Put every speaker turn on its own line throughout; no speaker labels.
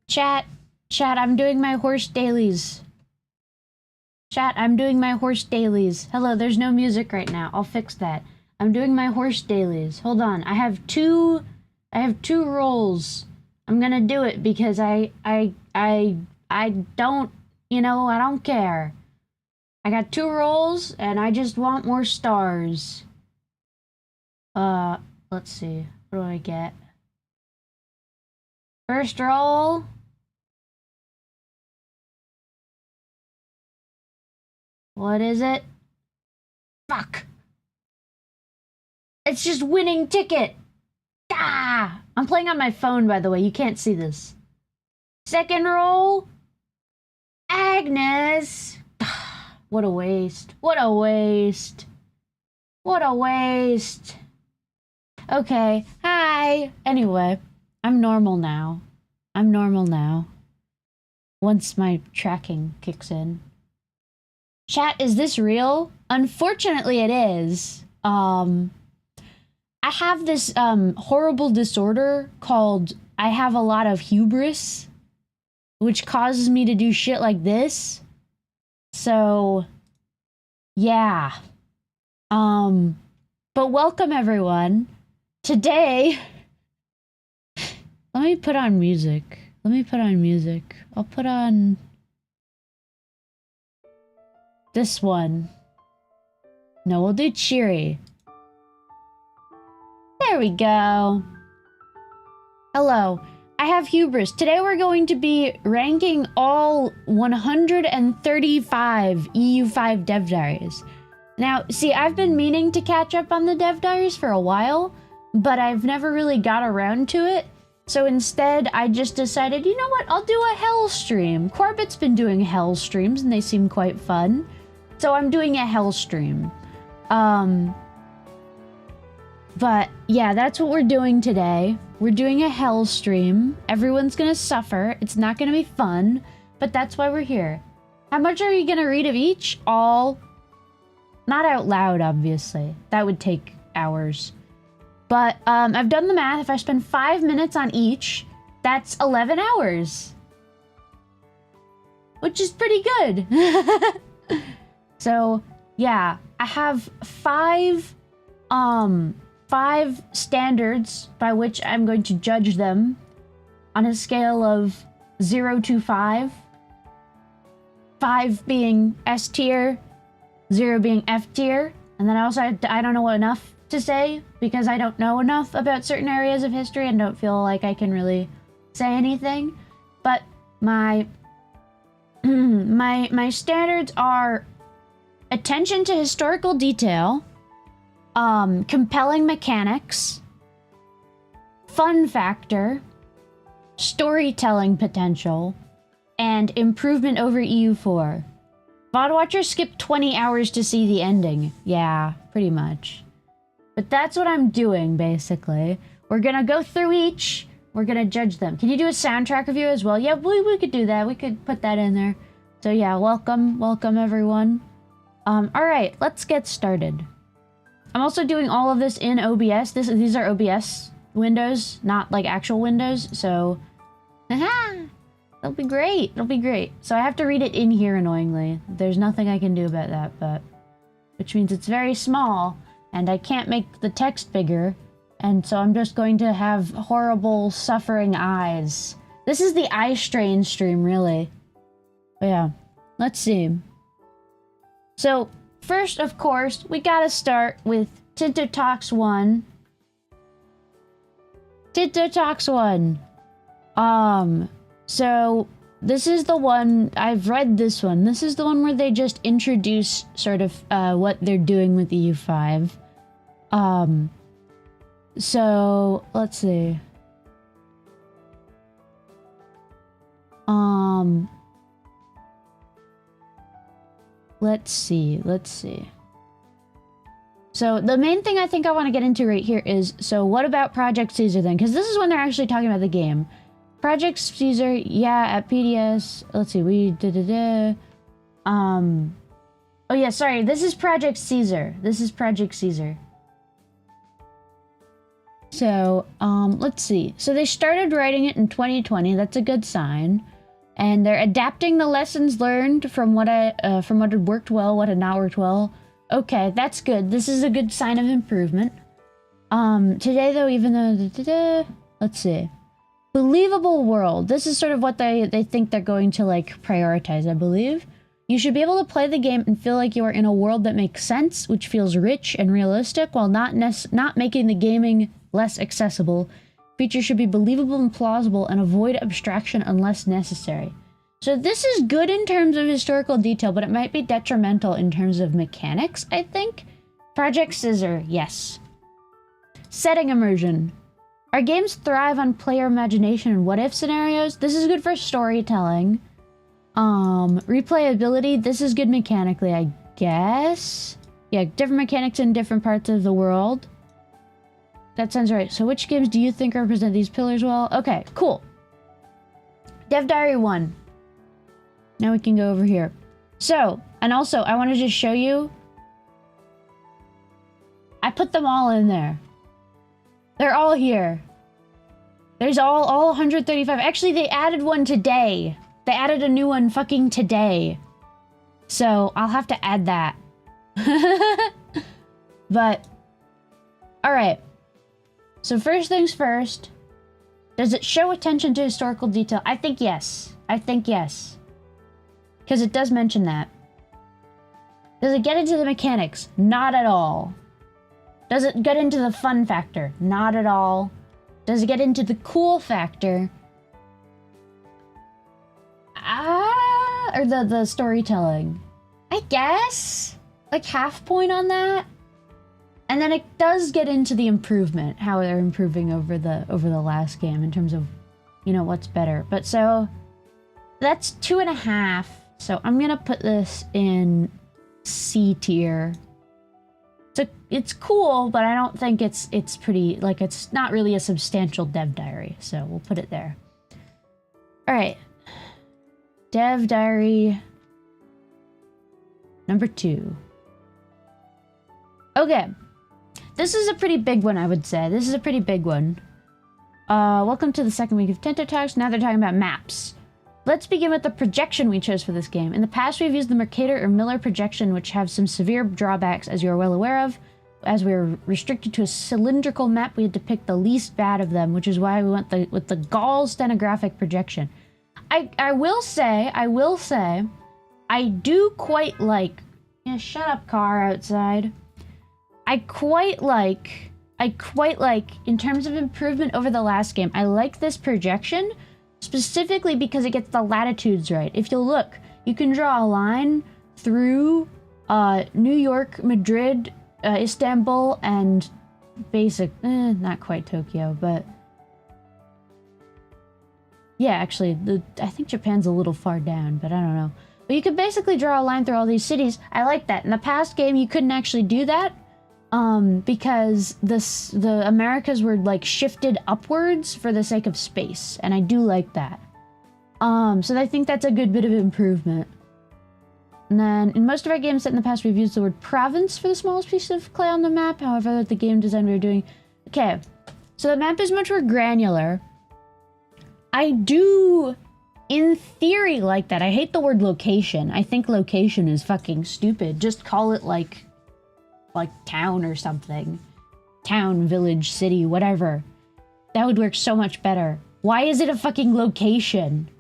Chat, I'm doing my horse dailies. Chat, I'm doing my horse dailies. Hello, there's no music right now. I'll fix that. I'm doing my horse dailies. Hold on. I have two roles. I'm gonna do it because I don't, you know, I don't care. I got 2 roles and I just want more stars. Let's see. What do I get? First roll. What is it? Fuck. It's just winning ticket. Ah! I'm playing on my phone, by the way. You can't see this. Second roll. Agnes. What a waste. What a waste. What a waste. Okay. Hi. Anyway, I'm normal now. I'm normal now. Once my tracking kicks in. Chat, is this real? Unfortunately, it is. I have this horrible disorder called I have a lot of hubris, which causes me to do shit like this. So, yeah. But welcome everyone. Today, let me put on music. I'll put on this one. No, we'll do cheery. There we go. Hello, I have hubris. Today we're going to be ranking all 135 EU5 dev diaries. Now, see, I've been meaning to catch up on the dev diaries for a while, but I've never really got around to it. So instead, I just decided, you know what, I'll do a hell stream. Corbet's been doing hell streams and they seem quite fun. So I'm doing a hell stream. But yeah, that's what we're doing today. We're doing a hell stream. Everyone's gonna suffer. It's not gonna be fun, but that's why we're here. How much are you gonna read of each? All. Not out loud, obviously. That would take hours. But I've done the math. If I spend 5 minutes on each, that's 11 hours. Which is pretty good. So, yeah, I have 5 standards by which I'm going to judge them on a scale of 0 to 5. 5 being S tier, 0 being F tier, and then I also I don't know enough to say because I don't know enough about certain areas of history and don't feel like I can really say anything. But my my standards are attention to historical detail, compelling mechanics, fun factor, storytelling potential, and improvement over EU4. VOD watchers skip 20 hours to see the ending. Yeah, pretty much. But that's what I'm doing, basically. We're gonna go through each. We're gonna judge them. Can you do a soundtrack review as well? Yeah, we could do that. We could put that in there. So yeah, welcome everyone. Alright, let's get started. I'm also doing all of this in OBS. These are OBS windows, not like actual windows, so... Haha! It'll be great, it'll be great. So I have to read it in here, annoyingly. There's nothing I can do about that, but... Which means it's very small, and I can't make the text bigger, and so I'm just going to have horrible, suffering eyes. This is the eye strain stream, really. But yeah, let's see. So, first, of course, we gotta start with Tinto Talks 1. Tinto Talks 1. So, this is the one, I've read this one. This is the one where they just introduce sort of, what they're doing with EU5. So, let's see. Let's see. So the main thing I think I want to get into right here is, so what about Project Caesar then? Because this is when they're actually talking about the game. Project Caesar, yeah, at PDS, let's see, oh yeah, sorry, this is Project Caesar. So, let's see. So they started writing it in 2020. That's a good sign. And they're adapting the lessons learned from what had worked well, what had not worked well. Okay, that's good. This is a good sign of improvement. Today though, even though, let's see. Believable world. This is sort of what they think they're going to like prioritize, I believe. You should be able to play the game and feel like you are in a world that makes sense, which feels rich and realistic, while not making the gaming less accessible. Features should be believable and plausible and avoid abstraction unless necessary. So this is good in terms of historical detail, but it might be detrimental in terms of mechanics, I think. Project Scissor, yes. Setting immersion. Our games thrive on player imagination and what-if scenarios. This is good for storytelling. Replayability. This is good mechanically, I guess. Yeah, different mechanics in different parts of the world. That sounds right. So which games do you think represent these pillars well? Okay, cool. Dev Diary 1. Now we can go over here. So, and also, I want to just show you. I put them all in there. They're all here. There's all 135. Actually, they added one today. They added a new one fucking today. So, I'll have to add that. But, alright. So first things first. Does it show attention to historical detail? I think yes. I think yes. Because it does mention that. Does it get into the mechanics? Not at all. Does it get into the fun factor? Not at all. Does it get into the cool factor? Or the storytelling? I guess? Like half point on that? And then it does get into the improvement, how they're improving over the last game in terms of, you know, what's better. But so, that's 2.5. So I'm gonna put this in C tier. So it's cool, but I don't think it's pretty, like it's not really a substantial dev diary. So we'll put it there. All right. Dev diary number 2. Okay. This is a pretty big one, I would say. This is a pretty big one. Welcome to the second week of Tento Talks. Now they're talking about maps. Let's begin with the projection we chose for this game. In the past, we've used the Mercator or Miller projection, which have some severe drawbacks, as you are well aware of. As we were restricted to a cylindrical map, we had to pick the least bad of them, which is why we went with the Gall stenographic projection. I will say, I do quite like... Yeah, shut up, car outside. I quite like, in terms of improvement over the last game, I like this projection, specifically because it gets the latitudes right. If you'll look, you can draw a line through New York, Madrid, Istanbul, and not quite Tokyo, but... Yeah, actually, I think Japan's a little far down, but I don't know. But you could basically draw a line through all these cities. I like that. In the past game, you couldn't actually do that. Because the Americas were like shifted upwards for the sake of space, and I do like that. So I think that's a good bit of improvement. And then in most of our games set in the past, we've used the word province for the smallest piece of clay on the map. However, the game design we were doing, okay, so the map is much more granular. I do, in theory, like that. I hate the word location. I think location is fucking stupid. Just call it like town or something. Town, village, city, whatever. That would work so much better. Why is it a fucking location?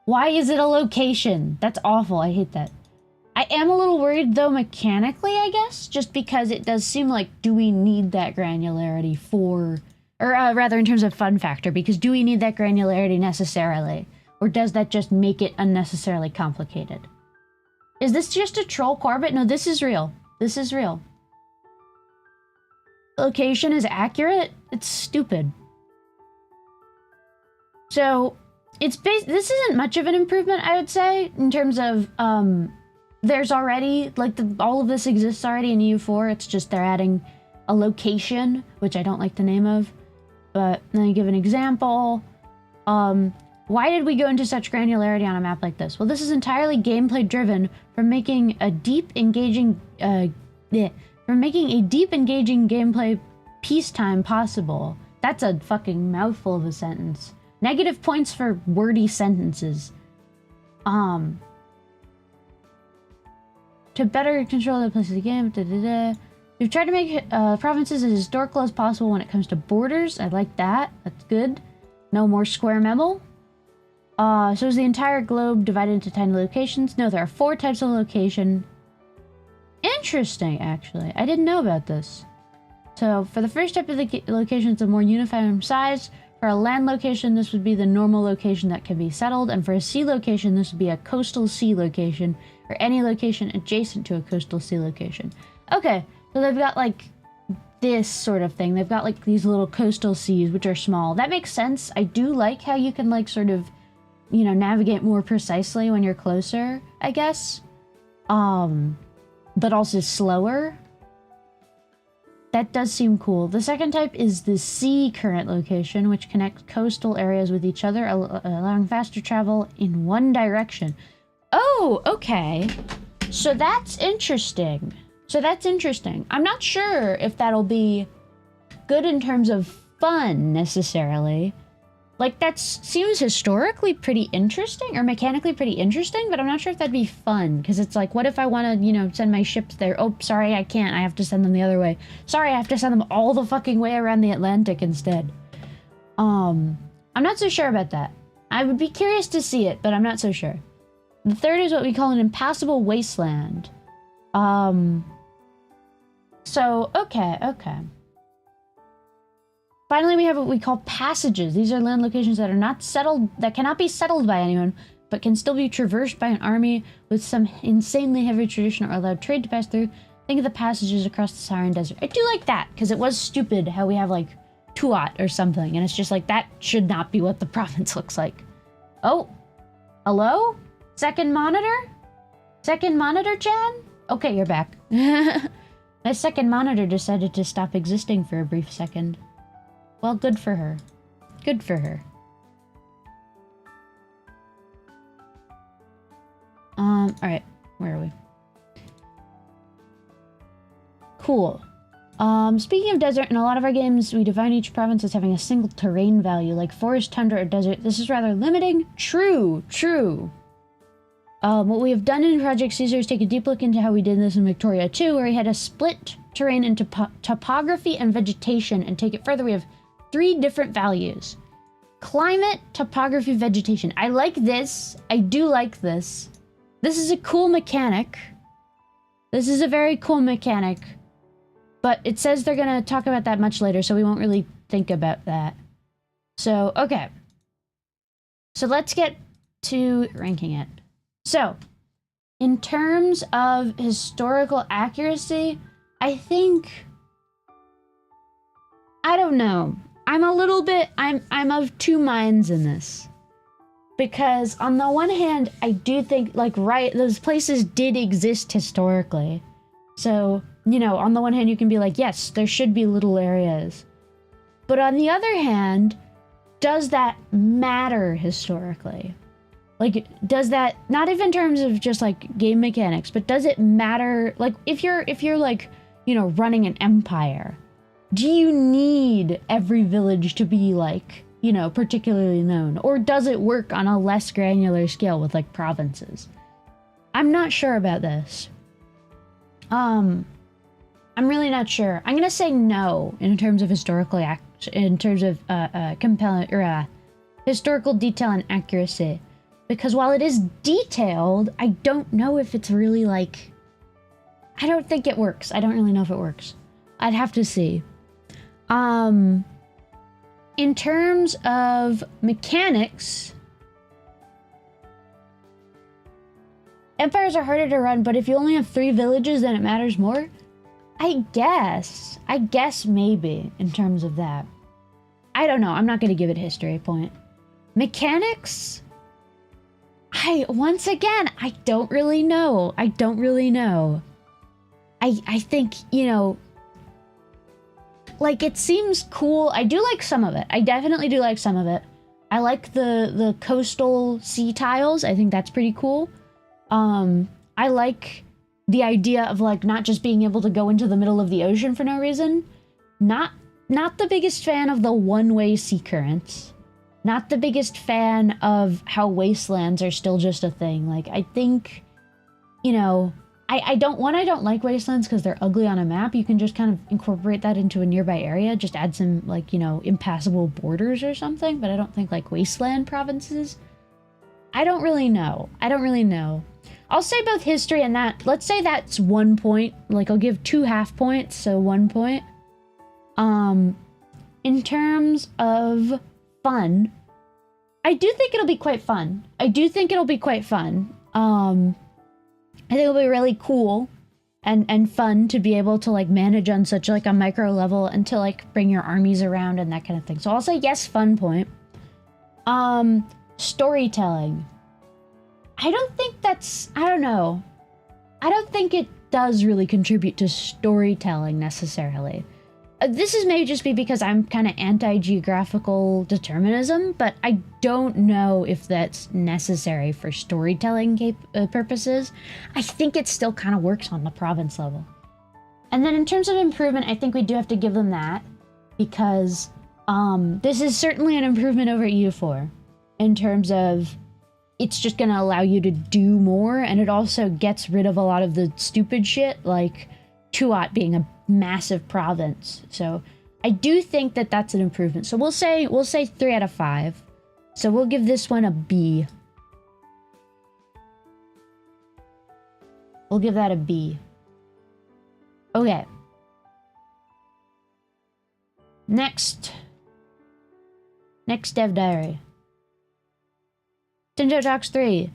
Why is it a location? That's awful. I hate that. I am a little worried though mechanically, I guess, just because it does seem like, do we need that granularity for, or rather in terms of fun factor, because do we need that granularity necessarily? Or does that just make it unnecessarily complicated? Is this just a troll Corbett? No, this is real. This is real. Location is accurate? It's stupid. So, this isn't much of an improvement, I would say, in terms of, there's already, like, all of this exists already in EU4, it's just they're adding a location, which I don't like the name of, but let me give an example. Why did we go into such granularity on a map like this? Well, this is entirely gameplay driven from making a deep engaging gameplay peacetime possible. That's a fucking mouthful of a sentence. Negative points for wordy sentences. To better control the place of the game. We've tried to make provinces as historical as possible when it comes to borders. I like that. That's good. No more square memo. So is the entire globe divided into tiny locations? No, there are 4 types of location. Interesting, actually. I didn't know about this. So for the first type of the location, it's a more uniform size. For a land location, this would be the normal location that can be settled. And for a sea location, this would be a coastal sea location, or any location adjacent to a coastal sea location. Okay, so they've got like this sort of thing. They've got like these little coastal seas, which are small. That makes sense. I do like how you can like sort of, you know, navigate more precisely when you're closer, I guess. But also slower. That does seem cool. The second type is the sea current location, which connects coastal areas with each other, allowing faster travel in one direction. Oh, okay. So that's interesting. I'm not sure if that'll be good in terms of fun, necessarily. Like, that seems historically pretty interesting, or mechanically pretty interesting, but I'm not sure if that'd be fun, because it's like, what if I want to, you know, send my ships there? Oh, sorry, I can't. I have to send them the other way. Sorry, I have to send them all the fucking way around the Atlantic instead. I'm not so sure about that. I would be curious to see it, but I'm not so sure. The third is what we call an impassable wasteland. So, okay. Finally, we have what we call passages. These are land locations that are not settled, that cannot be settled by anyone, but can still be traversed by an army with some insanely heavy tradition or allowed trade to pass through. Think of the passages across the Saharan Desert. I do like that, because it was stupid how we have, like, Tuat or something, and it's just like, that should not be what the province looks like. Oh, hello? Second monitor? Second monitor, Jan? Okay, you're back. My second monitor decided to stop existing for a brief second. Well, good for her. Good for her. Alright. Where are we? Cool. Speaking of desert, in a lot of our games, we define each province as having a single terrain value, like forest, tundra, or desert. This is rather limiting. True. What we have done in Project Caesar is take a deep look into how we did this in Victoria 2, where we had to split terrain into topography and vegetation, and take it further. We have 3 different values. Climate, topography, vegetation. I like this. I do like this. This is a cool mechanic. This is a very cool mechanic. But it says they're going to talk about that much later, so we won't really think about that. So, okay. So let's get to ranking it. So, in terms of historical accuracy, I think... I don't know. I'm of 2 minds in this. Because on the one hand, I do think, like, right, those places did exist historically. So, you know, on the one hand, you can be like, yes, there should be little areas. But on the other hand, does that matter historically? Like, does that, not even in terms of just, like, game mechanics, but does it matter, like, if you're like, you know, running an empire, do you need every village to be, like, you know, particularly known? Or does it work on a less granular scale with, like, provinces? I'm not sure about this. I'm really not sure. I'm gonna say no in terms of historical compelling, or historical detail and accuracy. Because while it is detailed, I don't know if it's really, like... I don't think it works. I don't really know if it works. I'd have to see. In terms of mechanics... Empires are harder to run, but if you only have 3 villages, then it matters more? I guess. I guess maybe, in terms of that. I don't know. I'm not going to give it a history point. Mechanics... once again, I don't really know. I think, you know, like, it seems cool. I do like some of it. I definitely do like some of it. I like the coastal sea tiles. I think that's pretty cool. I like the idea of, like, not just being able to go into the middle of the ocean for no reason. Not not the biggest fan of the one-way sea currents. Not the biggest fan of how wastelands are still just a thing. Like, I think, you know, I don't like wastelands because they're ugly on a map. You can just kind of incorporate that into a nearby area, just add some, like, you know, impassable borders or something, but I don't think, like, wasteland provinces. I don't really know. I'll say both history and that. Let's say that's 1 point. Like, I'll give 2 half points, so 1 point. In terms of fun, I do think it'll be quite fun. I think it'll be really cool and fun to be able to, like, manage on such, like, a micro level and to, like, bring your armies around and that kind of thing. So I'll say yes, fun point. Storytelling. I don't think it does really contribute to storytelling necessarily. This is maybe just because I'm kind of anti-geographical determinism, but I don't know if that's necessary for storytelling purposes. I think it still kind of works on the province level. And then in terms of improvement, I think we do have to give them that, because this is certainly an improvement over EU4 in terms of it's just going to allow you to do more, and it also gets rid of a lot of the stupid shit, like Tuat being a massive province. So I do think that that's an improvement. So we'll say 3 out of 5. So we'll give this one a B. We'll give that a B. Okay. Next dev diary. Tinto Talks 3.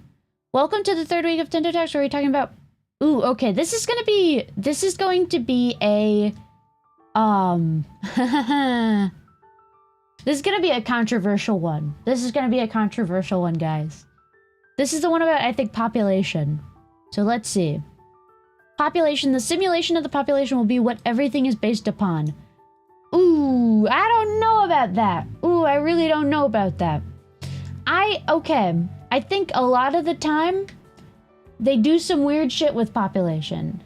Welcome to the 3rd week of Tinto Talks, where we're talking about... Ooh, okay, this is going to be a... This is going to be a controversial one. Guys. This is the one about, I think, population. So let's see. Population, the simulation of the population will be what everything is based upon. Ooh, I don't know about that. Ooh, I really don't know about that. I think a lot of the time, they do some weird shit with population.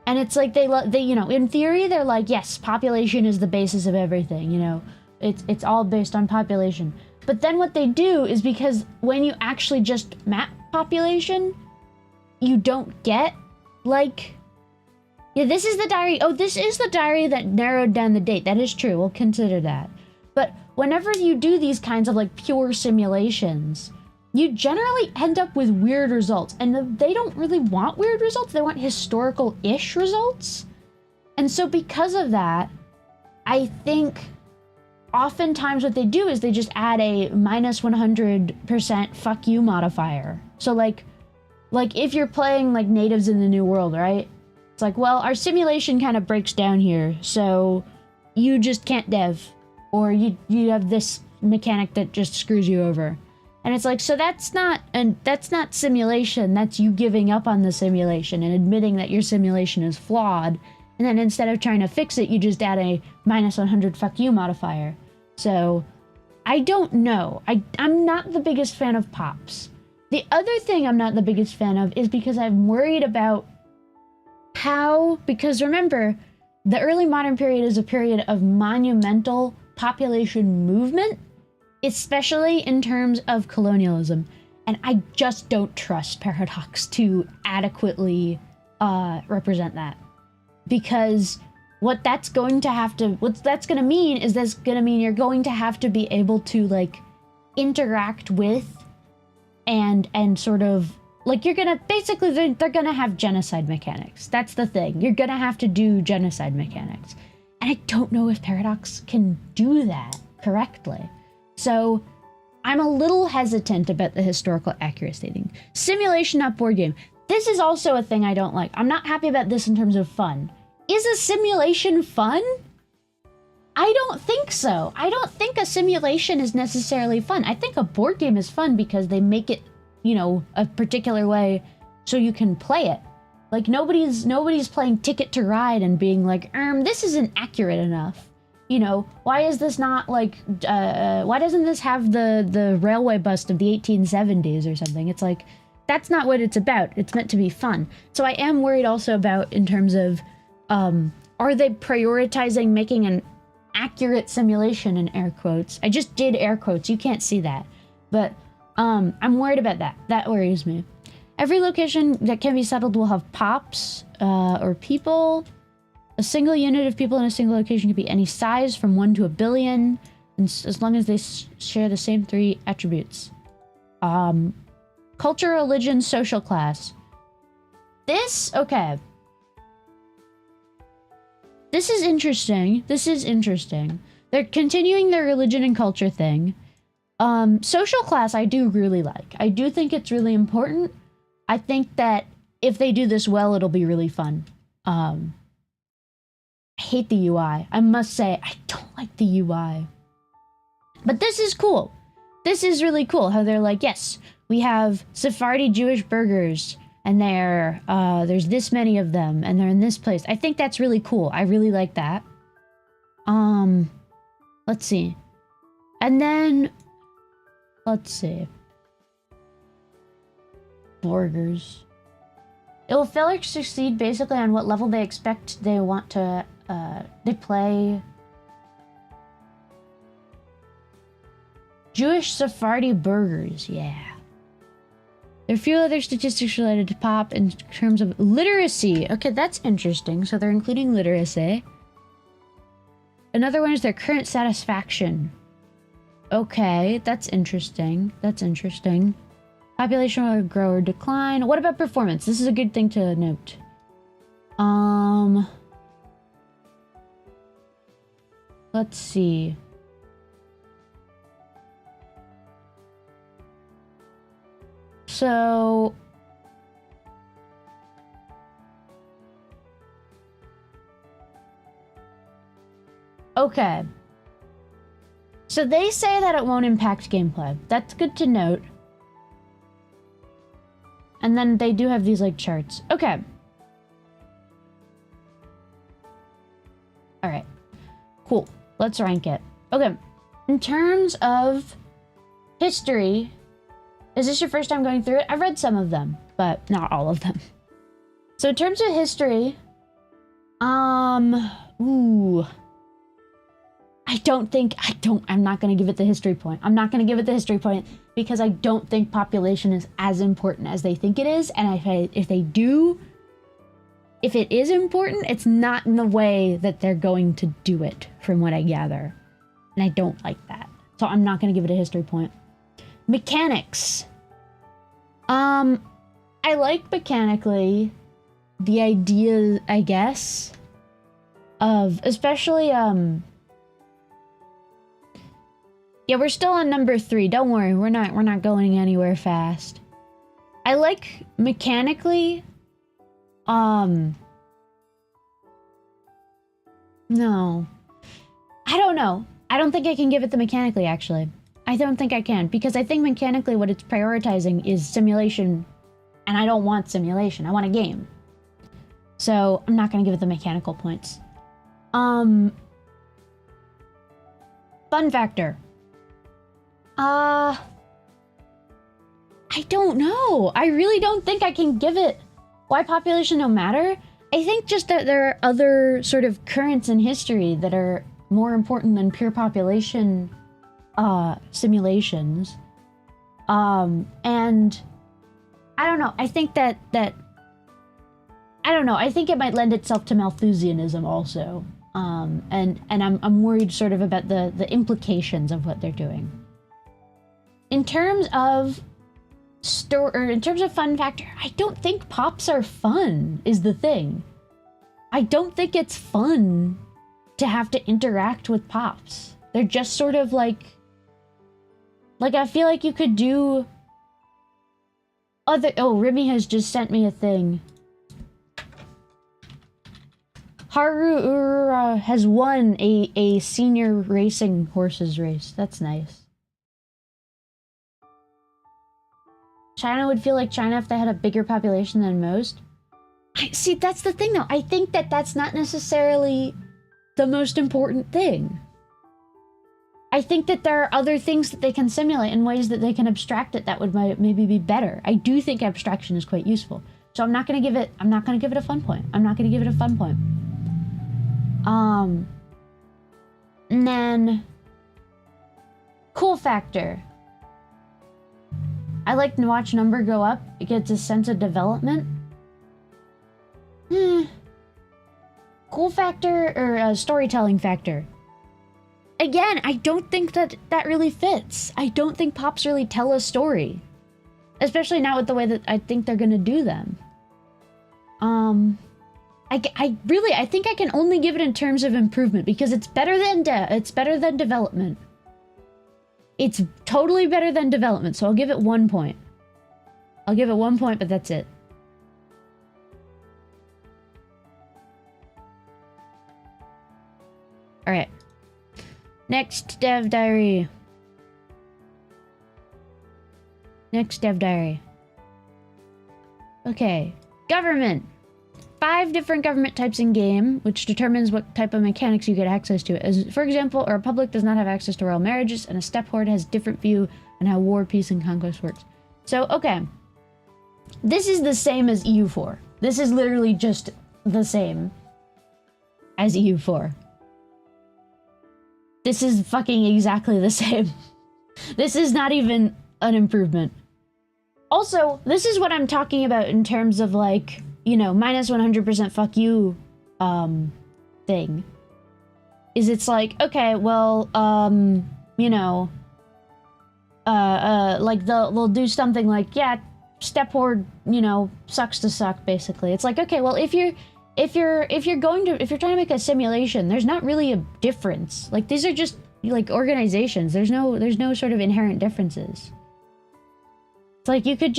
And it's like they, you know, in theory, they're like, yes, population is the basis of everything, you know. It's all based on population. But then what they do is, because when you actually just map population, you don't get, like... Yeah, this is the diary. Oh, this is the diary that narrowed down the date. That is true. We'll consider that. But whenever you do these kinds of, like, pure simulations, you generally end up with weird results. And they don't really want weird results. They want historical-ish results. And so because of that, I think oftentimes what they do is they just add a minus 100% fuck you modifier. So, like if you're playing, like, natives in the New World, right? It's like, well, our simulation kind of breaks down here, so you just can't dev. Or you have this mechanic that just screws you over. And it's like, so that's not simulation, that's you giving up on the simulation and admitting that your simulation is flawed. And then instead of trying to fix it, you just add a minus 100 fuck you modifier. So, I don't know. I'm not the biggest fan of pops. The other thing I'm not the biggest fan of is because I'm worried about because remember, the early modern period is a period of monumental population movement, especially in terms of colonialism. And I just don't trust Paradox to adequately represent that. Because what that's going to mean is you're going to have to be able to, like, interact with and sort of, like, you're gonna, basically, they're gonna have genocide mechanics. That's the thing. You're gonna have to do genocide mechanics. And I don't know if Paradox can do that correctly. So, I'm a little hesitant about the historical accuracy thing. Simulation, not board game. This is also a thing I don't like. I'm not happy about this in terms of fun. Is a simulation fun? I don't think so. I don't think a simulation is necessarily fun. I think a board game is fun because they make it, you know, a particular way so you can play it. Like, nobody's playing Ticket to Ride and being like, this isn't accurate enough. You know, why is this not, like, why doesn't this have the railway bust of the 1870s or something? It's like, that's not what it's about. It's meant to be fun. So I am worried also about, in terms of, are they prioritizing making an accurate simulation in air quotes. I just did air quotes. You can't see that. But I'm worried about that. That worries me. Every location that can be settled will have pops or people. A single unit of people in a single location can be any size from 1 to 1 billion, and as long as they share the same 3 attributes. Culture, religion, social class. This, okay. This is interesting. This is interesting. They're continuing their religion and culture thing. Social class I do really like. I do think it's really important. I think that if they do this well, it'll be really fun. I hate the UI. I must say, I don't like the UI. But this is cool. This is really cool how they're like, yes, we have Sephardi Jewish burgers, and there's this many of them, and they're in this place. I think that's really cool. I really like that. Let's see. And then, let's see. Burgers. It will fail or succeed basically on what level they expect they want to, they play. Jewish Sephardi burgers, yeah. There are few other statistics related to pop in terms of literacy. Okay, that's interesting. So they're including literacy. Another one is their current satisfaction. Okay, that's interesting. That's interesting. Population will grow or decline. What about performance? This is a good thing to note. Let's see. So okay. So they say that it won't impact gameplay. That's good to note. And then they do have these like charts. Okay. All right. Cool. Let's rank it. Okay. In terms of history, is this your first time going through it? I've read some of them, but not all of them. So in terms of history, I'm not going to give it the history point. I'm not going to give it the history point because I don't think population is as important as they think it is. And if it is important, it's not in the way that they're going to do it, from what I gather. And I don't like that. So I'm not going to give it a history point. Mechanics. I like mechanically the idea, I guess, of especially, yeah, we're still on number 3. Don't worry, we're not going anywhere fast. I like mechanically, no. I don't know. I don't think I can give it the mechanically, actually. I don't think I can, because I think mechanically what it's prioritizing is simulation, and I don't want simulation. I want a game. So I'm not going to give it the mechanical points. Fun factor. I don't know. I really don't think I can give it. Why population no matter? I think just that there are other sort of currents in history that are more important than pure population simulations. And I don't know. I think that I don't know. I think it might lend itself to Malthusianism also. And I'm worried sort of about the implications of what they're doing. In terms of in terms of fun factor, I don't think pops are fun, is the thing. I don't think it's fun to have to interact with pops. They're just sort of like I feel like you could do other. Oh, Remy has just sent me a thing. Haru has won a senior racing horses race. That's nice. China would feel like China if they had a bigger population than most. See, that's the thing though. I think that that's not necessarily the most important thing. I think that there are other things that they can simulate in ways that they can abstract it that would maybe be better. I do think abstraction is quite useful. So I'm not going to give it a fun point. I'm not going to give it a fun point. And then cool factor. I like to watch number go up. It gets a sense of development. Cool factor or storytelling factor. Again, I don't think that really fits. I don't think pops really tell a story. Especially not with the way that I think they're gonna do them. I think I can only give it in terms of improvement because it's better than development. It's totally better than development, so I'll give it 1 point. I'll give it 1 point, but that's it. Alright. Next dev diary. Next dev diary. Okay. Government. 5 different government types in game, which determines what type of mechanics you get access to. As, for example, a republic does not have access to royal marriages, and a steppe horde has different view on how war, peace, and conquest works. So, okay. This is the same as EU4. This is literally just the same as EU4. This is fucking exactly the same. This is not even an improvement. Also, this is what I'm talking about in terms of, like, you know, minus 100% fuck you, thing. Is it's like, okay, well, you know, like, they'll do something like, yeah, steppe horde, you know, sucks to suck, basically. It's like, okay, well, if you're trying to make a simulation, there's not really a difference. Like, these are just, like, organizations. There's no sort of inherent differences. It's like, you could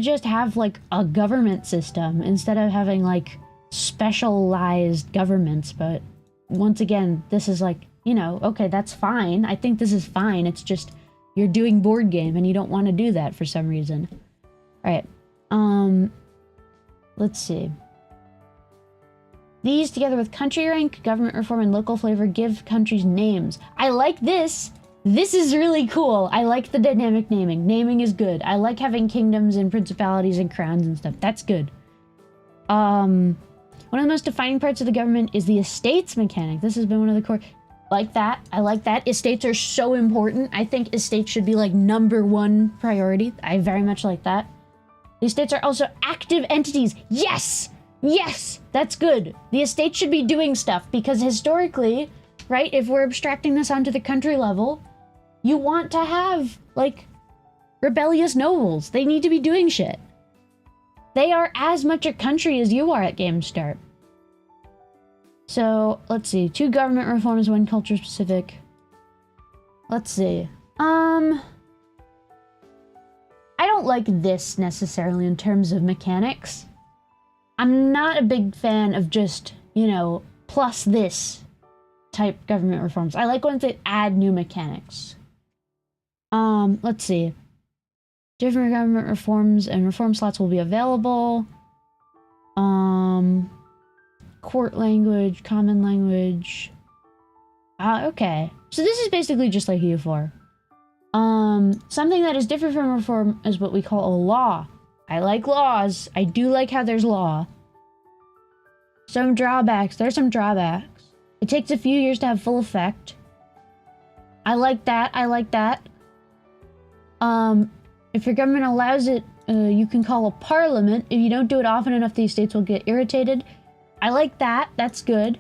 just have, like, a government system instead of having, like, specialized governments. But once again, this is like, you know, okay, that's fine. I think this is fine. It's just, you're doing board game and you don't want to do that for some reason. Alright, let's see. These, together with country rank, government reform, and local flavor, give countries names. I like this. This is really cool. I like the dynamic naming. Naming is good. I like having kingdoms and principalities and crowns and stuff. That's good. One of the most defining parts of the government is the estates mechanic. This has been one of the core... Like that. I like that. Estates are so important. I think estates should be, like, #1 priority. I very much like that. The estates are also active entities. Yes! Yes! That's good. The estate should be doing stuff, because historically, right, if we're abstracting this onto the country level, you want to have, like, rebellious nobles. They need to be doing shit. They are as much a country as you are at game start. So, let's see. 2 government reforms, 1 culture specific. Let's see. I don't like this necessarily in terms of mechanics. I'm not a big fan of just, you know, plus this type government reforms. I like ones that add new mechanics. Let's see. Different government reforms and reform slots will be available. Court language, common language. Okay. So this is basically just like EU4. Something that is different from reform is what we call a law. I like laws. I do like how there's law. Some drawbacks. There's some drawbacks. It takes a few years to have full effect. I like that. I like that. If your government allows it, you can call a parliament. If you don't do it often enough, these states will get irritated. I like that. That's good.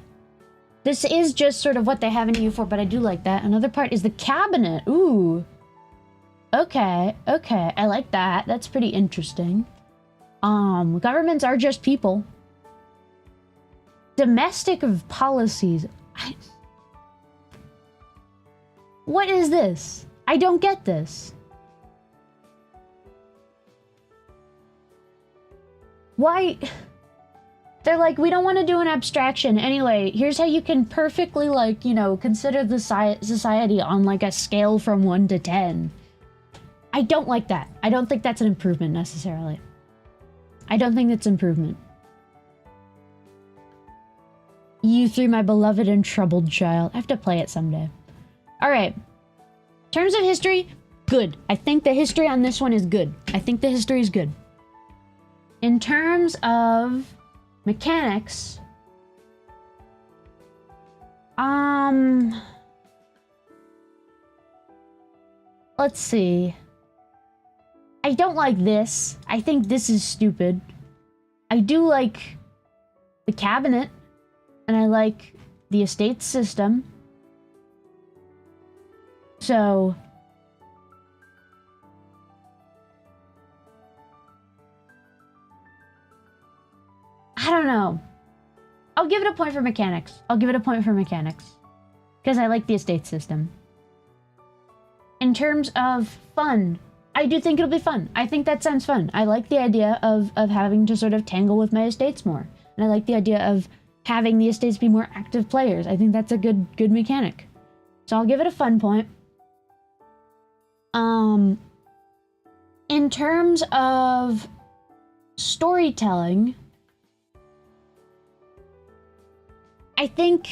This is just sort of what they have in EU4, but I do like that. Another part is the cabinet. Ooh. Okay. Okay. I like that. That's pretty interesting. Governments are just people. Domestic of policies. What is this? I don't get this. Why? They're like, we don't want to do an abstraction. Anyway, here's how you can perfectly, like, you know, consider the society on, like, a scale from 1 to 10. I don't like that. I don't think that's an improvement, necessarily. I don't think that's improvement. EU3, my beloved and troubled child. I have to play it someday. Alright. In terms of history, good. I think the history on this one is good. I think the history is good. In terms of mechanics, Let's see. I don't like this. I think this is stupid. I do like the cabinet, and I like the estate system. So... I don't know. I'll give it a point for mechanics. I'll give it a point for mechanics. Because I like the estate system. In terms of fun, I do think it'll be fun. I think that sounds fun. I like the idea of having to sort of tangle with my estates more. And I like the idea of having the estates be more active players. I think that's a good mechanic. So I'll give it a fun point. In terms of storytelling, I don't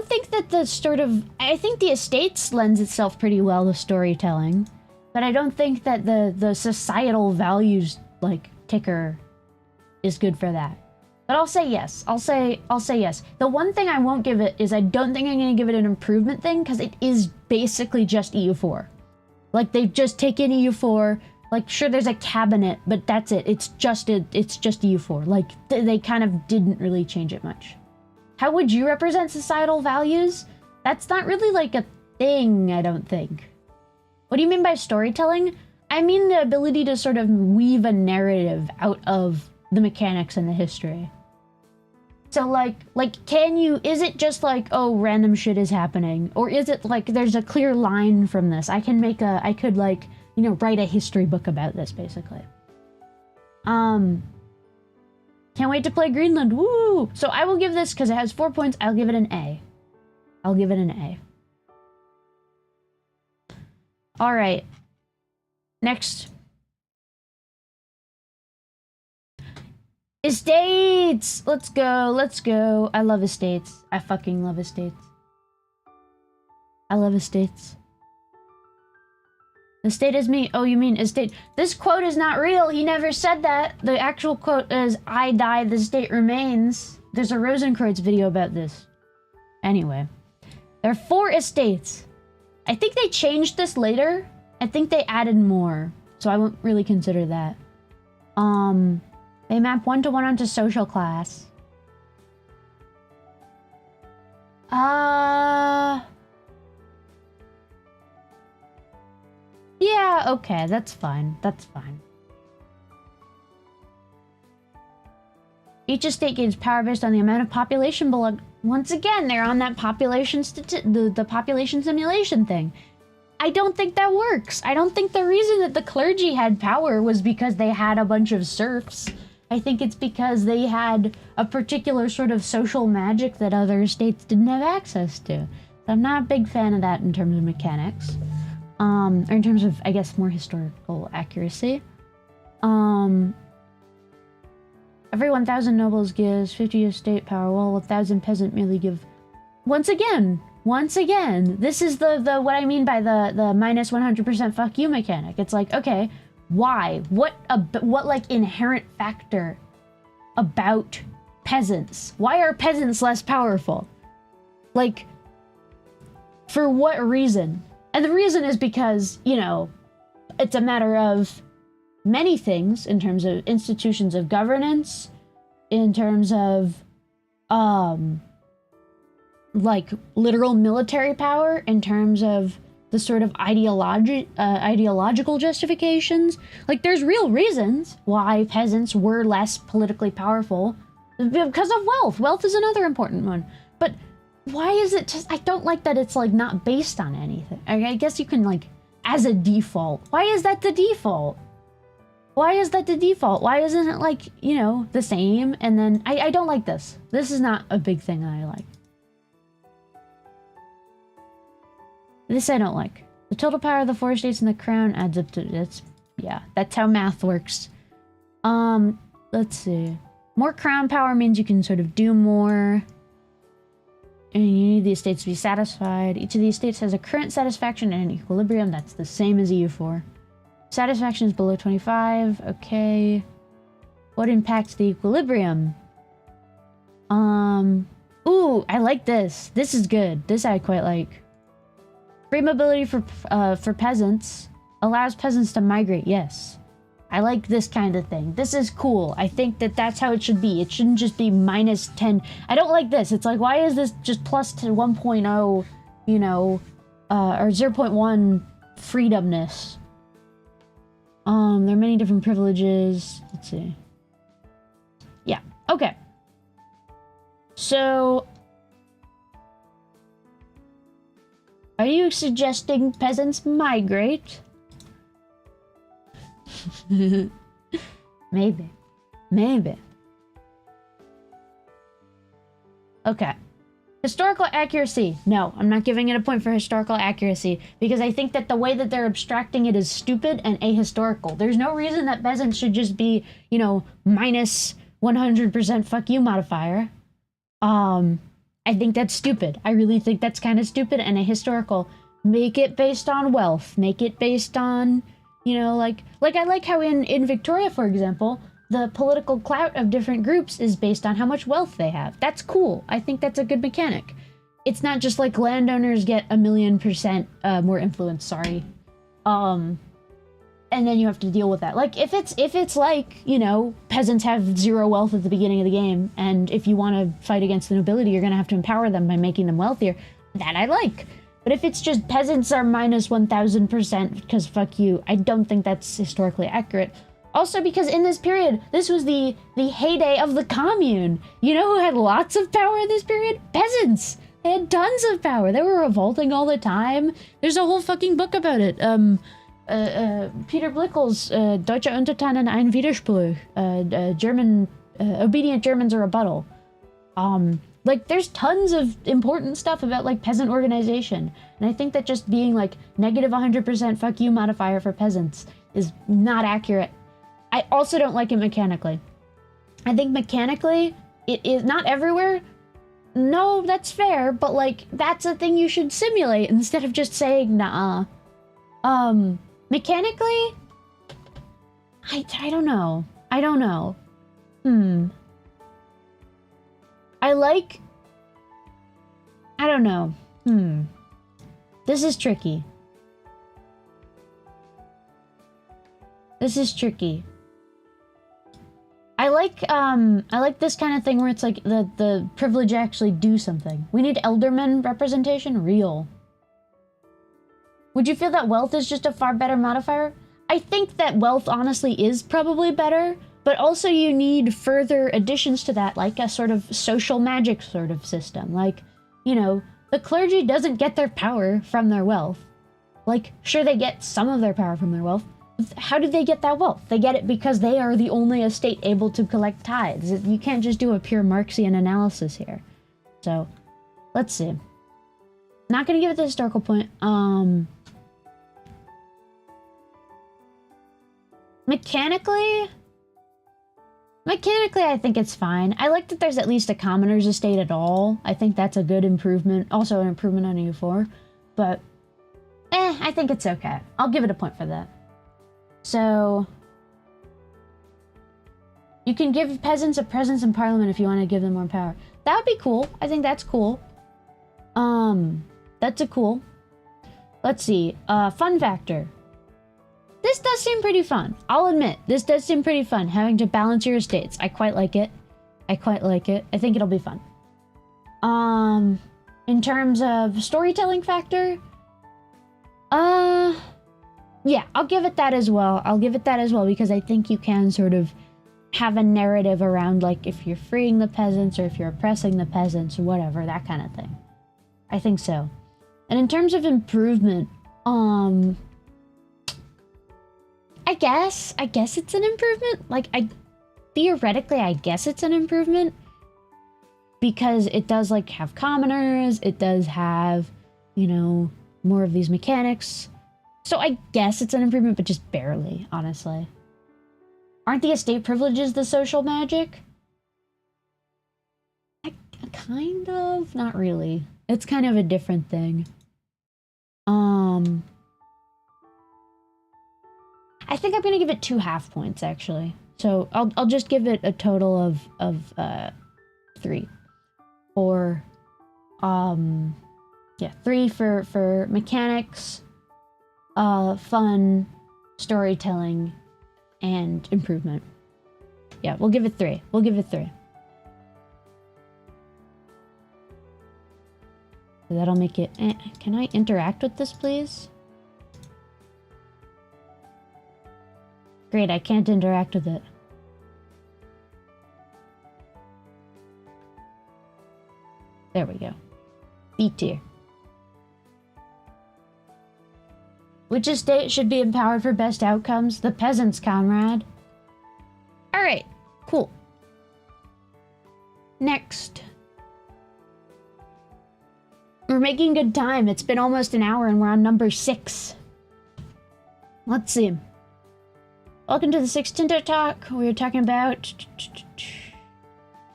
think that the sort of... I think the estates lends itself pretty well to storytelling, but I don't think that the societal values, like, ticker is good for that. But I'll say yes. I'll say yes. The one thing I won't give it is I don't think I'm going to give it an improvement thing, because it is basically just EU4. Like, they've just taken EU4... Like, sure, there's a cabinet, but that's it. It's just EU4. Like, they kind of didn't really change it much. How would you represent societal values? That's not really, like, a thing, I don't think. What do you mean by storytelling? I mean the ability to sort of weave a narrative out of the mechanics and the history. So, like, can you... Is it just like, oh, random shit is happening? Or is it, like, there's a clear line from this? I could, like... You know, write a history book about this, basically. Can't wait to play Greenland. Woo! So I will give this, because it has 4 points, I'll give it an A. I'll give it an A. Alright. Next. Estates! Let's go, let's go. I love estates. I fucking love estates. I love estates. Estate is me. Oh, you mean estate. This quote is not real. He never said that. The actual quote is, I die, the state remains. There's a Rosenkreutz video about this. Anyway. There are 4 estates. I think they changed this later. I think they added more. So I won't really consider that. They map 1-to-1 onto social class. Yeah, okay, that's fine. That's fine. Each estate gains power based on the amount of population belong. Once again, they're on that population the population simulation thing. I don't think that works. I don't think the reason that the clergy had power was because they had a bunch of serfs. I think it's because they had a particular sort of social magic that other estates didn't have access to. So I'm not a big fan of that in terms of mechanics. Or in terms of, I guess, more historical accuracy. Every 1,000 nobles gives 50 estate power, while 1,000 peasant merely give... Once again, this is the what I mean by the minus 100% fuck you mechanic. It's like, okay, why? What like inherent factor about peasants? Why are peasants less powerful? Like, for what reason? And the reason is because, you know, it's a matter of many things in terms of institutions of governance, in terms of, like, literal military power, in terms of the sort of ideological justifications. Like, there's real reasons why peasants were less politically powerful because of wealth. Wealth is another important one. But why is it just... I don't like that it's, like, not based on anything. I guess you can, like, as a default. Why is that the default? Why is that the default? Why isn't it, like, you know, the same? And then... I don't like this. This is not a big thing that I like. This I don't like. The total power of the 4 states and the crown adds up to... That's... Yeah, that's how math works. Let's see. More crown power means you can sort of do more... And you need the estates to be satisfied. Each of the estates has a current satisfaction and an equilibrium. That's the same as EU4. Satisfaction is below 25. Okay. What impacts the equilibrium? Ooh, I like this. This is good. This I quite like. Free mobility for peasants. Allows peasants to migrate, yes. I like this kind of thing. This is cool. I think that that's how it should be. It shouldn't just be minus 10. I don't like this. It's like, why is this just plus to 1.0, you know, or 0.1 freedomness? There are many different privileges. Let's see. Yeah, okay. So, are you suggesting peasants migrate? Maybe. Maybe. Okay. Historical accuracy. No, I'm not giving it a point for historical accuracy because I think that the way that they're abstracting it is stupid and ahistorical. There's no reason that peasants should just be, you know, minus 100% fuck you modifier. I think that's stupid. I really think that's kind of stupid and ahistorical. Make it based on wealth. Make it based on, you know, like I like how in Victoria, for example, the political clout of different groups is based on how much wealth they have. That's cool. I think that's a good mechanic. It's not just like landowners get 1,000,000% more influence, sorry. And then you have to deal with that. Like, if it's like, you know, peasants have 0 wealth at the beginning of the game, and if you want to fight against the nobility, you're gonna have to empower them by making them wealthier. That I like. But if it's just peasants are minus 1,000% because fuck you, I don't think that's historically accurate. Also because in this period, this was the heyday of the commune. You know who had lots of power in this period? Peasants! They had tons of power. They were revolting all the time. There's a whole fucking book about it. Peter Blickel's Deutsche Untertanen ein Widerspruch. German, obedient Germans a rebuttal. Like, there's tons of important stuff about, like, peasant organization. And I think that just being, like, negative 100% fuck you modifier for peasants is not accurate. I also don't like it mechanically. I think mechanically, it is not everywhere. No, that's fair, but, like, that's a thing you should simulate instead of just saying, nah. Mechanically? I don't know. I don't know. I don't know. This is tricky. This is tricky. I like this kind of thing where it's like the privilege actually do something. We need elderman representation? Real. Would you feel that wealth is just a far better modifier? I think that wealth honestly is probably better, but also you need further additions to that, like a sort of social magic sort of system. Like, you know, the clergy doesn't get their power from their wealth. Like, sure, they get some of their power from their wealth. How did they get that wealth? They get it because they are the only estate able to collect tithes. You can't just do a pure Marxian analysis here. So, let's see. Not gonna give it the historical point. Mechanically, I think it's fine. I like that there's at least a commoner's estate at all. I think that's a good improvement. Also an improvement on EU4. But, I think it's okay. I'll give it a point for that. So, you can give peasants a presence in parliament if you want to give them more power. That would be cool. I think that's cool. That's a cool. Let's see. Fun factor. This does seem pretty fun. I'll admit, this does seem pretty fun, having to balance your estates. I quite like it. I quite like it. I think it'll be fun. In terms of storytelling factor, yeah, I'll give it that as well. I'll give it that as well because I think you can sort of have a narrative around, like, if you're freeing the peasants or if you're oppressing the peasants or whatever, that kind of thing. I think so. And in terms of improvement, I guess it's an improvement. Like, theoretically, I guess it's an improvement because it does, like, have commoners. It does have, you know, more of these mechanics. So I guess it's an improvement, but just barely, honestly. Aren't the estate privileges the social magic? Kind of? Not really. It's kind of a different thing. I think I'm gonna give it 2 half points, actually. So I'll just give it a total of 3. For Yeah, 3 for mechanics, fun, storytelling, and improvement. Yeah, we'll give it 3. We'll give it 3. So that'll make it... Can I interact with this, please? Great, I can't interact with it. There we go. B tier. Which estate should be empowered for best outcomes? The peasants, Conrad. Alright, cool. Next. We're making good time. It's been almost an hour and we're on number 6. Let's see. Welcome to the 6th Tinder Talk. We're talking about...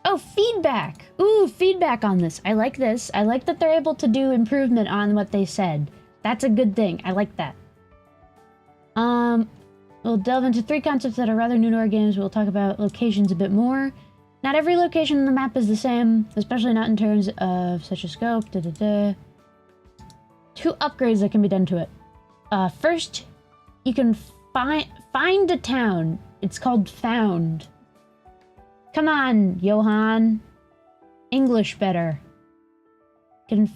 Oh, feedback. Ooh, feedback on this. I like this. I like that they're able to do improvement on what they said. That's a good thing. I like that. We'll delve into 3 concepts that are rather new to our games. We'll talk about locations a bit more. Not every location on the map is the same, especially not in terms of such a scope. 2 upgrades that can be done to it. First, you can find a town. It's called Found. Come on, Johan. English better. You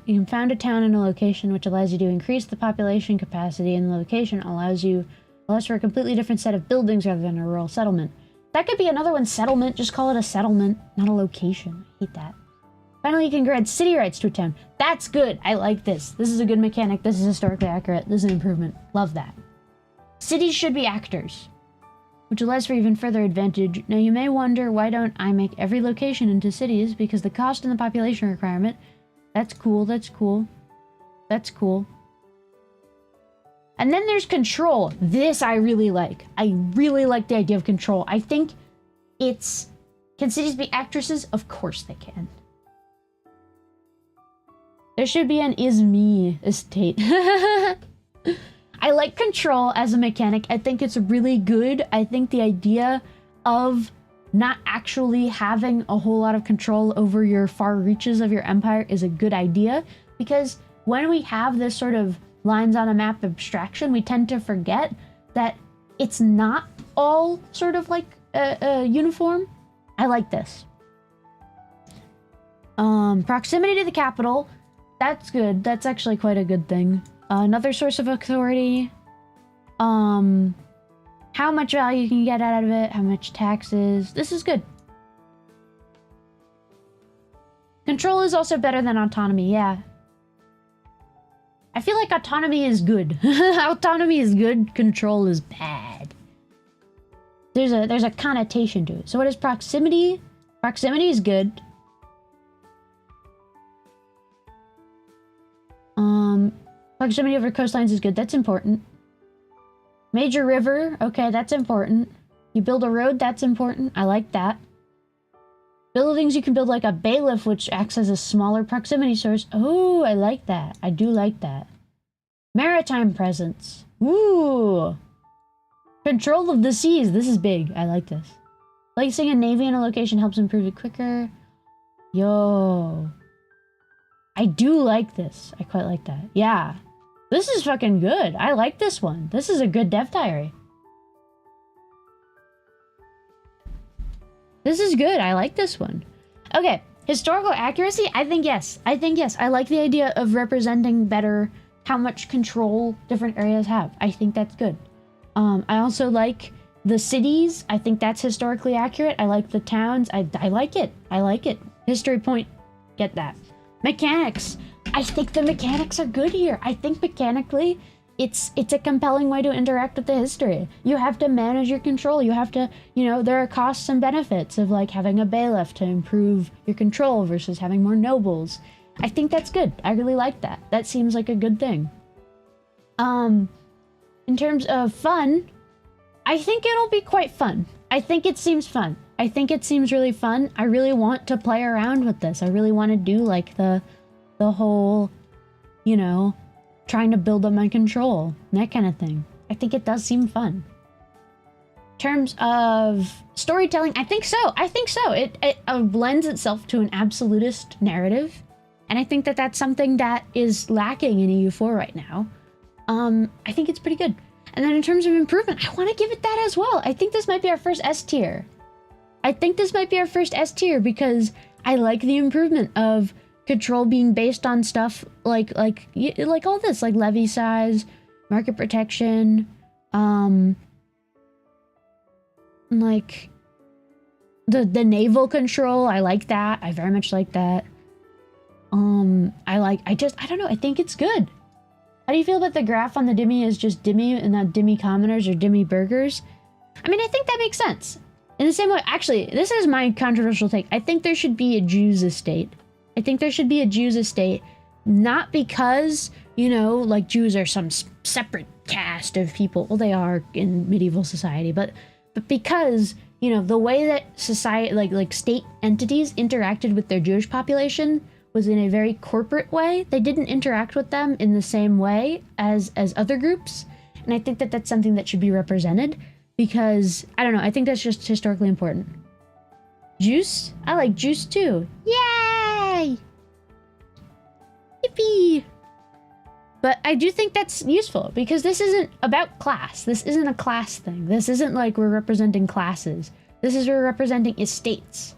can found a town in a location which allows you to increase the population capacity in the location, allows for a completely different set of buildings rather than a rural settlement. That could be another one, settlement. Just call it a settlement, not a location. I hate that. Finally, you can grant city rights to a town. That's good. I like this. This is a good mechanic. This is historically accurate. This is an improvement. Love that. Cities should be actors, which allows for even further advantage. Now, you may wonder, why don't I make every location into cities? Because the cost and the population requirement. That's cool. That's cool. That's cool. And then there's control. This I really like. I really like the idea of control. I think it's... Can cities be actresses? Of course they can. There should be an is me estate. I like control as a mechanic. I think it's really good. I think the idea of not actually having a whole lot of control over your far reaches of your empire is a good idea, because when we have this sort of lines on a map abstraction, we tend to forget that it's not all sort of like uniform. I like this. Proximity to the capital. That's good. That's actually quite a good thing. Another source of authority. How much value you can get out of it. How much taxes. This is good. Control is also better than autonomy. Yeah. I feel like autonomy is good. Autonomy is good. Control is bad. There's a connotation to it. So what is proximity? Proximity is good. Proximity over coastlines is good. That's important. Major river. Okay, that's important. You build a road. That's important. I like that. Buildings, you can build like a bailiff, which acts as a smaller proximity source. Oh, I like that. I do like that. Maritime presence. Ooh. Control of the seas. This is big. I like this. Placing a navy in a location helps improve it quicker. Yo. I do like this. I quite like that. Yeah. This is fucking good. I like this one. This is a good dev diary. This is good. I like this one. Okay. Historical accuracy? I think yes. I think yes. I like the idea of representing better how much control different areas have. I think that's good. I also like the cities. I think that's historically accurate. I like the towns. I like it. I like it. History point. Get that. Mechanics. I think the mechanics are good here. I think mechanically it's a compelling way to interact with the history. You have to manage your control. You have to, you know, there are costs and benefits of like having a bailiff to improve your control versus having more nobles. I think that's good. I really like that. That seems like a good thing. In terms of fun, I think it'll be quite fun. I think it seems fun. I think it seems really fun. I really want to play around with this. I really want to do like the whole, you know, trying to build up my control, that kind of thing. I think it does seem fun. In terms of storytelling, I think so. I think so. It lends itself to an absolutist narrative, And I think that that's something that is lacking in EU4 right now. I think it's pretty good. And then in terms of improvement, I want to give it that as well. I think this might be our first S tier. I think this might be our first S tier because I like the improvement of control being based on stuff like all this, like levy size, market protection, like the naval control. I like that. I very much like that. I don't know. I think it's good. How do you feel about the graph on the Dimmy is just Dimmy and not Dimmy commoners or Dimmy burgers? I mean, I think that makes sense. In the same way, actually, this is my controversial take. I think there should be a Jews estate. I think there should be a Jews estate, not because, you know, like Jews are some separate caste of people. Well, they are in medieval society, but because, you know, the way that society, like state entities interacted with their Jewish population was in a very corporate way. They didn't interact with them in the same way as other groups. And I think that that's something that should be represented because, I don't know, I think that's just historically important. Juice? I like juice too. Yay! Yippee! But I do think that's useful because this isn't about class. This isn't a class thing. This isn't like we're representing classes. This is we're representing estates.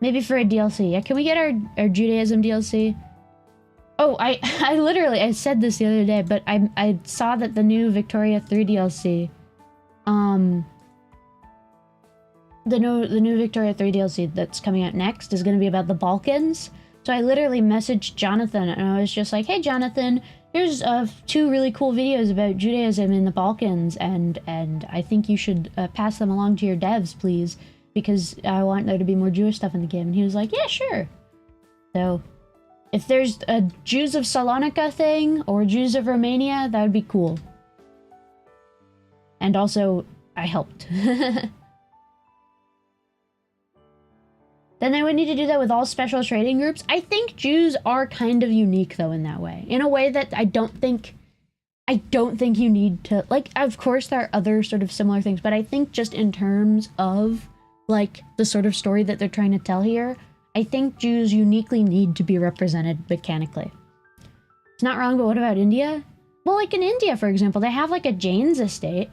Maybe for a DLC. Yeah, can we get our Judaism DLC? Oh, I literally, I said this the other day, but I saw that the new Victoria 3 DLC, the new Victoria 3 DLC that's coming out next is going to be about the Balkans. So I literally messaged Jonathan and I was just like, hey Jonathan, here's 2 really cool videos about Judaism in the Balkans and I think you should pass them along to your devs, please, because I want there to be more Jewish stuff in the game. And he was like, yeah, sure. So if there's a Jews of Salonika thing or Jews of Romania, that would be cool. And also, I helped. Then they would need to do that with all special trading groups. I think Jews are kind of unique though in that way. In a way that I don't think you need to, like, of course there are other sort of similar things, but I think just in terms of like the sort of story that they're trying to tell here, I think Jews uniquely need to be represented mechanically. It's not wrong, but what about India? Well, like in India, for example, they have like a Jain's estate,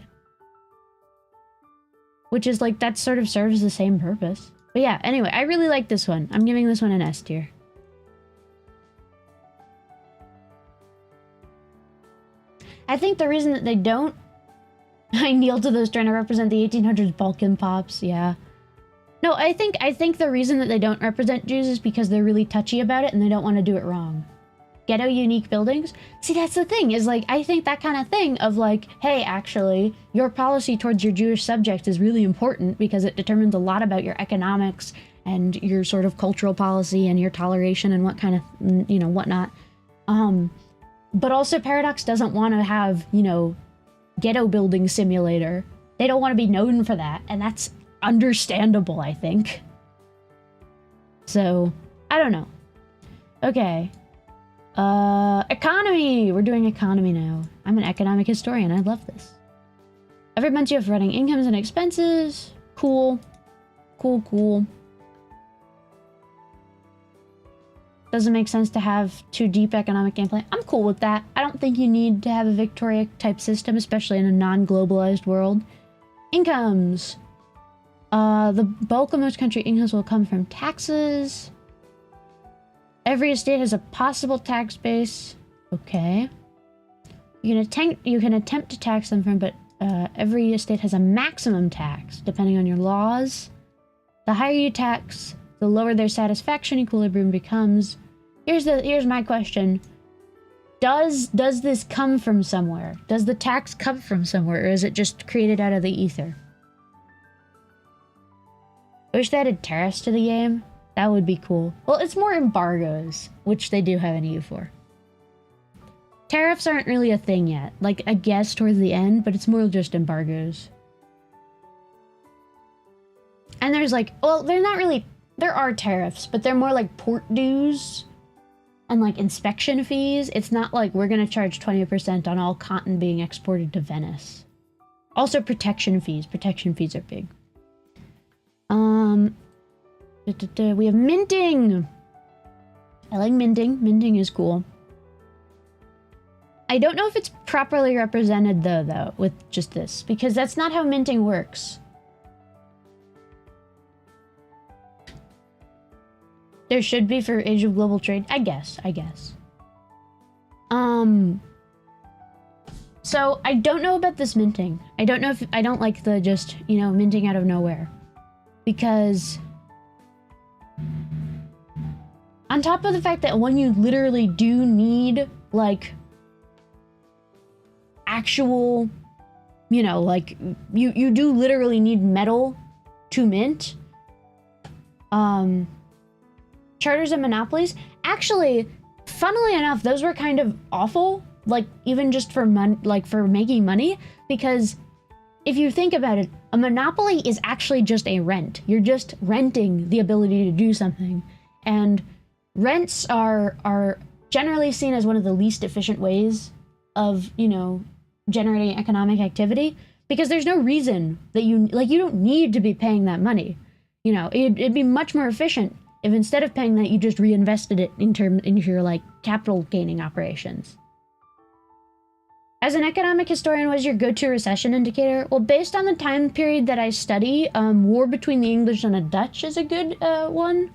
which is like, that sort of serves the same purpose. But yeah, anyway, I really like this one. I'm giving this one an S tier. I think the reason that they don't... I kneel to those trying to represent the 1800s Balkan pops, yeah. No, I think the reason that they don't represent Jews is because they're really touchy about it and they don't want to do it wrong. Ghetto unique buildings? See, that's the thing, is like, I think that kind of thing of like, hey, actually, your policy towards your Jewish subjects is really important because it determines a lot about your economics and your sort of cultural policy and your toleration and what kind of, you know, whatnot. But also Paradox doesn't want to have, you know, ghetto building simulator. They don't want to be known for that, and that's understandable, I think. So, I don't know. Okay. Economy! We're doing economy now. I'm an economic historian. I love this. Every month you have running incomes and expenses. Cool. Cool, cool. Doesn't make sense to have too deep economic gameplay. I'm cool with that. I don't think you need to have a Victoria type system, especially in a non-globalized world. Incomes. The bulk of most country incomes will come from taxes. Every estate has a possible tax base. Okay. You can attempt to tax them from, but every estate has a maximum tax, depending on your laws. The higher you tax, the lower their satisfaction equilibrium becomes. Here's my question. Does this come from somewhere? Does the tax come from somewhere, or is it just created out of the ether? I wish they added tariffs to the game. That would be cool. Well, it's more embargoes, which they do have in EU4. Tariffs aren't really a thing yet. Like, I guess towards the end, but it's more just embargoes. And there's like, well, they're not really, there are tariffs, but they're more like port dues and like inspection fees. It's not like we're going to charge 20% on all cotton being exported to Venice. Also protection fees. Protection fees are big. We have minting. I like minting. Minting is cool. I don't know if it's properly represented though, with just this, because that's not how minting works. There should be for Age of Global Trade, I guess. So I don't know about this minting. I don't know if, I don't like the just, you know, minting out of nowhere. Because on top of the fact that when you literally do need, like, actual, you know, like, you do literally need metal to mint. Charters and monopolies. Actually, funnily enough, those were kind of awful. Like, even just for for making money, because if you think about it, a monopoly is actually just a rent. You're just renting the ability to do something. And rents are generally seen as one of the least efficient ways of, you know, generating economic activity, because there's no reason that you don't need to be paying that money. You know, it'd be much more efficient if instead of paying that, you just reinvested it into your, like, capital gaining operations. As an economic historian, what is your go-to recession indicator? Well, based on the time period that I study, war between the English and the Dutch is a good one.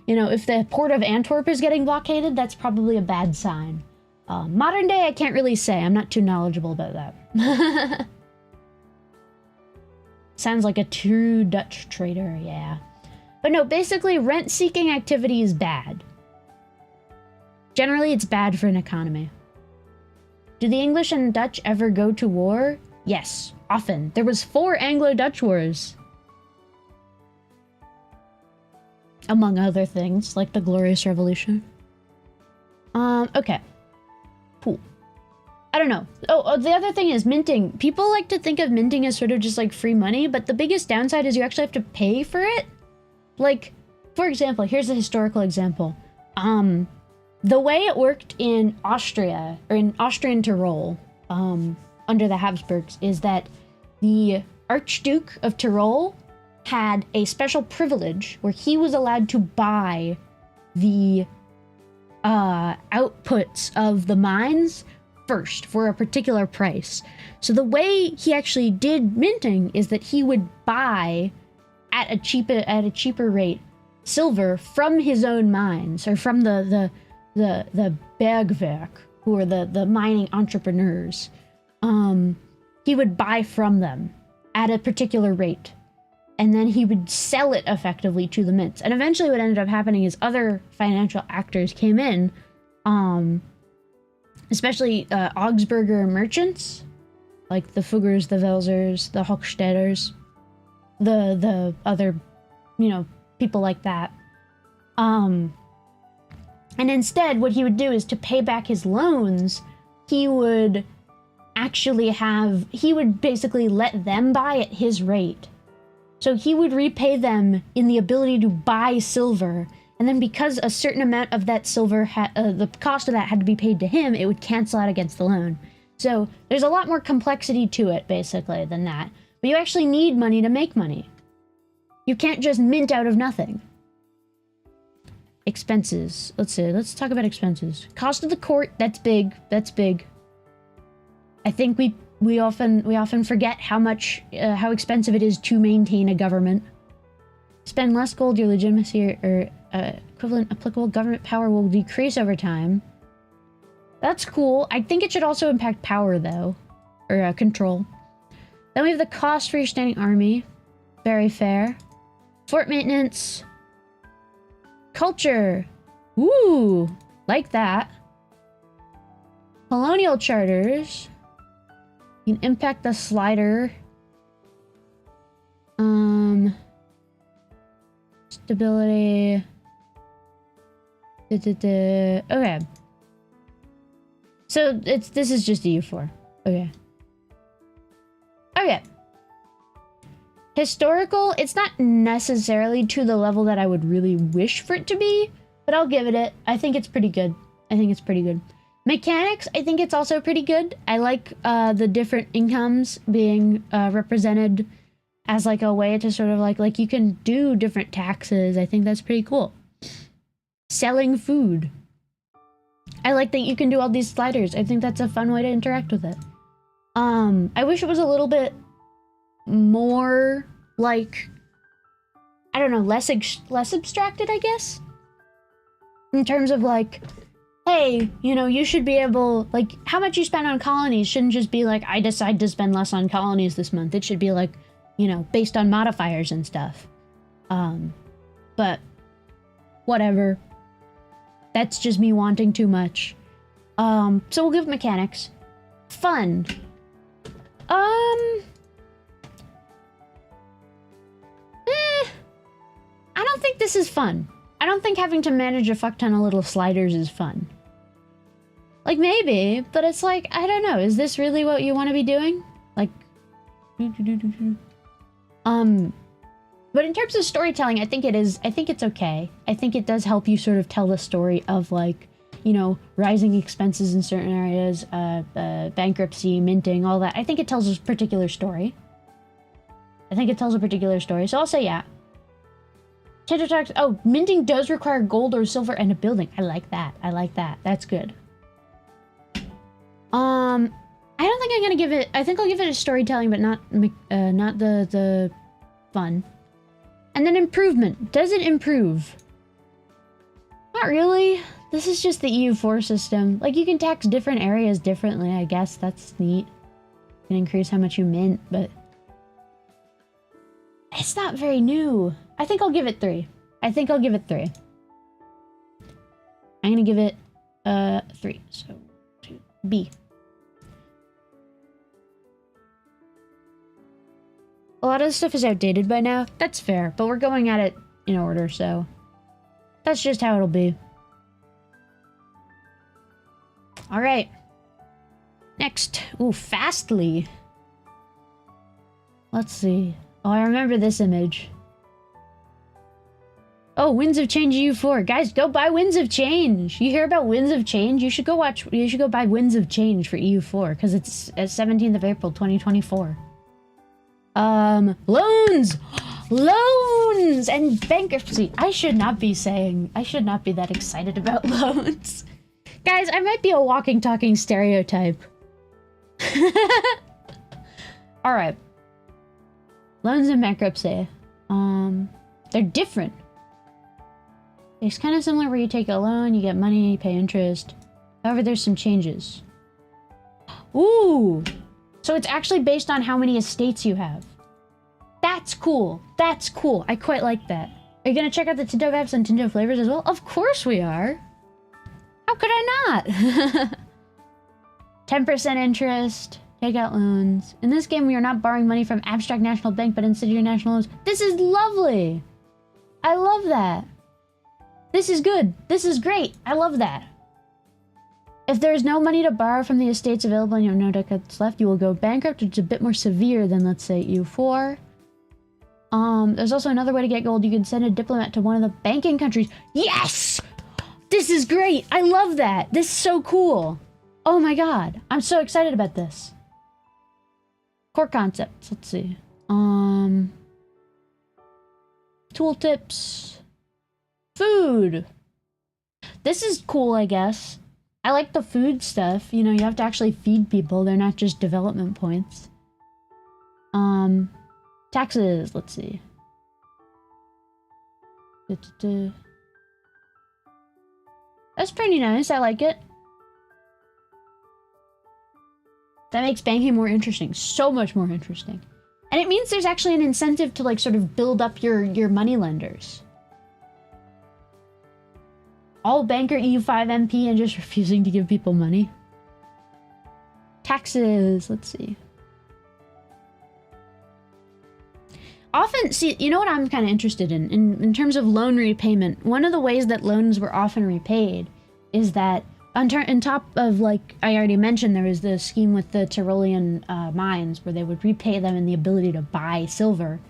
You know, if the port of Antwerp is getting blockaded, that's probably a bad sign. Modern day, I can't really say. I'm not too knowledgeable about that. Sounds like a true Dutch trader, yeah. But no, basically, rent-seeking activity is bad. Generally, it's bad for an economy. Do the English and Dutch ever go to war? Yes, often. There was 4 Anglo-Dutch wars. Among other things, like the Glorious Revolution. Okay. Cool. I don't know. Oh, the other thing is minting. People like to think of minting as sort of just like free money, but the biggest downside is you actually have to pay for it. Like, for example, here's a historical example. The way it worked in Austria, or in Austrian Tyrol, under the Habsburgs, is that the Archduke of Tyrol had a special privilege where he was allowed to buy the outputs of the mines first for a particular price. So the way he actually did minting is that he would buy at a cheaper rate silver from his own mines, or from the Bergwerk, who are the mining entrepreneurs. He would buy from them at a particular rate, and then he would sell it effectively to the mints. And eventually what ended up happening is other financial actors came in, especially Augsburger merchants, like the Fuggers, the Welsers, the Hochstädters, the other, you know, people like that. And instead, what he would do is, to pay back his loans, he would basically let them buy at his rate. So he would repay them in the ability to buy silver, and then because a certain amount of that silver, the cost of that had to be paid to him, it would cancel out against the loan. So there's a lot more complexity to it, basically, than that. But you actually need money to make money. You can't just mint out of nothing. Expenses. Let's see. Let's talk about expenses. Cost of the court. That's big. That's big. I think we often forget how expensive it is to maintain a government. Spend less gold, your legitimacy or equivalent applicable government power will decrease over time. That's cool. I think it should also impact power, though, or control. Then we have the cost for your standing army. Very fair. Fort maintenance. Culture. Ooh, like that. Colonial charters. You can impact the slider. Stability. Okay. So this is just EU4. Okay. Okay. Historical, it's not necessarily to the level that I would really wish for it to be, but I'll give it. I think it's pretty good. Mechanics, I think it's also pretty good. I like the different incomes being represented as like a way to sort of like you can do different taxes. I think that's pretty cool. Selling food. I like that you can do all these sliders. I think that's a fun way to interact with it. I wish it was a little bit more, like, I don't know, less abstracted, I guess? In terms of, like, hey, you know, you should be able, like, how much you spend on colonies shouldn't just be like, I decide to spend less on colonies this month. It should be like, you know, based on modifiers and stuff. But whatever. That's just me wanting too much. So we'll give mechanics. Fun. I don't think this is fun. I don't think having to manage a fuck ton of little sliders is fun. Like, maybe, but it's like, I don't know. Is this really what you want to be doing? Like, but in terms of storytelling, I think it is, I think it's okay. I think it does help you sort of tell the story of, like, you know, rising expenses in certain areas, bankruptcy, minting, all that. I think it tells a particular story. So I'll say yeah. Tender Talks, oh, minting does require gold or silver and a building. I like that. That's good. I don't think I'm gonna give it, I think I'll give it a storytelling, but not the fun. And then improvement. Does it improve? Not really. This is just the EU4 system. Like, you can tax different areas differently, I guess. That's neat. You can increase how much you mint, but it's not very new. I think I'll give it 3. I'm gonna give it 3. So B. A lot of the stuff is outdated by now. That's fair, but we're going at it in order, so that's just how it'll be. All right. Next. Ooh, Fastly. Let's see. Oh, I remember this image. Oh, Winds of Change EU4. Guys, go buy Winds of Change. You hear about Winds of Change? You should go buy Winds of Change for EU4, because it's 17th of April, 2024. Loans! Loans and bankruptcy. I should not be that excited about loans. Guys, I might be a walking, talking stereotype. Alright. Loans and bankruptcy. They're different. It's kind of similar where you take a loan, you get money, you pay interest. However, there's some changes. Ooh! So it's actually based on how many estates you have. That's cool. That's cool. I quite like that. Are you gonna check out the Tinto apps and Tinto flavors as well? Of course we are. How could I not? 10% interest. Take out loans. In this game, we are not borrowing money from Abstract National Bank, but instead your national loans. This is lovely. I love that. This is good. This is great. I love that. If there is no money to borrow from the estates available and you have no decades left, you will go bankrupt, which is a bit more severe than, let's say, EU4. There's also another way to get gold. You can send a diplomat to one of the banking countries. Yes! This is great! I love that! This is so cool! Oh my god. I'm so excited about this. Core concepts. Let's see. Tooltips. Food. This is cool, I guess. I like the food stuff. You know, you have to actually feed people. They're not just development points. Taxes. Let's see. That's pretty nice. I like it. That makes banking more interesting. So much more interesting. And it means there's actually an incentive to, like, sort of build up your money lenders. All banker EU5 MP and just refusing to give people money. Taxes. Let's see. Often, see, you know what I'm kind of interested in terms of loan repayment. One of the ways that loans were often repaid is that on top of, like I already mentioned, there was the scheme with the Tyrolean mines where they would repay them in the ability to buy silver.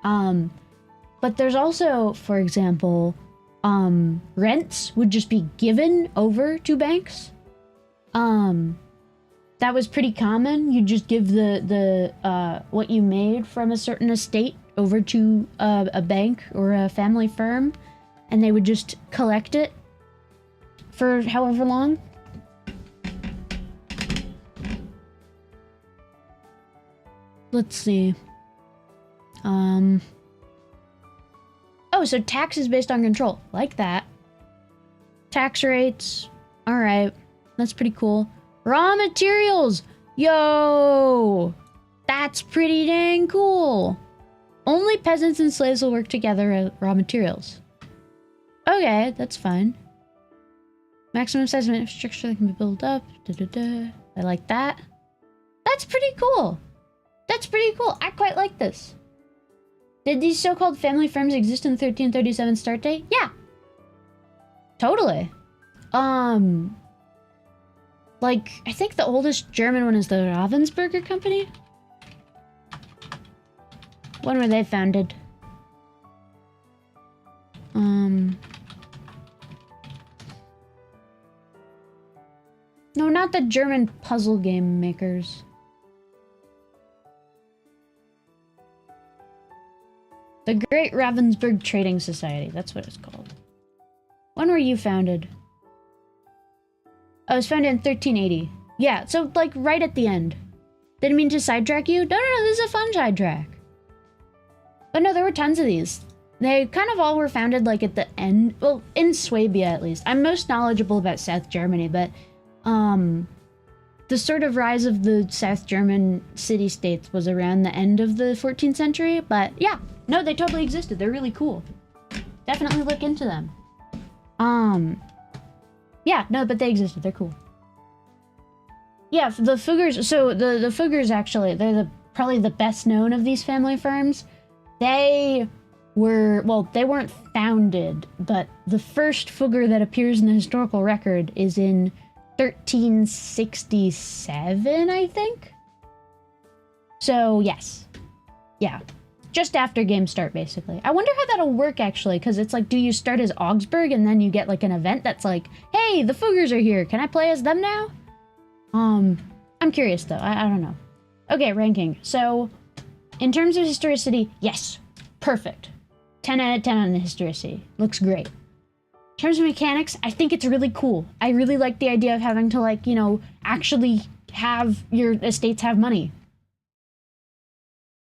But there's also, for example, rents would just be given over to banks. That was pretty common. You just give the what you made from a certain estate over to a bank or a family firm, and they would just collect it for however long. let's see. Oh, so tax is based on control. Like that. Tax rates. Alright. That's pretty cool. Raw materials! Yo! That's pretty dang cool. Only peasants and slaves will work together as raw materials. Okay, that's fine. Maximum size of infrastructure that can be built up. I like that. That's pretty cool. That's pretty cool. I quite like this. Did these so-called family firms exist in the 1337 start date? Yeah. Totally. Like, I think the oldest German one is the Ravensburger Company. When were they founded? No, not the German puzzle game makers. The Great Ravensburg Trading Society. That's what it's called. When were you founded? I was founded in 1380. Yeah, so like right at the end. Didn't mean to sidetrack you. No, this is a fun sidetrack. But no, there were tons of these. They kind of all were founded like at the end. Well, in Swabia at least. I'm most knowledgeable about South Germany, but the sort of rise of the South German city-states was around the end of the 14th century. But yeah, no, they totally existed. They're really cool. Definitely look into them. Yeah, no, but they existed. They're cool. Yeah, the Fuggers. So the Fuggers actually, they're probably the best known of these family firms. They were, well, they weren't founded, but the first Fugger that appears in the historical record is in 1367, I think. So yes, yeah. Just after game start, basically. I wonder how that'll work, actually, because it's like, do you start as Augsburg and then you get, like, an event that's like, hey, the Fuggers are here, can I play as them now? I'm curious, though. I don't know. Okay, ranking. So, in terms of historicity, yes. Perfect. 10 out of 10 on the historicity. Looks great. In terms of mechanics, I think it's really cool. I really like the idea of having to, like, you know, actually have your estates have money.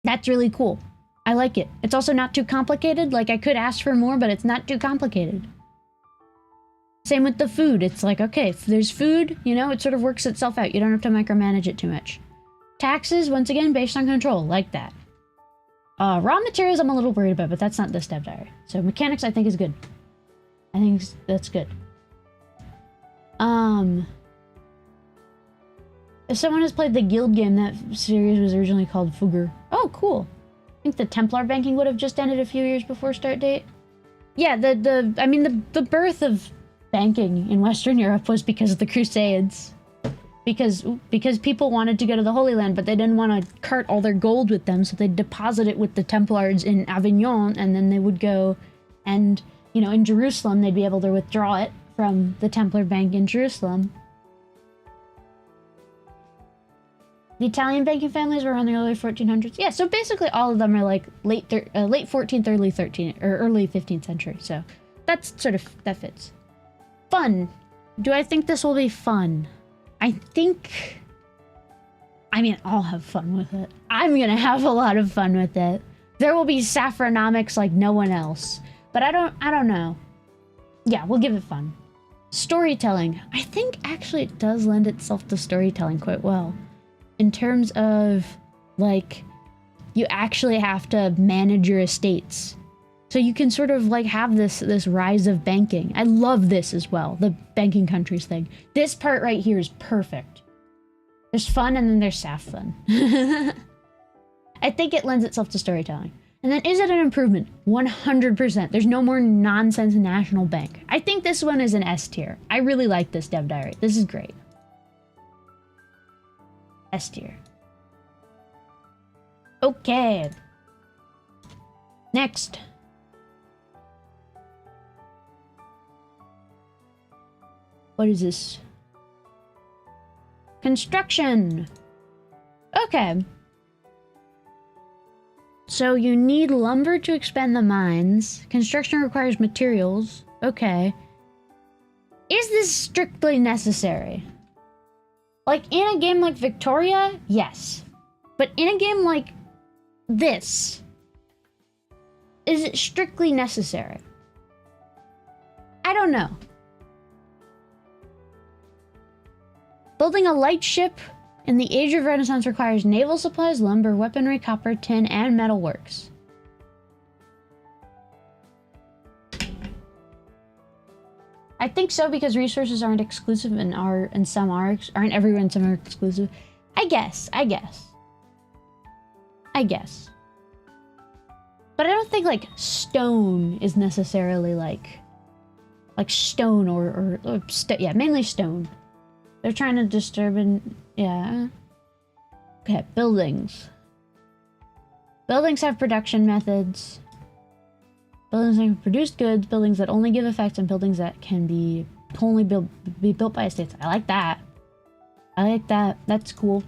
That's really cool. I like it. It's also not too complicated. Like, I could ask for more, but it's not too complicated. Same with the food. It's like, okay, if there's food, you know, it sort of works itself out. You don't have to micromanage it too much. Taxes, once again, based on control. Like that. Raw materials I'm a little worried about, but that's not this dev diary. So mechanics I think is good. I think that's good. If someone has played the Guild game, that series was originally called Fugger. Oh, cool. I think the Templar banking would have just ended a few years before start date. Yeah, the birth of banking in Western Europe was because of the Crusades. Because people wanted to go to the Holy Land, but they didn't want to cart all their gold with them, so they'd deposit it with the Templars in Avignon, and then they would go and, you know, in Jerusalem, they'd be able to withdraw it from the Templar Bank in Jerusalem. The Italian banking families were around the early 1400s. Yeah, so basically all of them are like late 14th, early 13th, or early 15th century. So that's sort of, that fits. Fun. Do I think this will be fun? I mean, I'll have fun with it. I'm gonna have a lot of fun with it. There will be saffronomics like no one else. But I don't know. Yeah, we'll give it fun. Storytelling. I think actually it does lend itself to storytelling quite well. In terms of, like, you actually have to manage your estates. So you can sort of, like, have this rise of banking. I love this as well, the banking countries thing. This part right here is perfect. There's fun and then there's saffron. I think it lends itself to storytelling. And then is it an improvement? 100%. There's no more nonsense national bank. I think this one is an S tier. I really like this dev diary. This is great. S tier. Okay. Next. What is this? Construction. Okay. So you need lumber to expand the mines. Construction requires materials. Okay. Is this strictly necessary? Like, in a game like Victoria, yes. But in a game like this. Is it strictly necessary? I don't know. Building a light ship in the Age of Renaissance requires naval supplies, lumber, weaponry, copper, tin, and metalworks. I think so because resources aren't exclusive and some aren't everywhere and some are exclusive. I guess. But I don't think like stone is necessarily like stone or yeah, mainly stone. They're trying to disturb and yeah. Okay, buildings. Buildings have production methods. Buildings that can produce goods, buildings that only give effects, and buildings that can be only be built by estates. I like that. I like that. That's cool.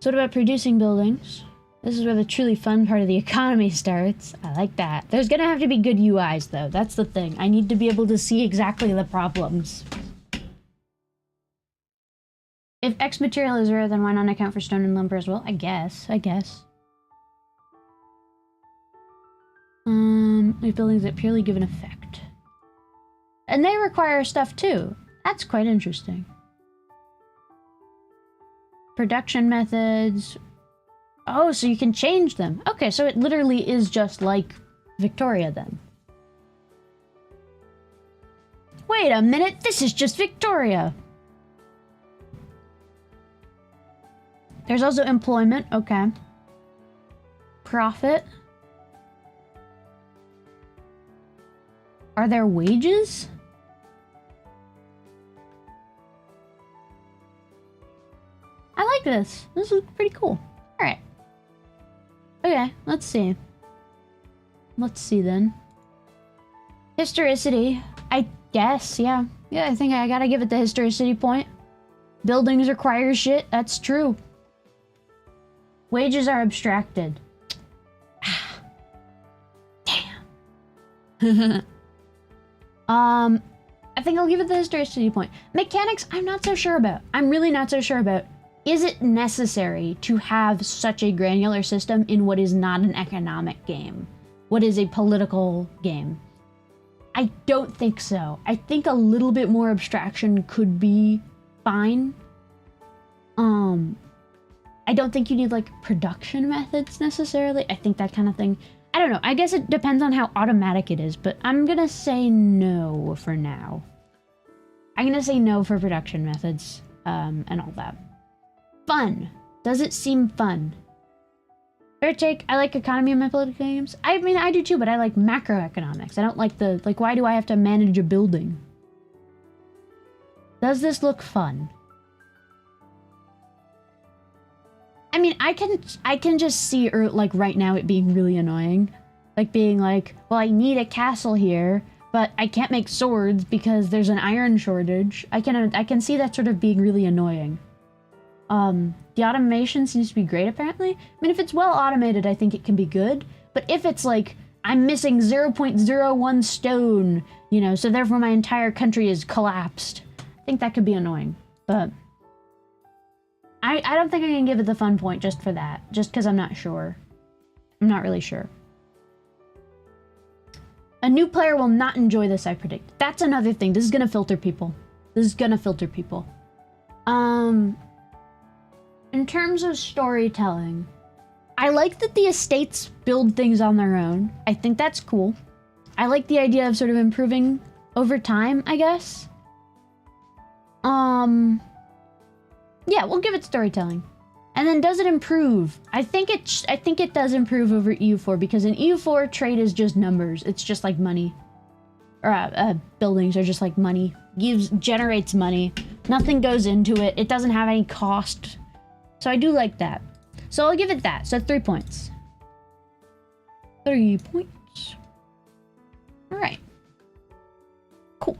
So what about producing buildings? This is where the truly fun part of the economy starts. I like that. There's gonna have to be good UIs though. That's the thing. I need to be able to see exactly the problems. If X material is rare, then why not account for stone and lumber as well? I guess. We have buildings that purely give an effect. And they require stuff too. That's quite interesting. Production methods. Oh, so you can change them. Okay, so it literally is just like Victoria then. Wait a minute, this is just Victoria. There's also employment, okay. Profit. Are there wages? I like this. This is pretty cool. Alright. Okay, let's see. Let's see then. Historicity. I guess, yeah. Yeah, I think I gotta give it the historicity point. Buildings require shit. That's true. Wages are abstracted. Damn. I think I'll give it the historicity point. Mechanics, I'm not so sure about. I'm really not so sure about. Is it necessary to have such a granular system in what is not an economic game? What is a political game? I don't think so. I think a little bit more abstraction could be fine. I don't think you need like production methods necessarily. I think that kind of thing. I don't know. I guess it depends on how automatic it is, but I'm gonna say no for now. I'm gonna say no for production methods, and all that. Fun. Does it seem fun? Fair take. I like economy in my political games. I mean, I do too, but I like macroeconomics. I don't like the, like, why do I have to manage a building? Does this look fun? I mean, I can just see, like, right now it being really annoying. Like, being like, well, I need a castle here, but I can't make swords because there's an iron shortage. I can see that sort of being really annoying. The automation seems to be great, apparently. I mean, if it's well automated, I think it can be good. But if it's like, I'm missing 0.01 stone, you know, so therefore my entire country is collapsed, I think that could be annoying. But I don't think I can give it the fun point just for that. Just because I'm not sure. I'm not really sure. A new player will not enjoy this, I predict. That's another thing. This is gonna filter people. This is gonna filter people. In terms of storytelling, I like that the estates build things on their own. I think that's cool. I like the idea of sort of improving over time, I guess. Yeah, we'll give it storytelling. And then does it improve? I think it does improve over EU4 because in EU4 trade is just numbers. It's just like money. Or buildings are just like money. Generates money. Nothing goes into it. It doesn't have any cost. So I do like that. So I'll give it that. So 3 points. 3 points. Alright. Cool.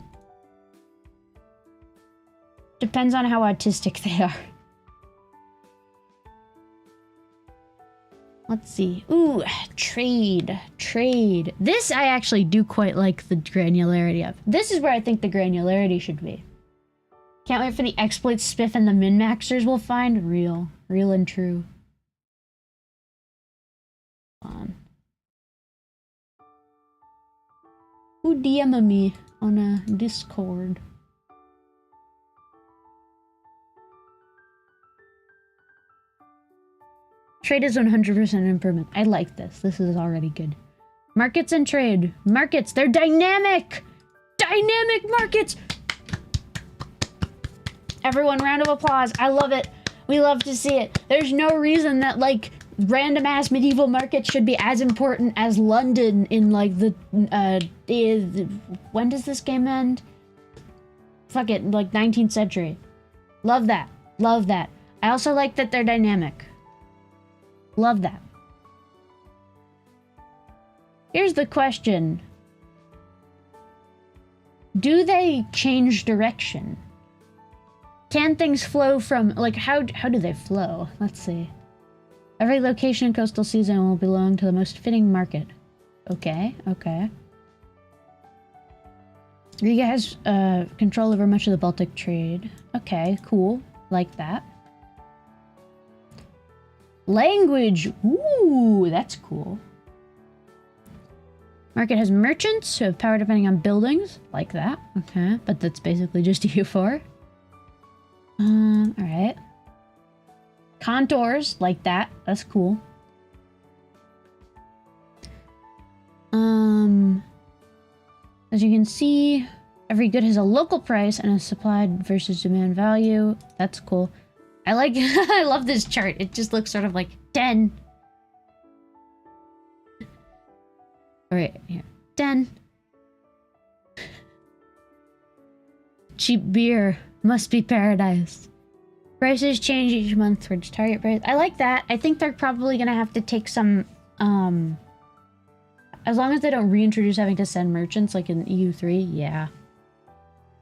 Depends on how autistic they are. Let's see. Ooh, trade. Trade. This I actually do quite like the granularity of. This is where I think the granularity should be. Can't wait for the exploits Spiff and the min-maxers will find. Real and true. On. Who DM'd me on a Discord? Trade is 100% improvement. I like this. This is already good. Markets and trade. Markets, they're dynamic! Dynamic markets! Everyone, round of applause. I love it. We love to see it. There's no reason that, like, random ass medieval markets should be as important as London in, like, the when does this game end? Fuck it, like 19th century. Love that. Love that. I also like that they're dynamic. Love that. Here's the question. Do they change direction? Can things flow from, like, how do they flow? Let's see. Every location in coastal sea zone will belong to the most fitting market. Okay, okay. Riga has control over much of the Baltic trade. Okay, cool. Like that. Language! Ooh, that's cool. Market has merchants who have power depending on buildings. Like that. Okay, but that's basically just EU4. Alright. Contours, like that. That's cool. As you can see, every good has a local price and a supplied versus demand value. That's cool. I like, I love this chart. It just looks sort of like 10. Alright, here. 10. Cheap beer. Must be paradise. Prices change each month towards target price. I like that. I think they're probably gonna have to take some, as long as they don't reintroduce having to send merchants like in EU3, yeah.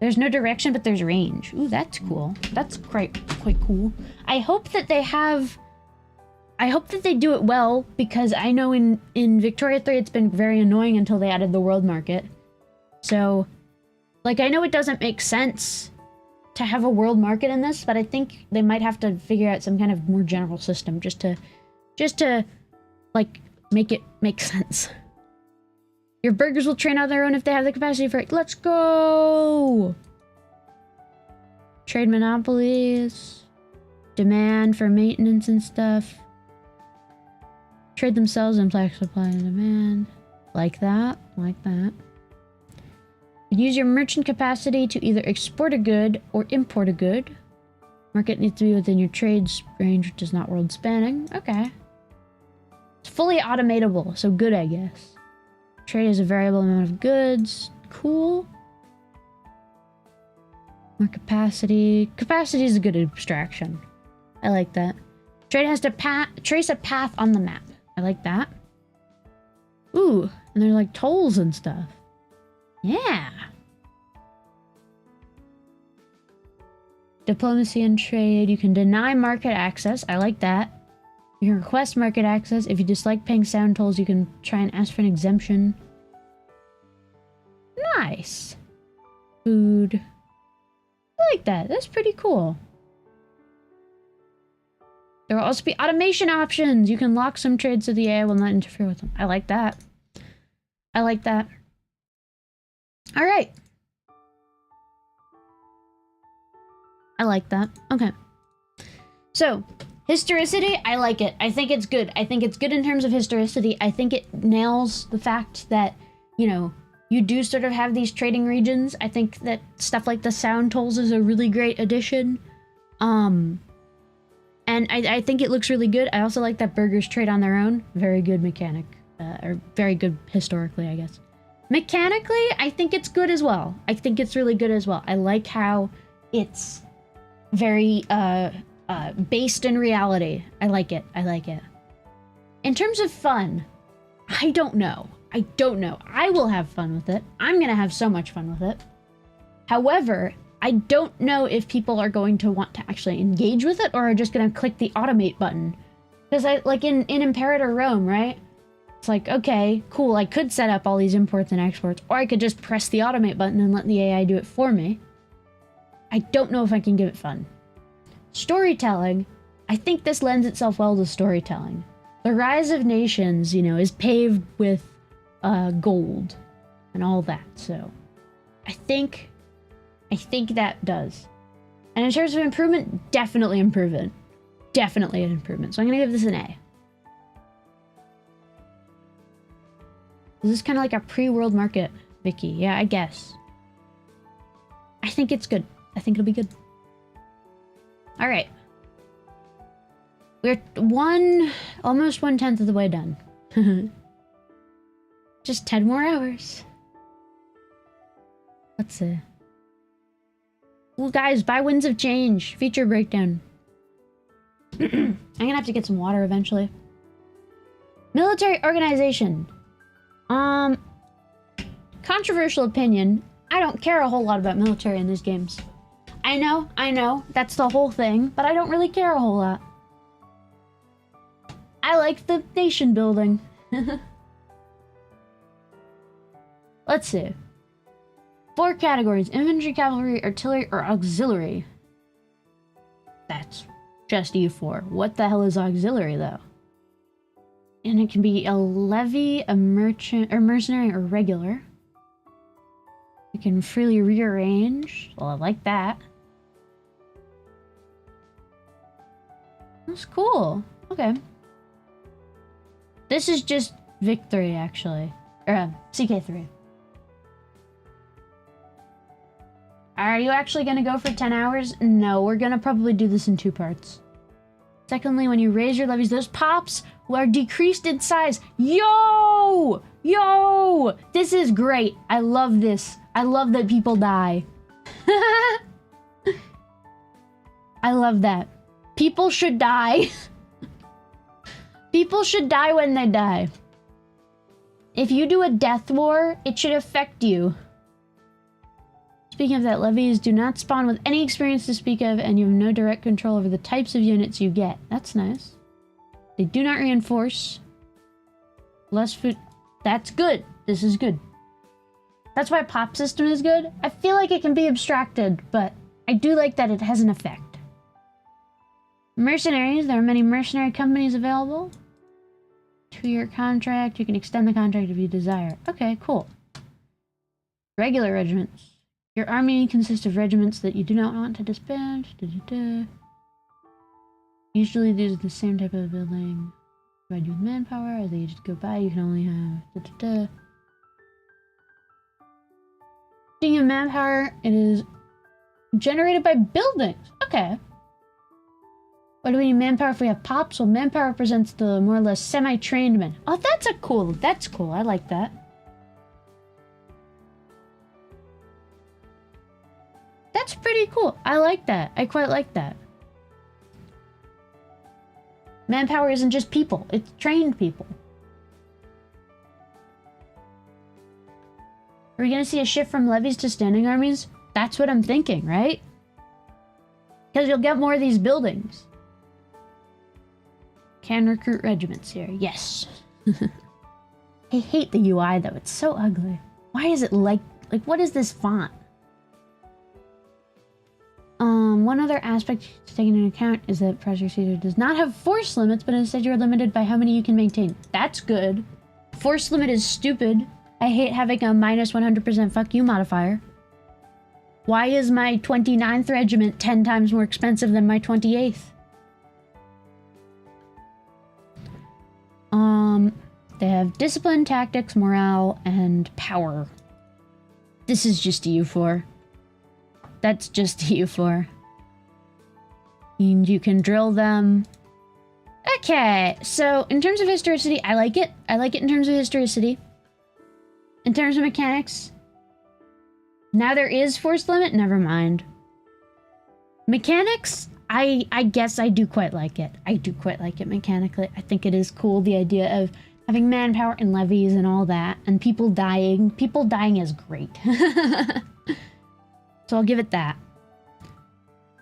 There's no direction, but there's range. Ooh, that's cool. That's quite cool. I hope that they have... I hope that they do it well, because I know in Victoria 3 it's been very annoying until they added the world market. So, like, I know it doesn't make sense to have a world market in this, but I think they might have to figure out some kind of more general system just to like make it make sense. Your burgers will train on their own if they have the capacity for it. Let's go! Trade monopolies. Demand for maintenance and stuff. Trade themselves in black supply and demand. Like that. Like that. Use your merchant capacity to either export a good or import a good. Market needs to be within your trade's range, which is not world spanning. Okay. It's fully automatable, so good, I guess. Trade is a variable amount of goods. Cool. More capacity. Capacity is a good abstraction. I like that. Trade has to trace a path on the map. I like that. Ooh, and there's like tolls and stuff. Yeah. Diplomacy and trade. You can deny market access. I like that. You can request market access. If you dislike paying sound tolls, you can try and ask for an exemption. Nice. Food. I like that. That's pretty cool. There will also be automation options. You can lock some trades so the AI will not interfere with them. I like that. I like that. All right. I like that. Okay. So, historicity, I like it. I think it's good. I think it's good in terms of historicity. I think it nails the fact that, you know, you do sort of have these trading regions. I think that stuff like the sound tolls is a really great addition. And I think it looks really good. I also like that burgers trade on their own. Very good mechanic. Or very good historically, I guess. Mechanically, I think it's good as well. I think it's really good as well. I like how it's very based in reality. I like it. I like it. In terms of fun, I don't know. I don't know. I will have fun with it. I'm gonna have so much fun with it. However, I don't know if people are going to want to actually engage with it or are just gonna click the automate button. Because like in Imperator Rome, right? It's like, okay, cool, I could set up all these imports and exports, or I could just press the automate button and let the AI do it for me. I don't know if I can give it fun. Storytelling, I think this lends itself well to storytelling. The Rise of Nations, you know, is paved with gold and all that, so I think that does. And in terms of improvement, definitely improvement. Definitely an improvement. So I'm gonna give this an A. This is kind of like a pre-world market, Vicky. Yeah, I guess. I think it's good. I think it'll be good. All right. We're almost 1/10 of the way done. Just 10 more hours. Let's see. Well, guys, buy Winds of Change. Feature breakdown. I'm gonna have to get some water eventually. Military organization. Controversial opinion. I don't care a whole lot about military in these games. I know, that's the whole thing, but I don't really care a whole lot. I like the nation building. Let's see. 4 categories: infantry, cavalry, artillery, or auxiliary. That's just EU4. What the hell is auxiliary, though? And it can be a levy, a merchant, or mercenary, or regular. You can freely rearrange. Well, I like that. That's cool. Okay. This is just Vic3, actually. Or, CK3. Are you actually gonna go for 10 hours? No, we're gonna probably do this in 2 parts. Secondly, when you raise your levies, those pops are decreased in size. Yo! Yo! This is great. I love this. I love that people die. I love that. People should die. People should die when they die. If you do a death war, it should affect you. Speaking of that, levies do not spawn with any experience to speak of, and you have no direct control over the types of units you get. That's nice. They do not reinforce. Less food. That's good. This is good. That's why pop system is good. I feel like it can be abstracted, but I do like that it has an effect. Mercenaries. There are many mercenary companies available. 2-year contract. You can extend the contract if you desire. Okay, cool. Regular regiments. Your army consists of regiments that you do not want to disband. Usually these are the same type of building. Provide you with manpower. As they just go by, you can only have... Speaking of manpower, it is generated by buildings. Okay. Why do we need manpower if we have pops? Well, manpower represents the more or less semi-trained men. Oh, that's cool. That's cool. I like that. That's pretty cool. I like that. I quite like that. Manpower isn't just people. It's trained people. Are we going to see a shift from levies to standing armies? That's what I'm thinking, right? Because you'll get more of these buildings. Can recruit regiments here. Yes. I hate the UI, though. It's so ugly. Why is it like what is this font? One other aspect to take into account is that Project Caesar does not have force limits, but instead you're limited by how many you can maintain. That's good. Force limit is stupid. I hate having a minus 100% fuck you modifier. Why is my 29th regiment 10 times more expensive than my 28th? They have discipline, tactics, morale, and power. This is just EU4. That's just EU4. And you can drill them. Okay, so in terms of historicity, I like it. I like it in terms of historicity. In terms of mechanics, now there is force limit. Never mind. Mechanics, I guess I do quite like it. I do quite like it mechanically. I think it is cool, the idea of having manpower and levies and all that, and people dying. People dying is great. So I'll give it that.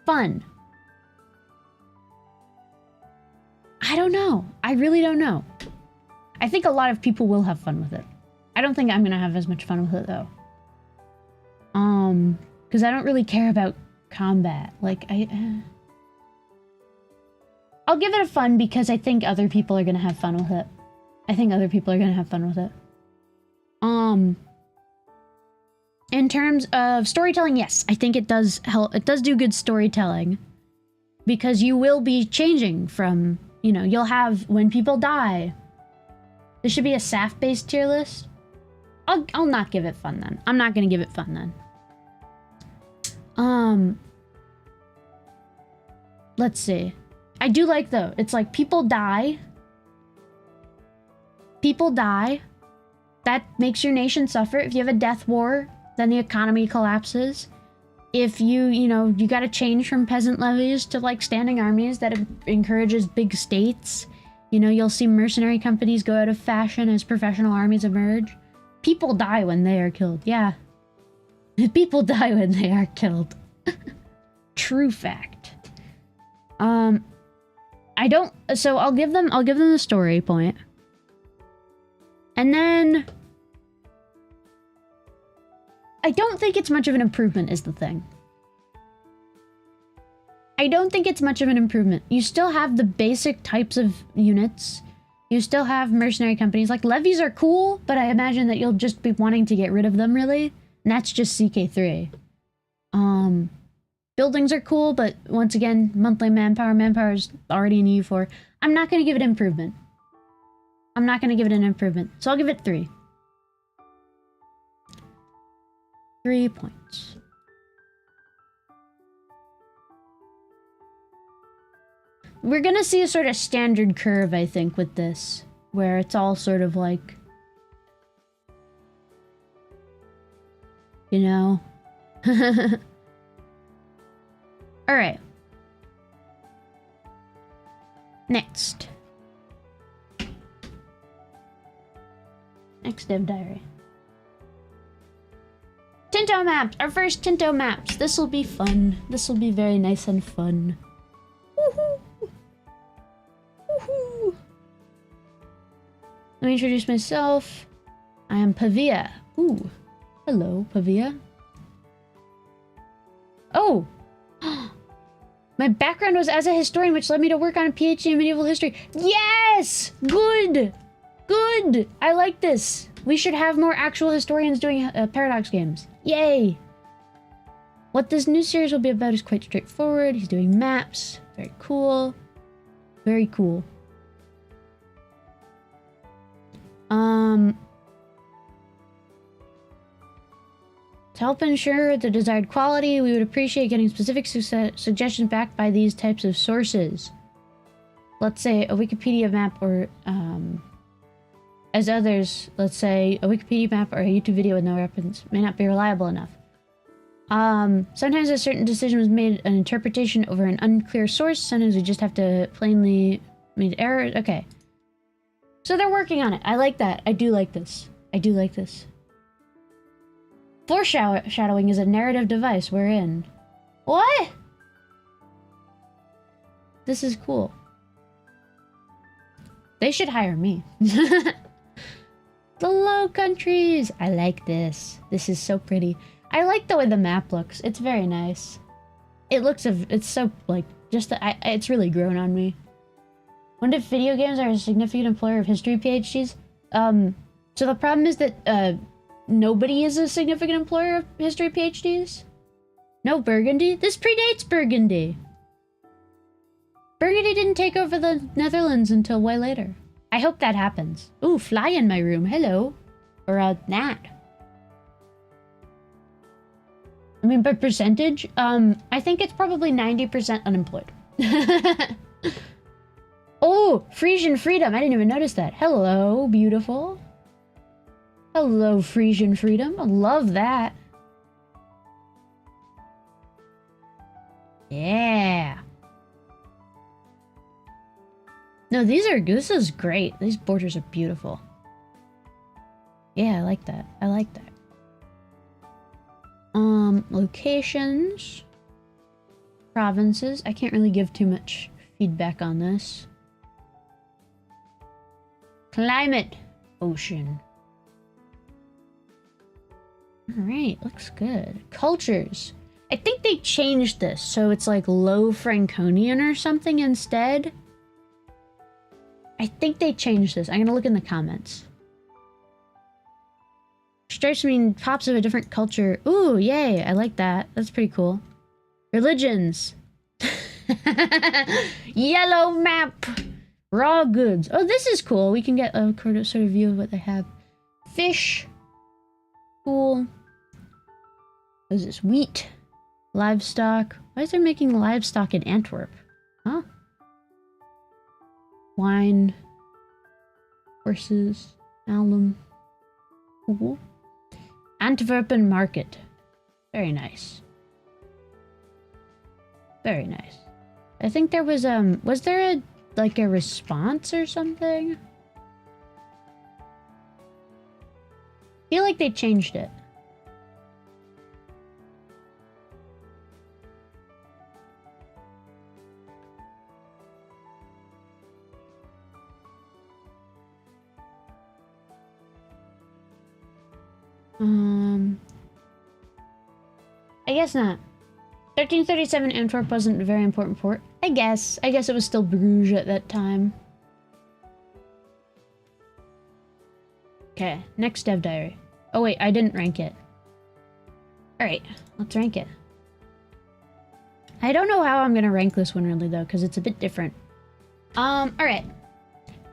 Fun. I don't know. I really don't know. I think a lot of people will have fun with it. I don't think I'm gonna have as much fun with it though. Because I don't really care about combat. Like, I'll give it a fun because I think other people are gonna have fun with it. I think other people are gonna have fun with it. In terms of storytelling, yes, I think it does help. It does do good storytelling because you will be changing from, you know, you'll have when people die. There should be a SAF-based tier list. I'll not give it fun then. I'm not gonna give it fun then. Let's see. I do like though. It's like people die. People die. That makes your nation suffer. If you have a death war, then the economy collapses. If you know, you gotta change from peasant levies to like standing armies that encourages big states. You know, you'll see mercenary companies go out of fashion as professional armies emerge. People die when they are killed. Yeah. People die when they are killed. True fact. So I'll give them the story point. And then I don't think it's much of an improvement is the thing. I don't think it's much of an improvement. You still have the basic types of units. You still have mercenary companies. Like, levies are cool, but I imagine that you'll just be wanting to get rid of them, really. And that's just CK3. Buildings are cool, but once again, monthly manpower. Manpower is already in EU4. I'm not going to give it improvement. I'm not going to give it an improvement. So I'll give it 3. 3 points. We're gonna see a sort of standard curve, I think, with this. Where it's all sort of like... You know? Alright. Next. Next dev diary. Tinto maps! Our first Tinto maps! This'll be fun. This'll be very nice and fun. Woohoo! Woohoo! Let me introduce myself. I am Pavia. Ooh. Hello, Pavia. Oh! My background was as a historian, which led me to work on a PhD in medieval history. Yes! Good! Good! I like this. We should have more actual historians doing Paradox games. Yay! What this new series will be about is quite straightforward. He's doing maps. Very cool. Very cool. To help ensure the desired quality, we would appreciate getting specific suggestions backed by these types of sources. Let's say a Wikipedia map or, as others, let's say a Wikipedia map or a YouTube video with no reference may not be reliable enough. Sometimes a certain decision was made an interpretation over an unclear source. Sometimes we just have to plainly made errors. Okay. So they're working on it. I like that. I do like this. I do like this. Foreshadowing is a narrative device we're in. What? This is cool. They should hire me. The Low Countries. I like this. This is so pretty. I like the way the map looks. It's very nice. It looks, it's so, like, just, it's really grown on me. Wonder if video games are a significant employer of history PhDs? So the problem is that, nobody is a significant employer of history PhDs? No Burgundy? This predates Burgundy. Burgundy didn't take over the Netherlands until way later. I hope that happens. Ooh, fly in my room. Hello. Or, gnat. I mean, by percentage, I think it's probably 90% unemployed. Oh, Frisian freedom. I didn't even notice that. Hello, beautiful. Hello, Frisian freedom. I love that. Yeah. No, this is great. These borders are beautiful. Yeah, I like that. I like that. Locations. Provinces. I can't really give too much feedback on this. Climate. Ocean. Alright, looks good. Cultures. I think they changed this, so it's like low Franconian or something instead. I think they changed this. I'm gonna look in the comments. Stripes mean pops of a different culture. Ooh, yay, I like that. That's pretty cool. Religions. Yellow map. Raw goods. Oh, this is cool. We can get a sort of view of what they have. Fish. Cool. What is this? Wheat. Livestock. Why is there making livestock in Antwerp? Huh? Wine. Horses. Alum. Cool. Antwerpen market. Very nice. Very nice. I think there was there a like a response or something? I feel like they changed it. I guess not. 1337 Antwerp wasn't a very important port. I guess it was still Bruges at that time. Okay, next dev diary. Oh wait, I didn't rank it. Alright, let's rank it. I don't know how I'm gonna rank this one really though, because it's a bit different. Alright.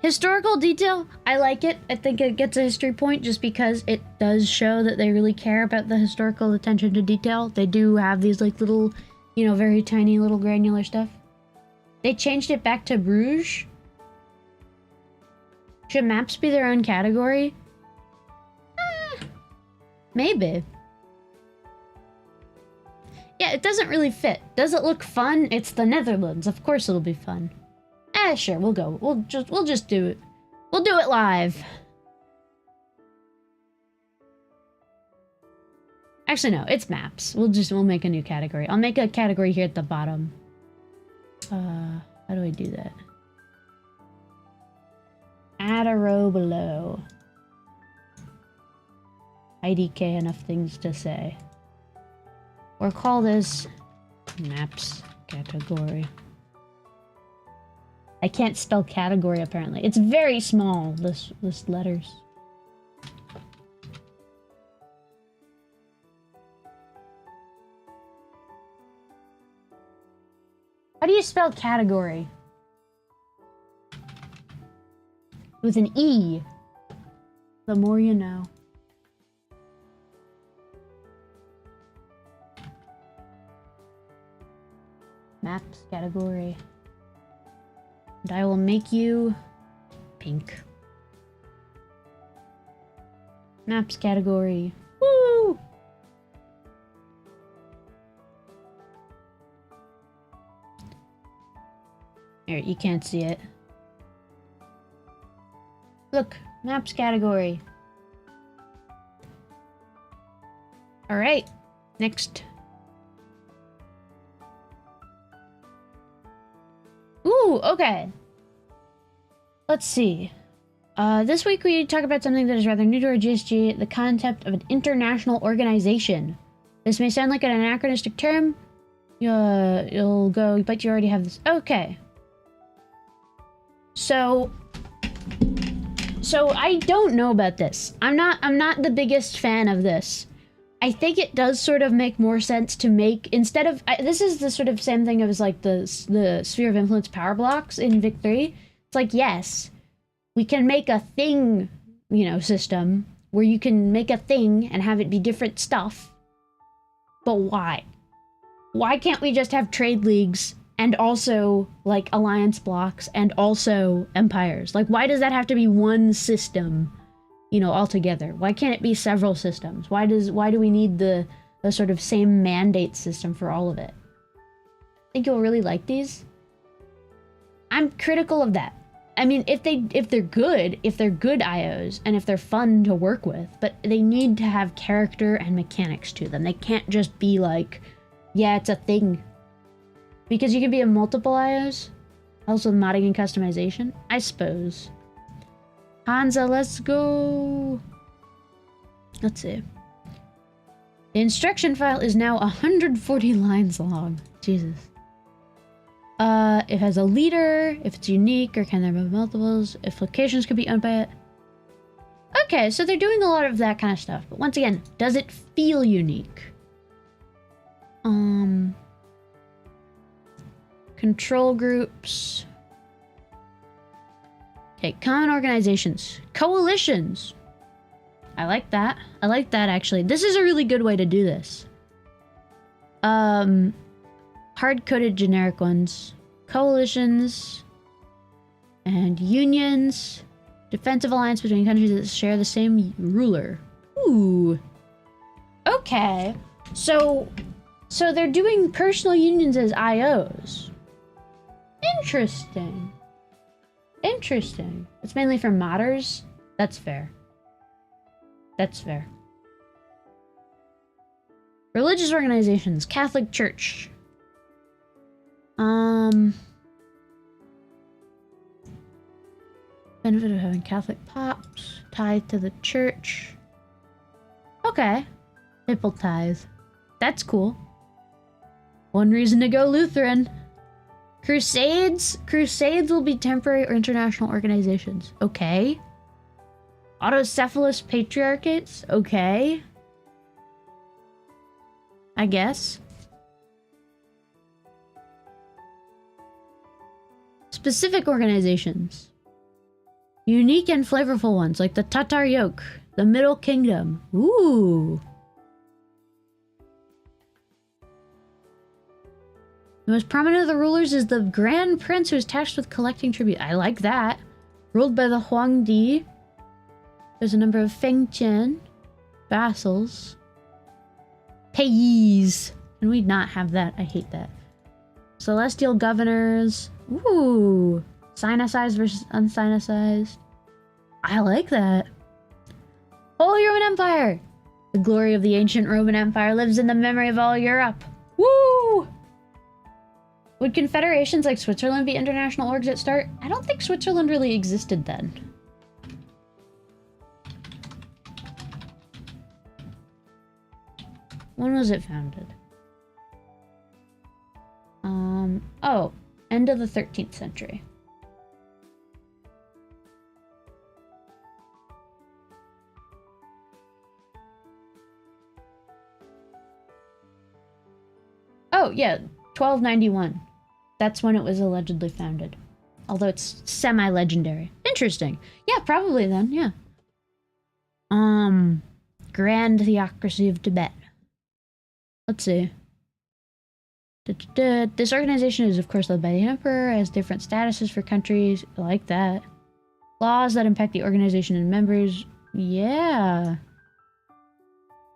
Historical detail, I like it. I think it gets a history point just because it does show that they really care about the historical attention to detail. They do have these like little, you know, very tiny little granular stuff. They changed it back to Bruges. Should maps be their own category? Maybe. Yeah, it doesn't really fit. Does it look fun? It's the Netherlands. Of course it'll be fun. Sure, we'll go. We'll just do it. We'll do it live. Actually, no, it's maps. We'll make a new category. I'll make a category here at the bottom. How do I do that? Add a row below. IDK, enough things to say. Or call this maps category. I can't spell category apparently. It's very small, this letters. How do you spell category? With an E. The more you know. Maps category. And I will make you pink. Maps category. Woo! Here, you can't see it. Look, maps category. All right, next. Ooh, okay. Let's see. This week we talk about something that is rather new to our GSG, the concept of an international organization. This may sound like an anachronistic term. You'll go, but you already have this. Okay. So I don't know about this. I'm not the biggest fan of this. I think it does sort of make more sense to make, instead of, this is the sort of same thing as like the sphere of influence power blocks in Vic 3. It's like, yes, we can make a thing, you know, system where you can make a thing and have it be different stuff. But why? Why can't we just have trade leagues and also like alliance blocks and also empires? Like, why does that have to be one system, you know, altogether? Why can't it be several systems? Why do we need the sort of same mandate system for all of it? I think you'll really like these. I'm critical of that. I mean, if they're good IOs and if they're fun to work with, but they need to have character and mechanics to them. They can't just be like, yeah, it's a thing. Because you can be a multiple IOs, also modding and customization, I suppose. Hansa, let's go. Let's see. The instruction file is now 140 lines long. Jesus. It has a leader, if it's unique, or can there be multiples, if locations could be owned by it. Okay, so they're doing a lot of that kind of stuff. But once again, does it feel unique? Control groups. Okay, common organizations. Coalitions. I like that. I like that, actually. This is a really good way to do this. Hard-coded generic ones. Coalitions. And unions. Defensive alliance between countries that share the same ruler. Ooh. Okay. So they're doing personal unions as IOs. Interesting. Interesting. It's mainly for modders. That's fair. That's fair. Religious organizations. Catholic Church. Benefit of having Catholic pops. Tied to the church. Okay. Nipple ties. That's cool. One reason to go Lutheran. Crusades? Crusades will be temporary or international organizations. Okay. Autocephalous patriarchates? Okay. I guess. Specific organizations. Unique and flavorful ones, like the Tatar Yoke, the Middle Kingdom. Ooh. The most prominent of the rulers is the Grand Prince, who is tasked with collecting tribute. I like that. Ruled by the Huangdi. There's a number of Fengtian. Vassals. Payes. Can we not have that? I hate that. Celestial governors. Ooh. Sinicized versus unsinicized. I like that. Holy Roman Empire. The glory of the ancient Roman Empire lives in the memory of all Europe. Woo! Would confederations like Switzerland be international orgs at start? I don't think Switzerland really existed then. When was it founded? Oh, end of the 13th century. Oh, yeah, 1291. That's when it was allegedly founded. Although it's semi-legendary. Interesting. Yeah, probably then, yeah. Grand Theocracy of Tibet. Let's see. This organization is, of course, led by the Emperor, has different statuses for countries. I like that. Laws that impact the organization and members. Yeah.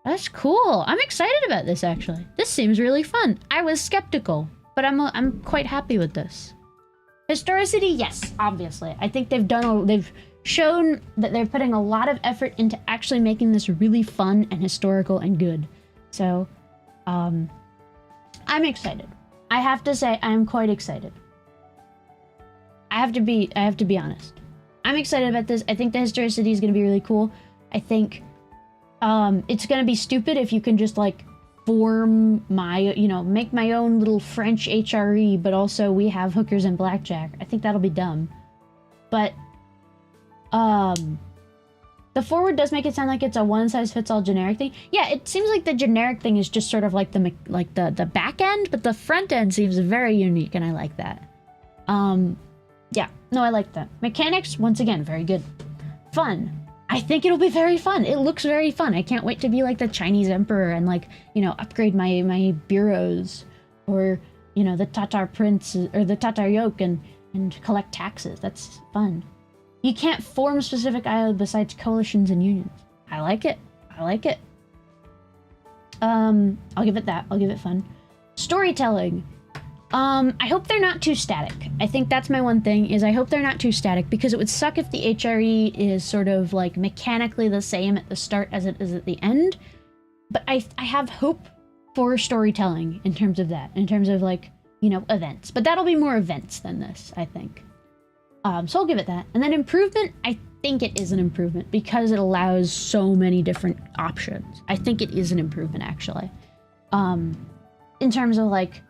That's cool. I'm excited about this, actually. This seems really fun. I was skeptical, but I'm quite happy with this. Historicity, yes, obviously. I think they've shown that they're putting a lot of effort into actually making this really fun and historical and good. So, I'm excited. I have to say, I'm quite excited. I have to be honest. I'm excited about this. I think the historicity is going to be really cool. I think, it's going to be stupid if you can just, like, form my, make my own little French HRE, but also we have hookers and blackjack. I think that'll be dumb. But, the forward does make it sound like it's a one-size-fits-all generic thing. Yeah, it seems like the generic thing is just sort of like the back end, but the front end seems very unique, and I like that. Yeah, no, I like that. Mechanics, once again, very good. Fun. I think it'll be very fun. It looks very fun. I can't wait to be like the Chinese emperor and, like, upgrade my bureaus, or, the Tatar prince or the Tatar yoke and collect taxes. That's fun. You can't form specific IO besides coalitions and unions. I like it. I like it. I'll give it that. I'll give it fun. Storytelling. I hope they're not too static. I think that's my one thing, is I hope they're not too static, because it would suck if the HRE is sort of, like, mechanically the same at the start as it is at the end. But I have hope for storytelling in terms of that, in terms of, like, events. But that'll be more events than this, I think. So I'll give it that. And then improvement, I think it is an improvement because it allows so many different options. I think it is an improvement, actually. In terms of like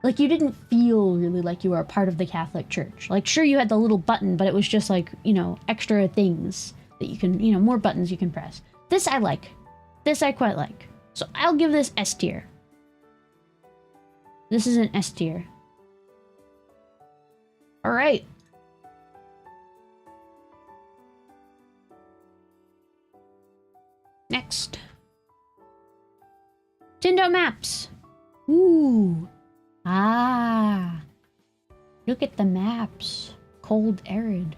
you didn't feel really like you were a part of the Catholic Church. Like, sure, you had the little button, but it was just like, you know, extra things that you can, you know, more buttons you can press. This I like. This I quite like. So I'll give this S tier. This is an S tier. All right. Next. Tindo maps. Ooh. Ah. Look at the maps. Cold, arid.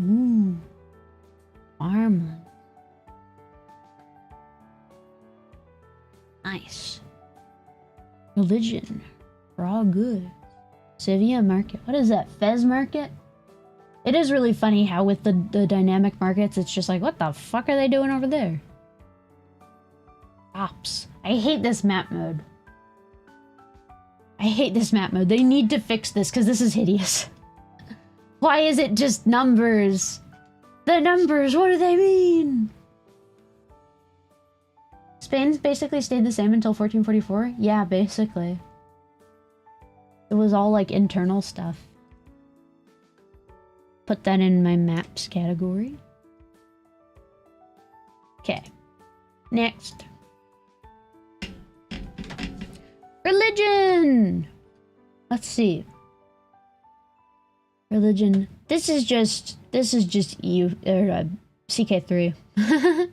Ooh. Farmland. Nice. Religion. Raw goods. Sevilla market. What is that? Fez market? It is really funny how with the dynamic markets, it's just like, what the fuck are they doing over there? Ops. I hate this map mode. I hate this map mode. They need to fix this because this is hideous. Why is it just numbers? The numbers, what do they mean? Spain's basically stayed the same until 1444? Yeah, basically. It was all like internal stuff. Put that in my maps category. Okay. Next. Religion! Let's see. Religion. This is just EU or CK3. A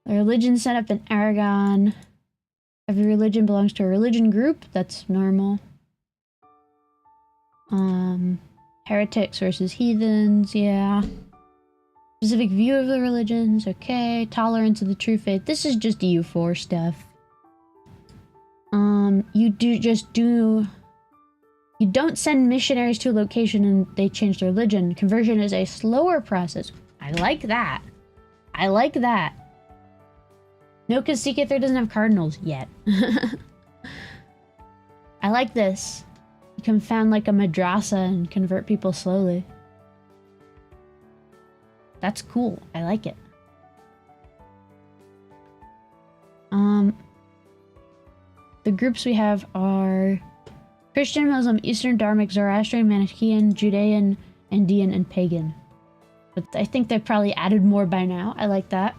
religion set up in Aragon. Every religion belongs to a religion group. That's normal. Heretics versus heathens, yeah. Specific view of the religions, okay. Tolerance of the true faith. This is just EU4 stuff. You don't send missionaries to a location and they change their religion. Conversion is a slower process. I like that. I like that. No, because CK3 doesn't have cardinals yet. I like this. You can found like a madrasa and convert people slowly. That's cool. I like it. The groups we have are Christian, Muslim, Eastern, Dharmic, Zoroastrian, Manichaean, Judean, Andean, and Pagan. But I think they've probably added more by now. I like that.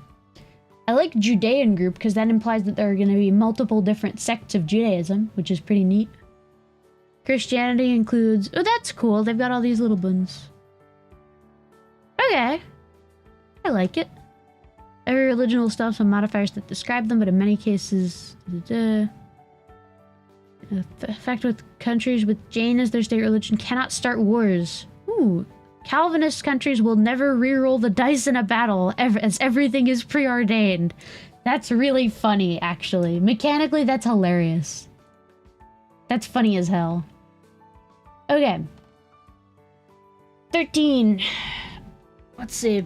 I like Judean group because that implies that there are going to be multiple different sects of Judaism, which is pretty neat. Christianity includes... Oh, that's cool. They've got all these little buns. Okay. I like it. Every religion will still have some modifiers that describe them, but in many cases... The fact with countries with Jain as their state religion cannot start wars. Ooh. Calvinist countries will never reroll the dice in a battle, as everything is preordained. That's really funny, actually. Mechanically, that's hilarious. That's funny as hell. Okay. 13. Let's see.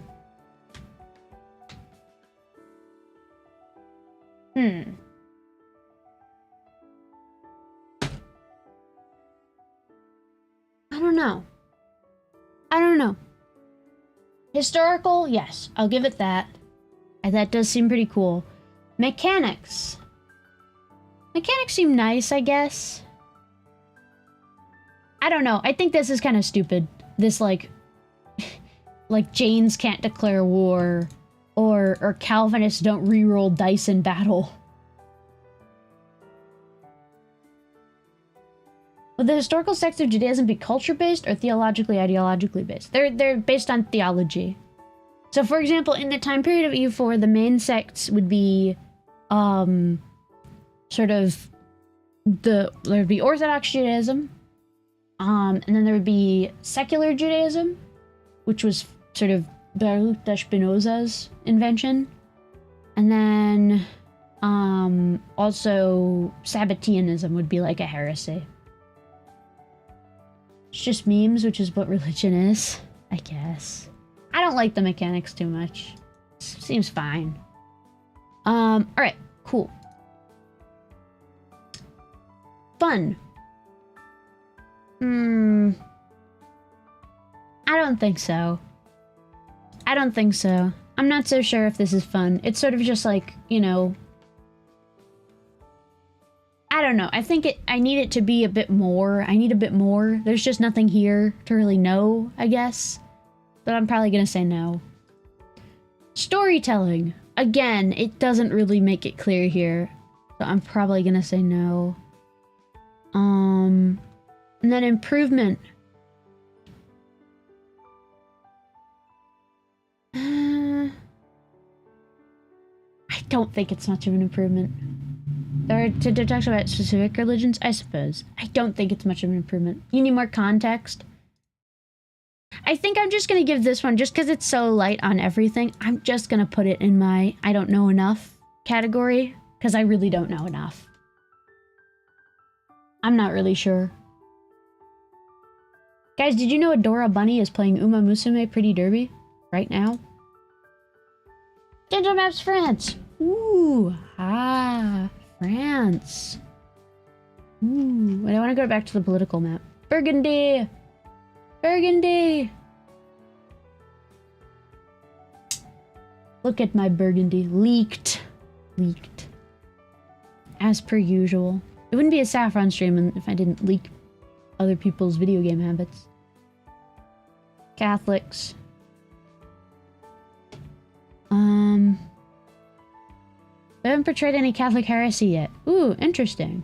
I don't know. Historical, yes. I'll give it that. That does seem pretty cool. Mechanics. Mechanics seem nice, I guess. I don't know. I think this is kind of stupid. This, like... like, Jains can't declare war. Or Calvinists don't reroll dice in battle. Would the historical sects of Judaism be culture-based or theologically, ideologically based? They're based on theology. So, for example, in the time period of EU4, the main sects would be, sort of, there would be Orthodox Judaism, and then there would be secular Judaism, which was sort of Baruch da Spinoza's invention, and then, also Sabbateanism would be like a heresy. It's just memes, which is what religion is, I guess. I don't like the mechanics too much. Seems fine. Alright, cool. Fun. I don't think so. I don't think so. I'm not so sure if this is fun. It's sort of just like, you know... I don't know. I think I need it to be a bit more. I need a bit more. There's just nothing here to really know, I guess. But I'm probably gonna say no. Storytelling. Again, it doesn't really make it clear here. So I'm probably gonna say no. And then improvement. I don't think it's much of an improvement. To talk about specific religions, I suppose. I don't think it's much of an improvement. You need more context. I think I'm just gonna give this one, just because it's so light on everything, I'm just gonna put it in my I don't know enough category, because I really don't know enough. I'm not really sure. Guys, did you know Adora Bunny is playing Uma Musume Pretty Derby right now? Gentle Maps France! Ooh, France. Ooh, wait, I want to go back to the political map. Burgundy! Burgundy! Look at my Burgundy. Leaked. Leaked. As per usual. It wouldn't be a Saffron stream if I didn't leak other people's video game habits. Catholics. They haven't portrayed any Catholic heresy yet. Ooh, interesting.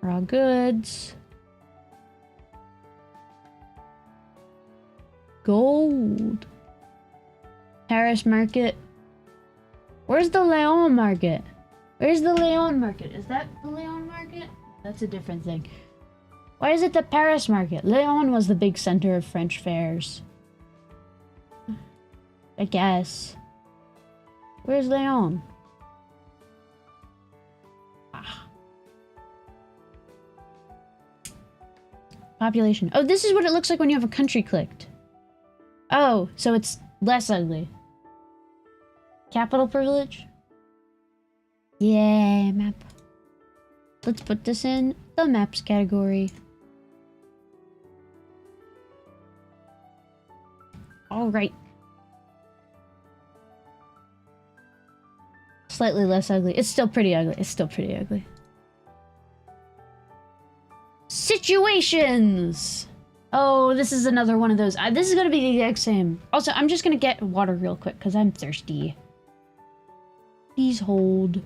Raw goods. Gold. Paris market. Where's the Leon market? Where's the Leon market? Is that the Leon market? That's a different thing. Why is it the Paris market? Leon was the big center of French fairs. I guess. Where's Leon? Ah. Population. Oh, this is what it looks like when you have a country clicked. Oh, so it's less ugly. Capital privilege? Yeah, map. Let's put this in the maps category. All right. Slightly less ugly. It's still pretty ugly. It's still pretty ugly. Situations! Oh, this is another one of those. This is gonna be the exact same. Also, I'm just gonna get water real quick because I'm thirsty. Please hold.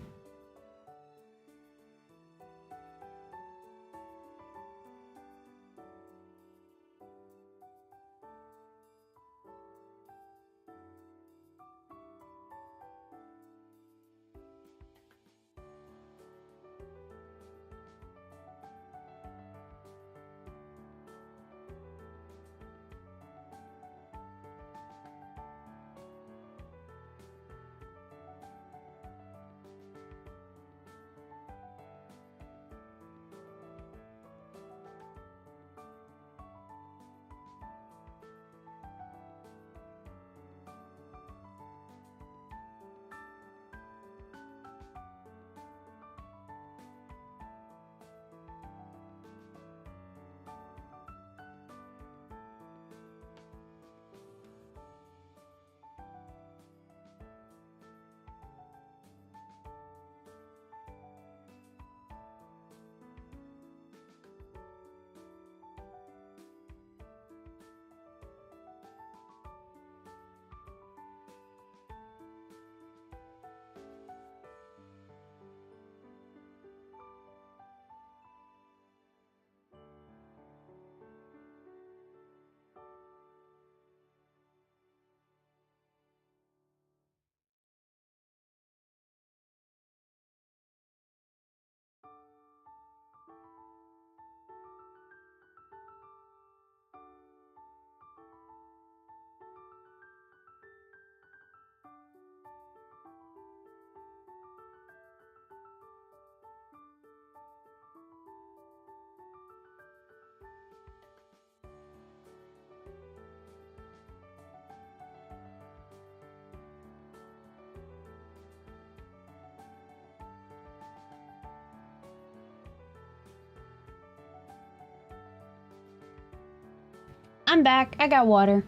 I'm back. I got water.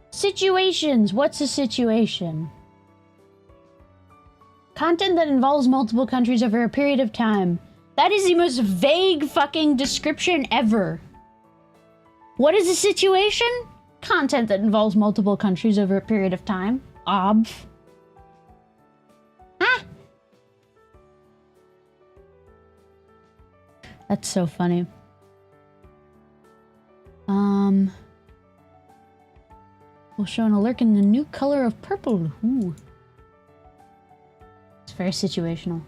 Situations. What's a situation? Content that involves multiple countries over a period of time. That is the most vague fucking description ever. What is a situation? Content that involves multiple countries over a period of time. Obv. Ah! That's so funny. Will show an alert in the new color of purple. Ooh. It's very situational.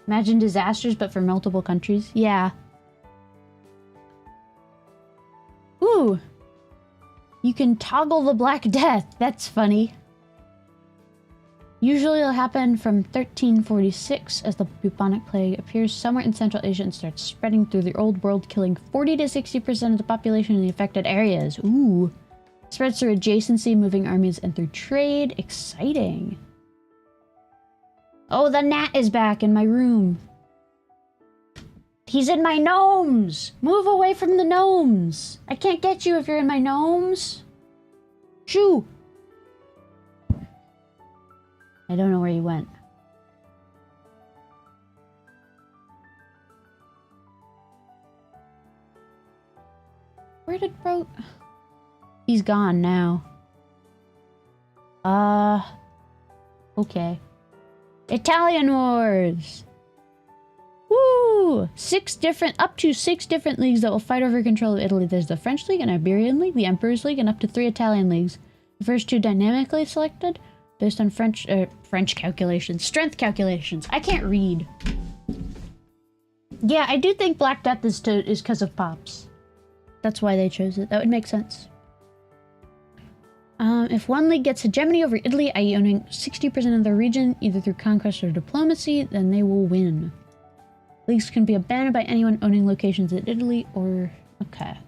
Imagine disasters, but for multiple countries. Yeah. Ooh. You can toggle the Black Death. That's funny. Usually it'll happen from 1346 as the bubonic plague appears somewhere in Central Asia and starts spreading through the old world, killing 40 to 60% of the population in the affected areas. Ooh. Spreads through adjacency, moving armies, and through trade. Exciting. Oh, the gnat is back in my room. He's in my gnomes. Move away from the gnomes. I can't get you if you're in my gnomes. Shoo. I don't know where he went. Where did bro... He's gone now. Okay. Italian Wars! Woo! Up to six different leagues that will fight over control of Italy. There's the French League, an Iberian League, the Emperor's League, and up to 3 Italian leagues. The first 2 dynamically selected, based on French calculations. Strength calculations. I can't read. Yeah, I do think Black Death is because of Pops. That's why they chose it. That would make sense. If one league gets hegemony over Italy, i.e. owning 60% of the region, either through conquest or diplomacy, then they will win. Leagues can be abandoned by anyone owning locations in Italy or... Okay.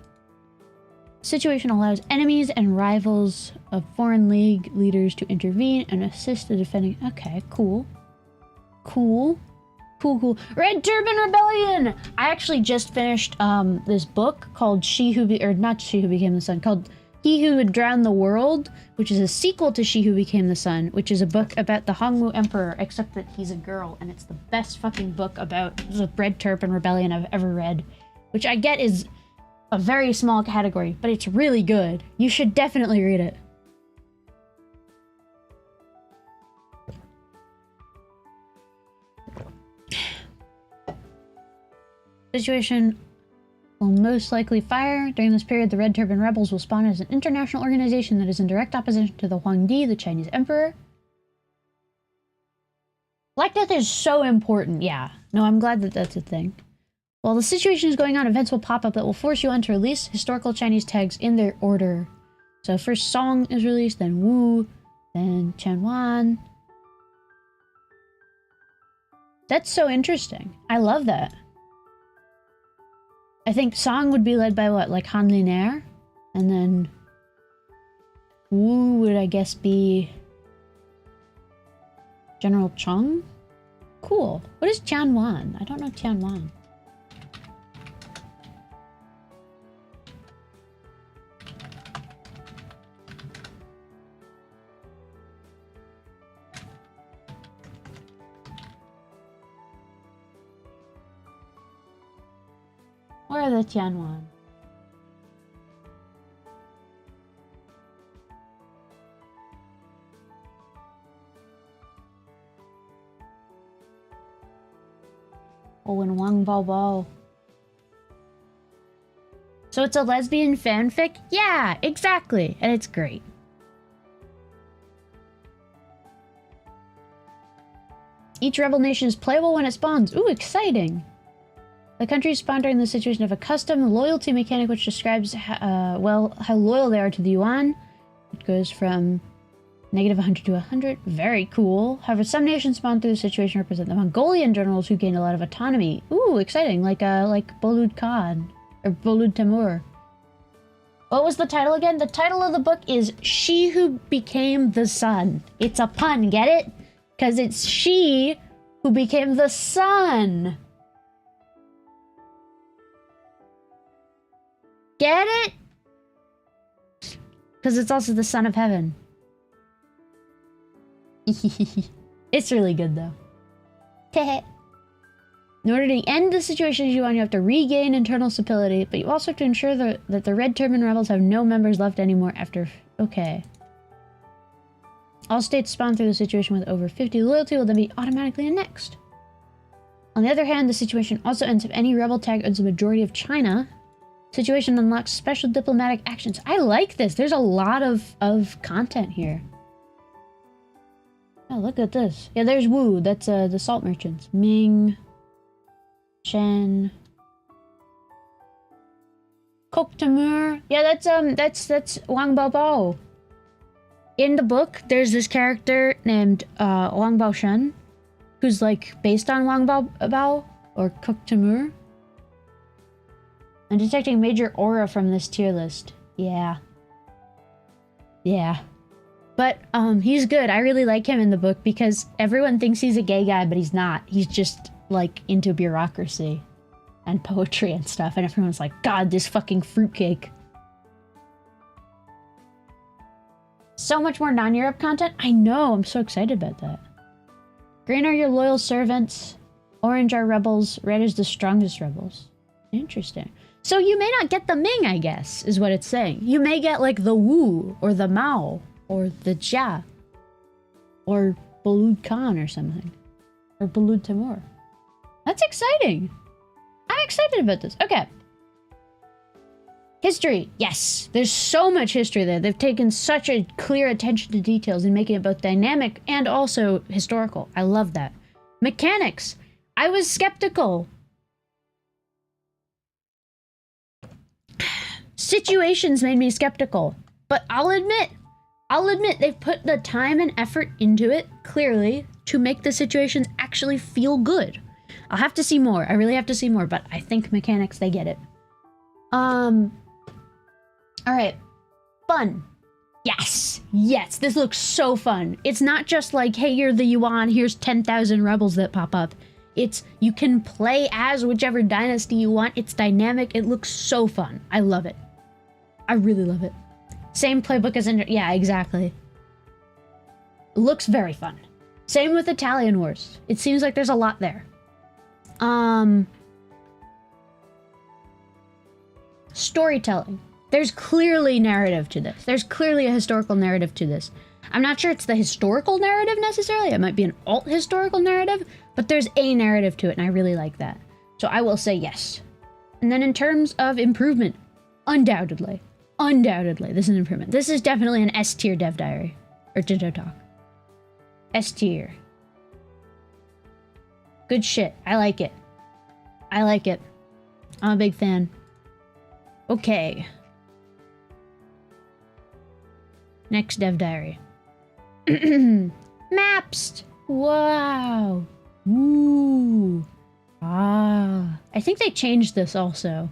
Situation allows enemies and rivals of foreign league leaders to intervene and assist the defending... Okay, cool. Cool. Cool, cool. Red Turban Rebellion! I actually just finished this book called not She Who Became the Sun, called He Who Would Drown the World, which is a sequel to She Who Became the Sun, which is a book about the Hongwu Emperor, except that he's a girl, and it's the best fucking book about the Red Turban Rebellion I've ever read, which I get is a very small category, but it's really good. You should definitely read it. Situation will most likely fire. During this period, the Red Turban Rebels will spawn as an international organization that is in direct opposition to the Huangdi, the Chinese emperor. Black Death is so important, yeah. No, I'm glad that that's a thing. While the situation is going on, events will pop up that will force Yuan to release historical Chinese tags in their order. So first Song is released, then Wu, then Qianwan. That's so interesting. I love that. I think Song would be led by what, like Han Linaire? And then Wu would, I guess, be General Cheng? Cool. What is Qianwan? I don't know Qianwan. Where are the Tianwan? Oh, and Wang Bao Bao. So it's a lesbian fanfic? Yeah, exactly. And it's great. Each rebel nation is playable when it spawns. Ooh, exciting. The countries spawn during the situation of a custom loyalty mechanic which describes, well, how loyal they are to the yuan. It goes from -100 to 100. Very cool. However, some nations spawn through the situation represent the Mongolian generals who gain a lot of autonomy. Ooh, exciting. Like Bolud Khan. Or Bolud Timur. What was the title again? The title of the book is She Who Became the Sun. It's a pun, get it? Because it's she who became the sun. Get it? Because it's also the son of heaven. It's really good, though. In order to end the situation you want, you have to regain internal stability, but you also have to ensure that the Red Turban rebels have no members left anymore after... Okay. All states spawn through the situation with over 50 loyalty will then be automatically annexed. On the other hand, the situation also ends if any rebel tag owns a majority of China. Situation unlocks special diplomatic actions. I like this. There's a lot of content here. Oh, look at this. Yeah, there's Wu. That's the salt merchants. Ming... Shen... Kok Tamur. Yeah, that's Wang Baobao. In the book, there's this character named Wang Baoshen, who's like based on Wang Baobao or Kok Tamur. I'm detecting major aura from this tier list. Yeah. Yeah. But he's good. I really like him in the book because everyone thinks he's a gay guy, but he's not. He's just like into bureaucracy and poetry and stuff, and everyone's like, God, this fucking fruitcake. So much more non-Europe content. I know. I'm so excited about that. Green are your loyal servants. Orange are rebels. Red is the strongest rebels. Interesting. So you may not get the Ming, I guess, is what it's saying. You may get like the Wu or the Mao or the Jia or Balud Khan or something. Or Balud Timur. That's exciting. I'm excited about this. Okay. History. Yes. There's so much history there. They've taken such a clear attention to details in making it both dynamic and also historical. I love that. Mechanics. I was skeptical. Situations made me skeptical. But I'll admit they've put the time and effort into it, clearly, to make the situations actually feel good. I'll have to see more. I really have to see more, but I think mechanics, they get it. Alright. Fun. Yes! Yes, this looks so fun. It's not just like, hey, you're the Yuan, here's 10,000 rebels that pop up. It's, you can play as whichever dynasty you want. It's dynamic. It looks so fun. I love it. I really love it. Same playbook as in, yeah, exactly. Looks very fun. Same with Italian Wars. It seems like there's a lot there. Storytelling. There's clearly narrative to this. There's clearly a historical narrative to this. I'm not sure it's the historical narrative necessarily. It might be an alt-historical narrative, but there's a narrative to it, and I really like that. So I will say yes. And then in terms of improvement, undoubtedly, this is an improvement. This is definitely an S-tier dev diary, or Ditto Talk. S-tier. Good shit. I like it. I like it. I'm a big fan. Okay. Next dev diary. Maps! Wow. Ooh. Ah. I think they changed this also.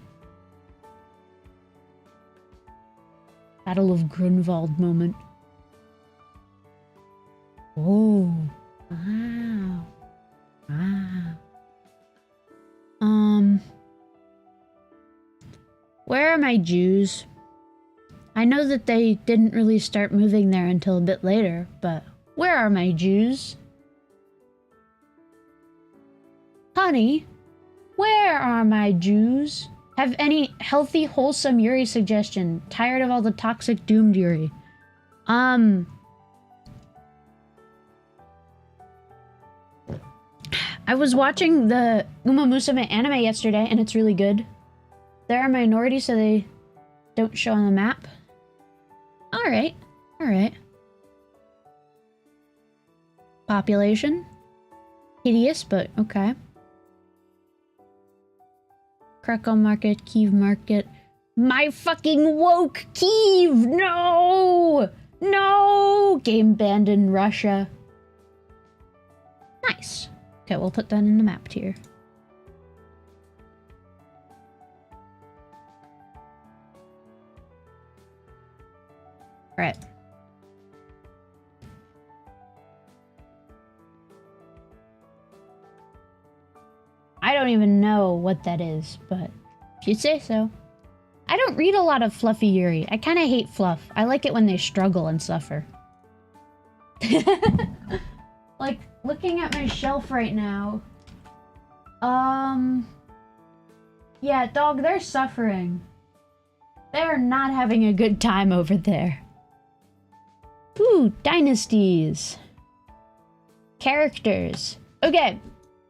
Battle of Grunwald moment. Oh. Wow. Wow. Where are my Jews? I know that they didn't really start moving there until a bit later, but where are my Jews? Honey, where are my Jews? Have any healthy, wholesome Yuri suggestion? Tired of all the toxic doomed Yuri. I was watching the Uma Musume anime yesterday, and it's really good. They're a minority, so they don't show on the map. Alright. Alright. Population? Hideous, but okay. Krakow Market, Kiev Market. My fucking woke Kiev! No! No! Game banned in Russia. Nice. Okay, we'll put that in the map tier. Right. I don't even know what that is, but if you say so. I don't read a lot of fluffy Yuri. I kind of hate fluff. I like it when they struggle and suffer. Like, looking at my shelf right now. Yeah, dog, they're suffering. They're not having a good time over there. Ooh, dynasties. Characters. Okay.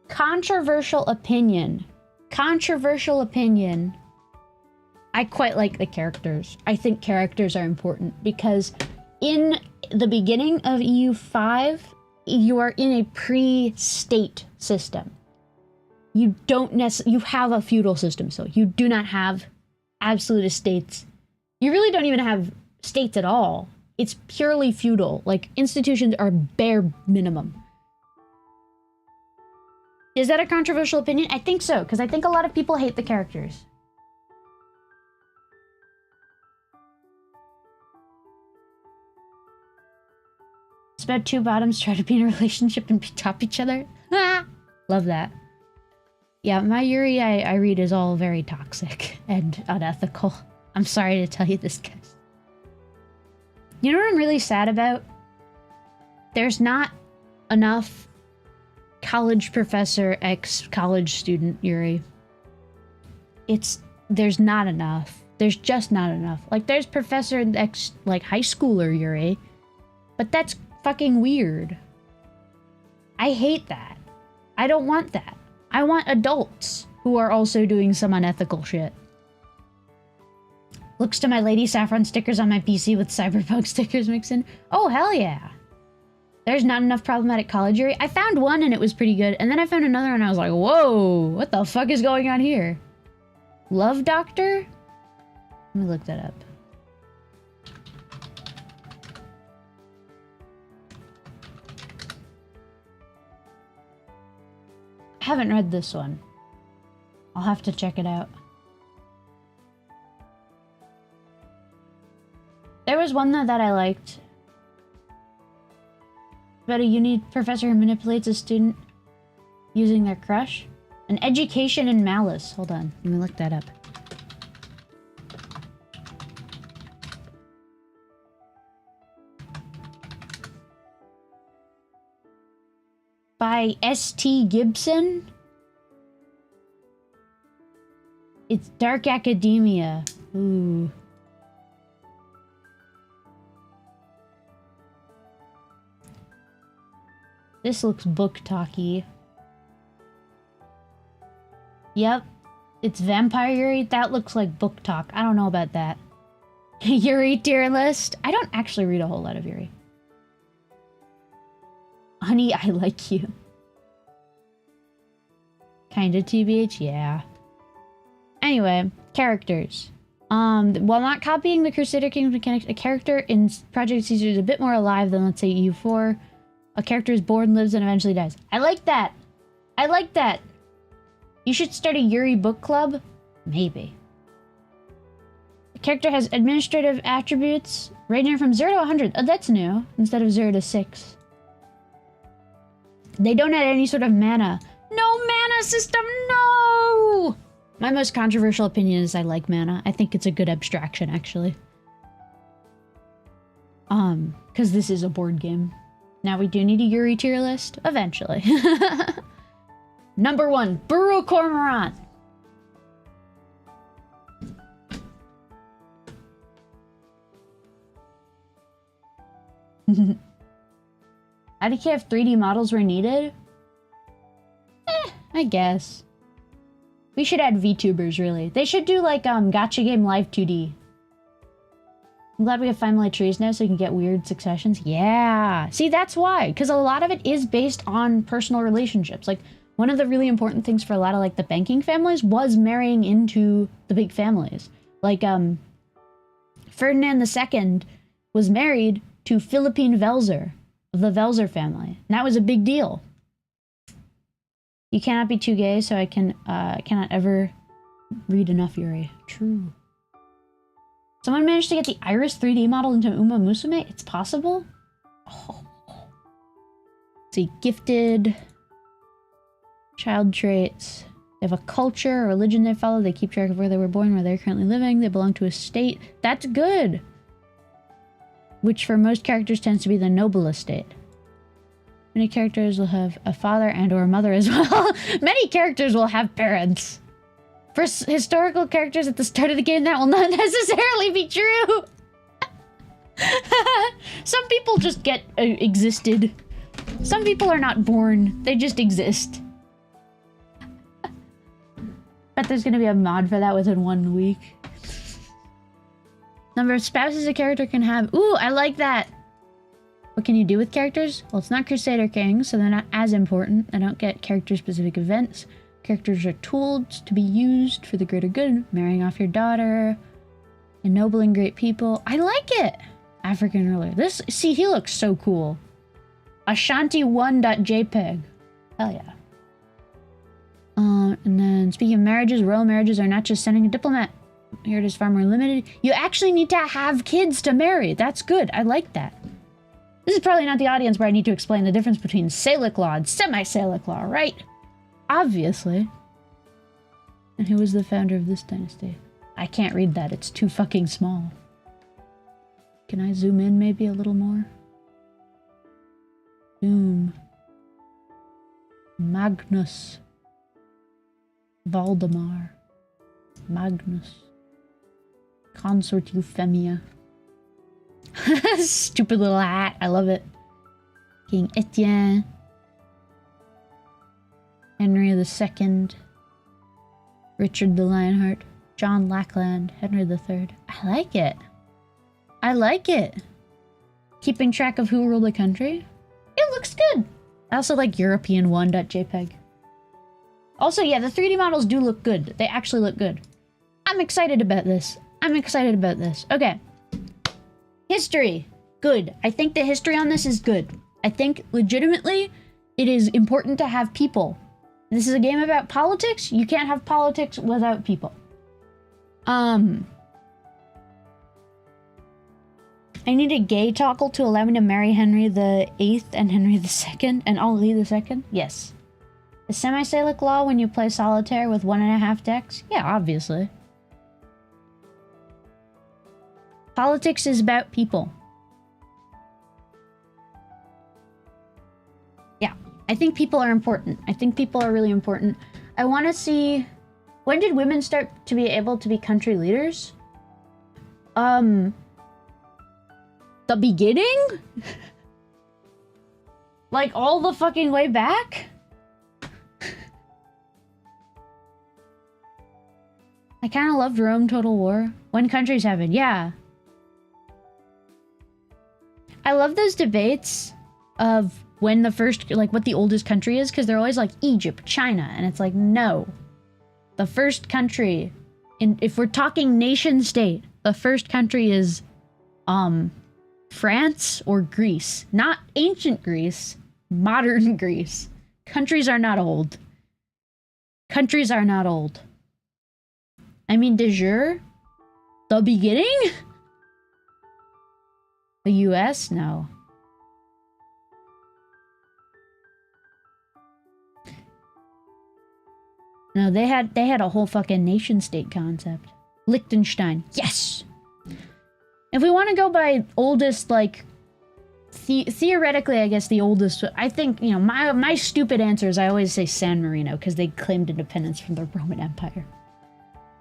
Controversial opinion. Controversial opinion. I quite like the characters. I think characters are important because in the beginning of EU5, you are in a pre-state system. You don't you have a feudal system, so you do not have absolute estates. You really don't even have states at all. It's purely feudal. Like, institutions are bare minimum. Is that a controversial opinion? I think so, because I think a lot of people hate the characters. It's about two bottoms try to be in a relationship and top each other. Love that. Yeah, my Yuri I read is all very toxic and unethical. I'm sorry to tell you this, guys. You know what I'm really sad about? There's not enough college professor x college student Yuri. There's not enough. There's just not enough. Like, there's professor x like high schooler Yuri, but that's fucking weird. I hate that. I don't want that. I want adults who are also doing some unethical shit. Looks to my Lady Saffron stickers on my PC with cyberpunk stickers mixed in. Oh, hell yeah. There's not enough problematic college Yuri. I found one and it was pretty good, and then I found another and I was like, whoa, what the fuck is going on here? Love Doctor? Let me look that up. I haven't read this one. I'll have to check it out. There was one though that I liked. About a uni professor who manipulates a student using their crush. An education in malice. Hold on, let me look that up. By S.T. Gibson. It's Dark Academia. Ooh. This looks book talky. Yep. It's Vampire Yuri. That looks like book talk. I don't know about that. Yuri tier list. I don't actually read a whole lot of Yuri. Honey, I like you. Kinda TBH, yeah. Anyway, characters. While not copying the Crusader King's mechanics, a character in Project Caesar is a bit more alive than, let's say, EU4. A character is born, lives, and eventually dies. I like that! I like that! You should start a Yuri book club? Maybe. The character has administrative attributes ranging from 0 to 100. Oh, that's new. Instead of 0 to 6. They don't add any sort of mana. No mana system, no! My most controversial opinion is I like mana. I think it's a good abstraction, actually. Because this is a board game. Now we do need a Yuri tier list, eventually. Number 1, Burro Cormorant. I think you have 3D models were needed. I guess. We should add VTubers, really. They should do like Gacha Game Live 2D. I'm glad we have family trees now so you can get weird successions. Yeah. See, that's why. Because a lot of it is based on personal relationships. Like, one of the really important things for a lot of like the banking families was marrying into the big families. Like, Ferdinand II was married to Philippine Velzer of the Velzer family. And that was a big deal. You cannot be too gay, so I cannot ever read enough Yuri. True. Someone managed to get the Iris 3D model into Uma Musume? It's possible? Oh. See, gifted. Child traits. They have a culture, a religion they follow. They keep track of where they were born, where they're currently living. They belong to a state. That's good. Which for most characters tends to be the noble estate. Many characters will have a father and or a mother as well. Many characters will have parents. For historical characters at the start of the game, that will not necessarily be true. Some people just get existed. Some people are not born. They just exist. Bet there's gonna be a mod for that within 1 week. Number of spouses a character can have. Ooh, I like that. What can you do with characters? Well, it's not Crusader Kings, so they're not as important. I don't get character-specific events. Characters are tools to be used for the greater good. Marrying off your daughter. Ennobling great people. I like it! African ruler. This, see, he looks so cool. Ashanti1.jpg. Hell yeah. And then, speaking of marriages, royal marriages are not just sending a diplomat. Here it is far more limited. You actually need to have kids to marry. That's good. I like that. This is probably not the audience where I need to explain the difference between Salic law and semi-Salic law, right? Obviously. And who was the founder of this dynasty? I can't read that. It's too fucking small. Can I zoom in maybe a little more? Zoom. Magnus. Valdemar. Magnus. Consort Euphemia. Stupid little hat. I love it. King Etienne. Henry II. Richard the Lionheart. John Lackland. Henry III. I like it. I like it. Keeping track of who ruled the country. It looks good. I also like European1.jpg. Also, yeah, the 3D models do look good. They actually look good. I'm excited about this. I'm excited about this. Okay. History. Good. I think the history on this is good. I think, legitimately, it is important to have people. This is a game about politics. You can't have politics without people. I need a gay toggle to allow me to marry Henry VIII and Henry II and Ali II. Yes. Is semi-Salic law when you play solitaire with 1.5 decks? Yeah, obviously. Politics is about people. Yeah, I think people are important. I think people are really important. I want to see... When did women start to be able to be country leaders? The beginning? Like, all the fucking way back? I kind of loved Rome Total War. When countries have it, yeah. I love those debates of when the first, like, what the oldest country is, because they're always like Egypt, China, and it's like, no. The first country, if we're talking nation state, the first country is, France or Greece. Not ancient Greece, modern Greece. Countries are not old. Countries are not old. I mean, de jure? The beginning? The US? No. No, they had a whole fucking nation state concept. Liechtenstein. Yes! If we want to go by oldest, like, theoretically, I guess the oldest, I think, you know, my stupid answer is I always say San Marino, because they claimed independence from the Roman Empire.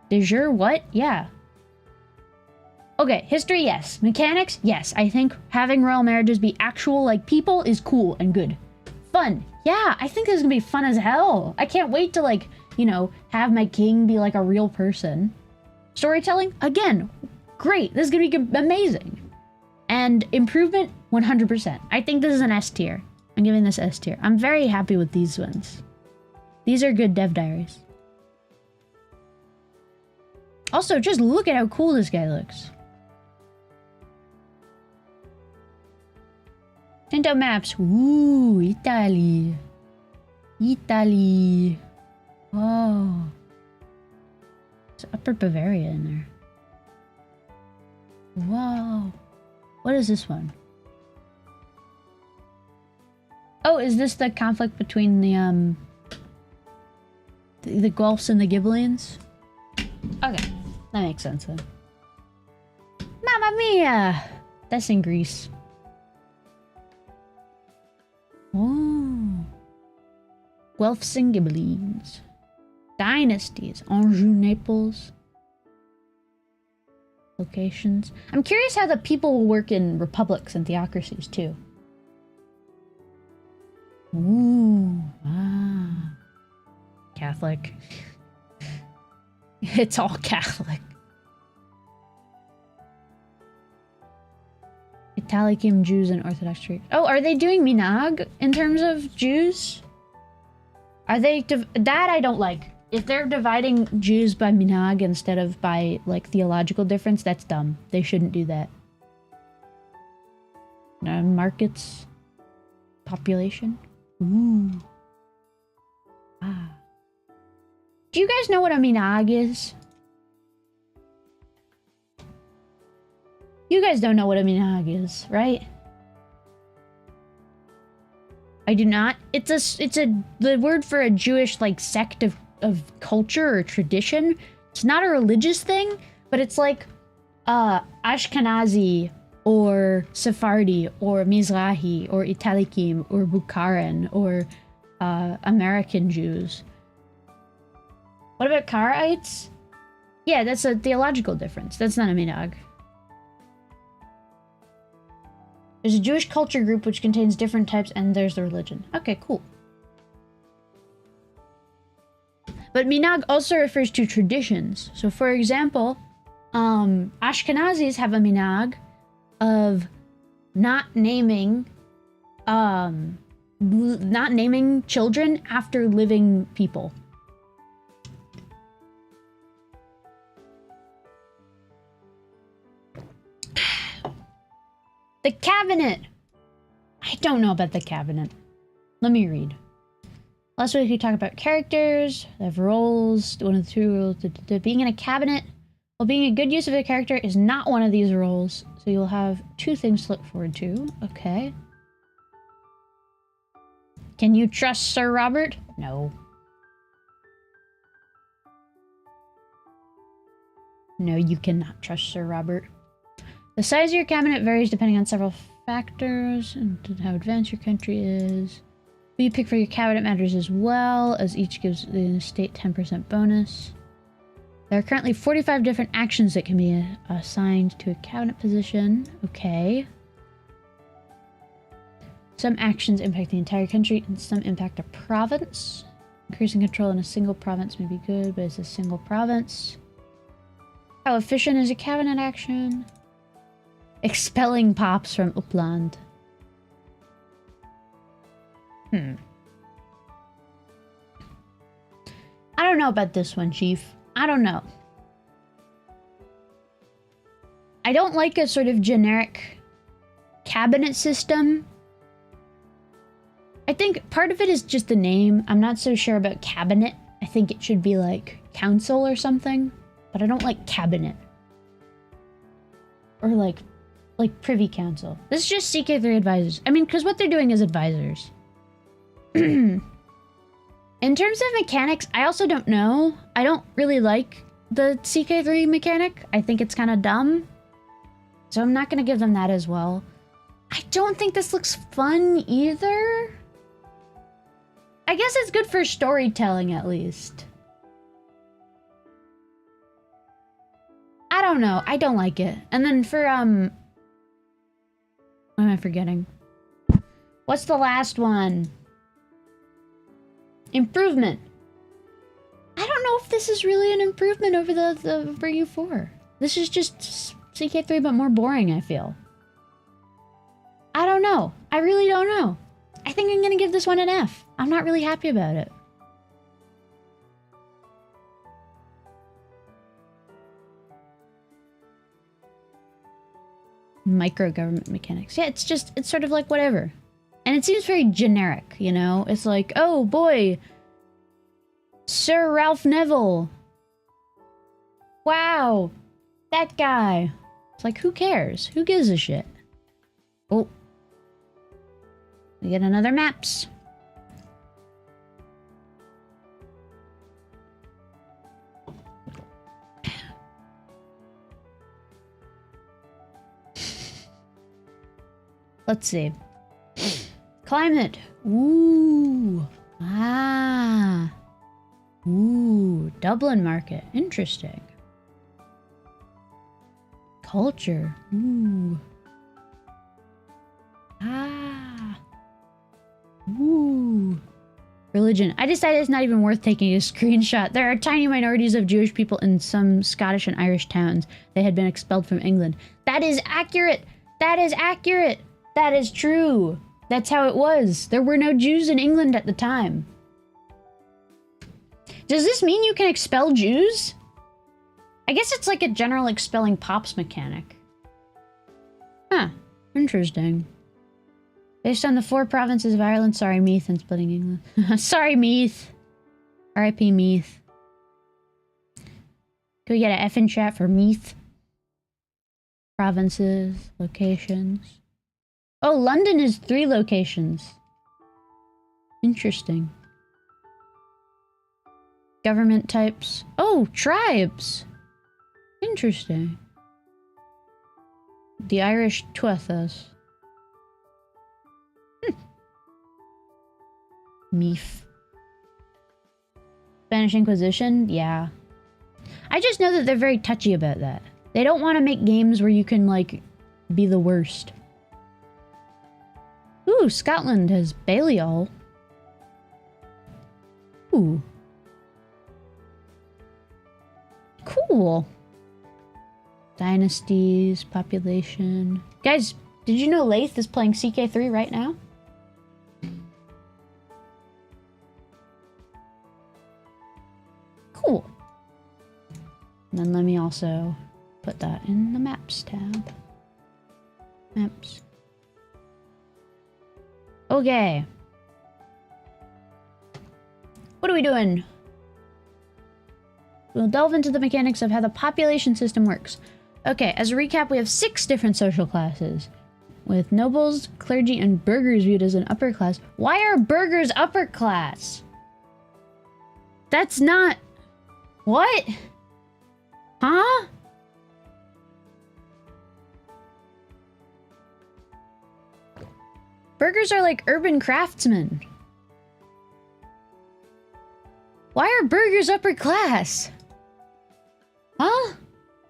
De jure, what? Yeah. Okay, history, yes. Mechanics, yes. I think having royal marriages be actual, like, people is cool and good. Fun. Yeah, I think this is gonna be fun as hell. I can't wait to, like, you know, have my king be, like, a real person. Storytelling, again, great. This is gonna be amazing. And improvement, 100%. I think this is an S tier. I'm giving this S tier. I'm very happy with these ones. These are good dev diaries. Also, just look at how cool this guy looks. Tinto maps. Ooh, Italy. Italy. Oh. There's Upper Bavaria in there. Wow. What is this one? Oh, is this the conflict between the, The Guelphs and the Ghibellines? Okay, that makes sense then. Mamma mia! That's in Greece. Oh. Guelphs and Ghibellines. Dynasties. Anjou, Naples. Locations. I'm curious how the people will work in republics and theocracies too. Ooh. Ah. Catholic. It's all Catholic. Italicum Jews and Orthodox Church. Oh, are they doing minhag in terms of Jews? Are they... that I don't like. If they're dividing Jews by minhag instead of by, like, theological difference, that's dumb. They shouldn't do that. Markets. Population. Ooh. Ah. Do you guys know what a minhag is? You guys don't know what a minhag is, right? I do not. It's the word for a Jewish, like, sect of culture or tradition. It's not a religious thing, but it's like Ashkenazi or Sephardi or Mizrahi or Italikim or Bukharan or American Jews. What about Karaites? Yeah, that's a theological difference. That's not a minhag. There's a Jewish culture group which contains different types, and there's the religion. Okay, cool. But minhag also refers to traditions. So, for example, Ashkenazis have a minhag of not naming children after living people. The cabinet! I don't know about the cabinet. Let me read. Last week we talked about characters, they have roles, one of the two roles, being in a cabinet. Well, being a good use of a character is not one of these roles, so you'll have two things to look forward to. Okay. Can you trust Sir Robert? No. No, you cannot trust Sir Robert. The size of your cabinet varies depending on several factors and how advanced your country is. Who you pick for your cabinet matters as well, as each gives the state 10% bonus. There are currently 45 different actions that can be assigned to a cabinet position. Okay. Some actions impact the entire country and some impact a province. Increasing control in a single province may be good, but it's a single province. How efficient is a cabinet action? Expelling pops from Uppland. I don't know about this one, Chief. I don't know. I don't like a sort of generic cabinet system. I think part of it is just the name. I'm not so sure about cabinet. I think it should be like council or something. But I don't like cabinet. Or like privy council. This is just CK3 advisors. I mean, because what they're doing is advisors. In terms of mechanics, I also don't know. I don't really like the CK3 mechanic. I think it's kind of dumb. So I'm not going to give them that as well. I don't think this looks fun either. I guess it's good for storytelling at least. I don't know. I don't like it. And then for, what am I forgetting? What's the last one? Improvement. I don't know if this is really an improvement over the over EU4. This is just CK3 but more boring, I feel. I don't know. I really don't know. I think I'm gonna give this one an F. I'm not really happy about it. Micro-government mechanics. Yeah, it's sort of like whatever. And it seems very generic, you know? It's like, oh boy, Sir Ralph Neville. Wow, that guy. It's like, who cares? Who gives a shit? Oh. We get another maps. Let's see. Climate. Ooh. Ah. Ooh. Dublin market. Interesting. Culture. Ooh. Ah. Ooh. Religion. I decided it's not even worth taking a screenshot. There are tiny minorities of Jewish people in some Scottish and Irish towns. They had been expelled from England. That is accurate! That is accurate! That is true! That's how it was. There were no Jews in England at the time. Does this mean you can expel Jews? I guess it's like a general expelling pops mechanic. Huh. Interesting. Based on the 4 provinces of Ireland, sorry, Meath, and splitting England. Sorry, Meath. R.I.P. Meath. Can we get an F in chat for Meath? Provinces, locations. Oh, London is 3 locations. Interesting. Government types. Oh, tribes. Interesting. The Irish Tuathas. Meath. Spanish Inquisition? Yeah. I just know that they're very touchy about that. They don't want to make games where you can, like, be the worst. Ooh, Scotland has Balliol. Ooh. Cool. Dynasties, population. Guys, did you know Lathe is playing CK3 right now? Cool. And then let me also put that in the Maps tab. Maps. Okay. What are we doing? We'll delve into the mechanics of how the population system works. Okay, as a recap, we have 6 different social classes, with nobles, clergy, and burghers viewed as an upper class. Why are burghers upper class? That's not... What? Huh? Burghers are like urban craftsmen. Why are burghers upper class? Huh?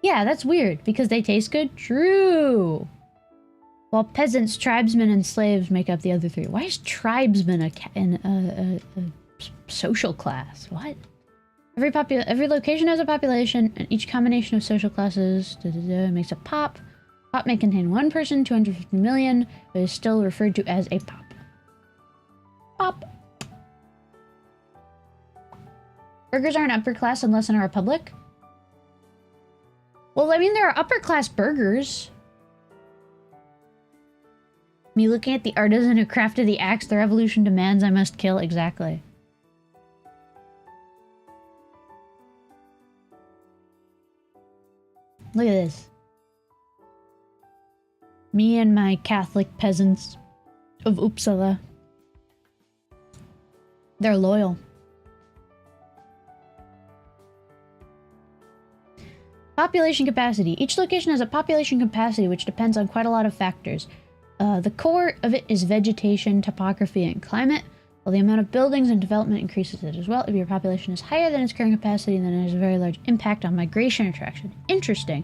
Yeah, that's weird. Because they taste good? True. While peasants, tribesmen, and slaves make up the other 3. Why is tribesmen a social class? What? Every location has a population, and each combination of social classes makes a pop. Pop may contain 1 person, 250 million, but is still referred to as a pop. Pop. Burghers aren't upper class unless in a republic? Well, I mean, there are upper class burghers. Me looking at the artisan who crafted the axe, the revolution demands I must kill. Exactly. Look at this. Me and my Catholic peasants of Uppsala. They're loyal. Population capacity. Each location has a population capacity which depends on quite a lot of factors. The core of it is vegetation, topography, and climate, while the amount of buildings and development increases it as well. If your population is higher than its current capacity, then it has a very large impact on migration attraction. Interesting.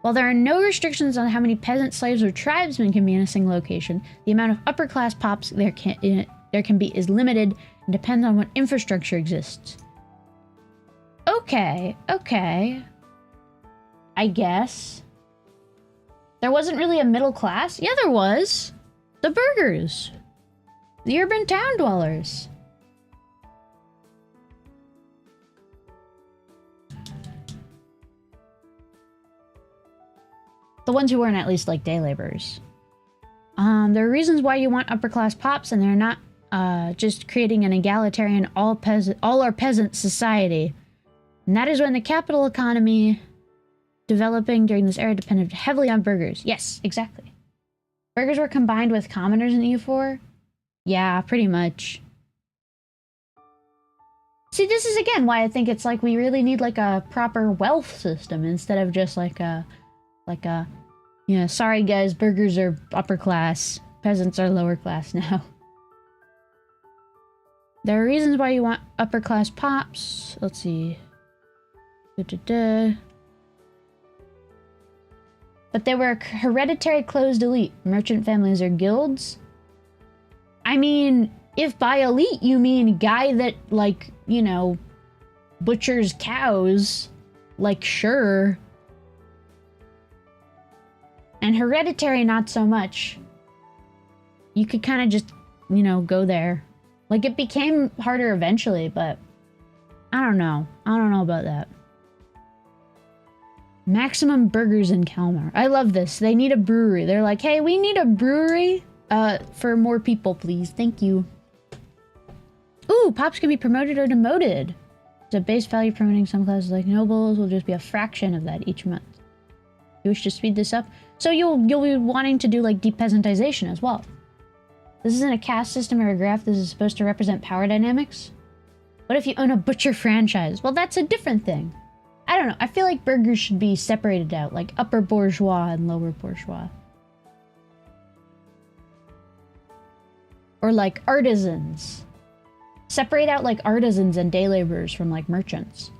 While there are no restrictions on how many peasants, slaves, or tribesmen can be in a single location, the amount of upper-class pops there can be is limited and depends on what infrastructure exists. Okay, okay. I guess. There wasn't really a middle class? Yeah, there was. The burghers. The urban town dwellers. The ones who weren't at least like day laborers. There are reasons why you want upper class pops, and they're not just creating an egalitarian all our peasant society. And that is when the capital economy developing during this era depended heavily on burghers. Yes, exactly. Burghers were combined with commoners in EU4? Yeah, pretty much. See, this is again why I think it's like we really need like a proper wealth system instead of just like a Yeah, sorry guys, burgers are upper class. Peasants are lower class now. There are reasons why you want upper class pops. Let's see. Da-da-da. But they were hereditary closed elite. Merchant families or guilds. I mean, if by elite you mean guy that, like, you know, butchers cows, like, sure. And hereditary, not so much. You could kind of just, you know, go there. Like, it became harder eventually, but I don't know. I don't know about that. Maximum burgers in Kalmar. I love this. They need a brewery. They're like, hey, we need a brewery for more people, please. Thank you. Ooh, pops can be promoted or demoted. The base value promoting some classes like nobles will just be a fraction of that each month. You wish to speed this up? So you'll be wanting to do like depeasantization as well. This isn't a caste system or a graph. This is supposed to represent power dynamics. What if you own a butcher franchise? Well, that's a different thing. I don't know. I feel like burgers should be separated out, like upper bourgeois and lower bourgeois. Or like artisans. Separate out like artisans and day laborers from like merchants.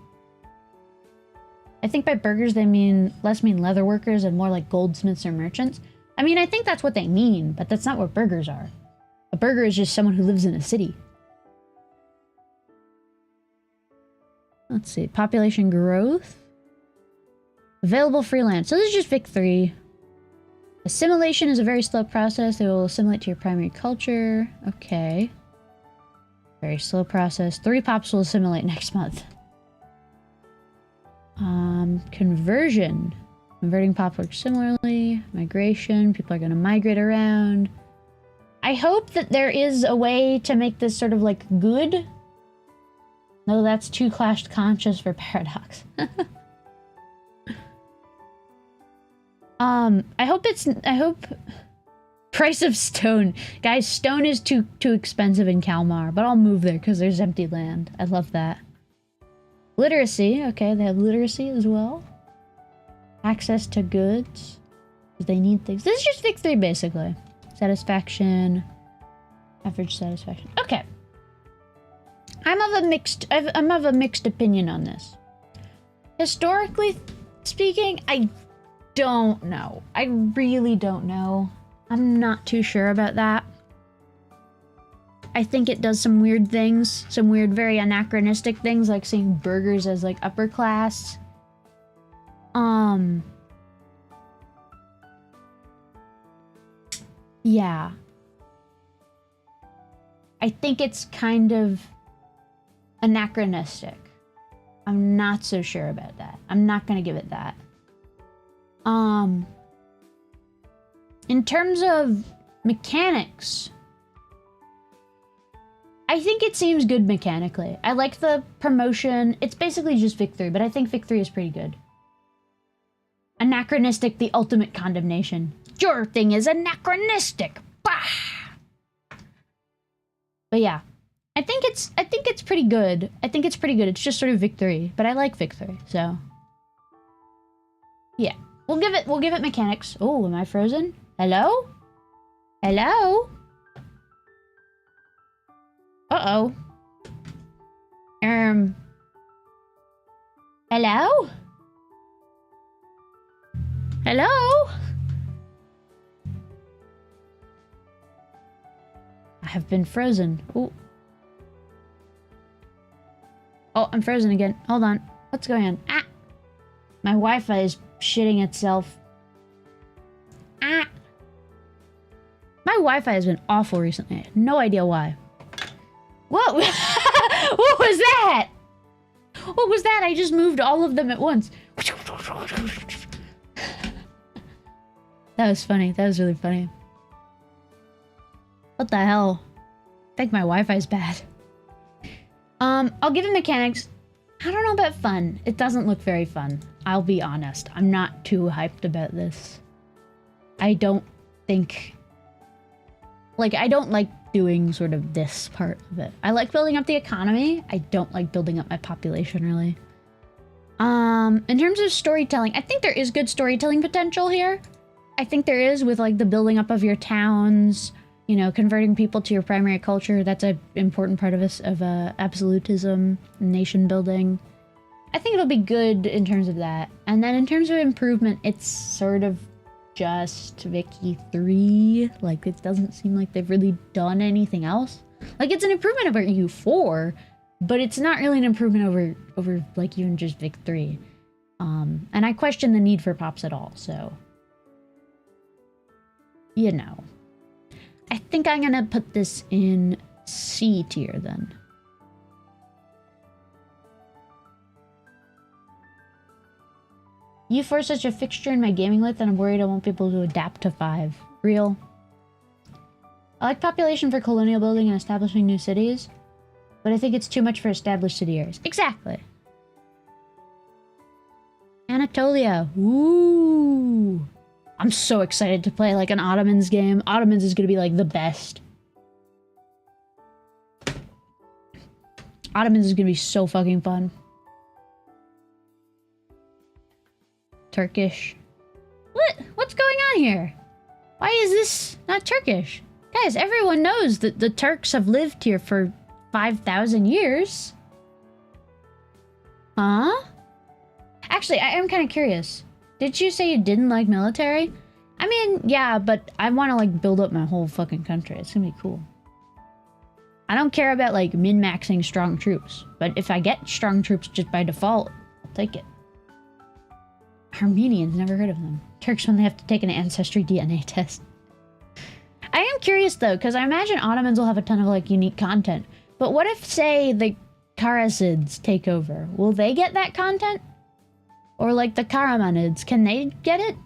I think by burgers they mean leather workers and more like goldsmiths or merchants. I mean, I think that's what they mean, but that's not what burgers are. A burger is just someone who lives in a city. Let's see. Population growth. Available freelance. So this is just Vic 3. Assimilation is a very slow process. They will assimilate to your primary culture. Okay. Very slow process. 3 pops will assimilate next month. Conversion. Converting pop works similarly. Migration. People are going to migrate around. I hope that there is a way to make this sort of like good. No, that's too clash conscious for Paradox. I hope price of stone. Guys, stone is too expensive in Kalmar, but I'll move there because there's empty land. I love that. Literacy, okay, they have literacy as well. Access to goods. They need things. This is just Vic 3 basically. Satisfaction. Average satisfaction. Okay. I'm of a mixed opinion on this. Historically speaking, I don't know. I really don't know. I'm not too sure about that. I think it does some weird things, some weird, very anachronistic things, like seeing burgers as like upper class. Yeah. I think it's kind of anachronistic. I'm not so sure about that. I'm not gonna give it that. In terms of mechanics, I think it seems good mechanically. I like the promotion. It's basically just Vic 3, but I think Vic 3 is pretty good. Anachronistic, the ultimate condemnation. Your thing is anachronistic. Bah! But yeah. I think it's pretty good. I think it's pretty good. It's just sort of Vic 3, but I like Vic 3, so yeah. We'll give it mechanics. Oh, am I frozen? Hello? Hello? Uh-oh. Hello? Hello? I have been frozen. Ooh. Oh, I'm frozen again. Hold on. What's going on? Ah! My Wi-Fi is shitting itself. Ah! My Wi-Fi has been awful recently. I have no idea why. Whoa! What was that? What was that? I just moved all of them at once. That was funny. That was really funny. What the hell? I think my Wi-Fi's bad. I'll give it mechanics. I don't know about fun. It doesn't look very fun. I'll be honest. I'm not too hyped about this. I don't think... Like, I don't like doing sort of this part of it. I like building up the economy. I don't like building up my population, really. In terms of storytelling, I think there is good storytelling potential here. I think there is with like the building up of your towns, you know, converting people to your primary culture. That's an important part of absolutism, nation building. I think it'll be good in terms of that. And then in terms of improvement, it's sort of just Vicky 3. Like, it doesn't seem like they've really done anything else. Like, it's an improvement over EU4, but it's not really an improvement over like even just Vic 3. And I question the need for pops at all, so you know. I think I'm gonna put this in C tier then. EU4 is such a fixture in my gaming life that I'm worried I won't be able to adapt to 5. Real. I like population for colonial building and establishing new cities, but I think it's too much for established city areas. Exactly. Anatolia. Ooh. I'm so excited to play like an Ottomans game. Ottomans is gonna be like the best. Ottomans is gonna be so fucking fun. Turkish. What's going on here? Why is this not Turkish? Guys, everyone knows that the Turks have lived here for 5,000 years. Huh? Actually, I am kind of curious. Did you say you didn't like military? I mean, yeah, but I want to like build up my whole fucking country. It's gonna be cool. I don't care about like min-maxing strong troops, but if I get strong troops just by default, I'll take it. Armenians, never heard of them. Turks when they have to take an ancestry DNA test. I am curious though, because I imagine Ottomans will have a ton of like unique content. But what if, say, the Karasids take over? Will they get that content? Or like the Karamanids, can they get it?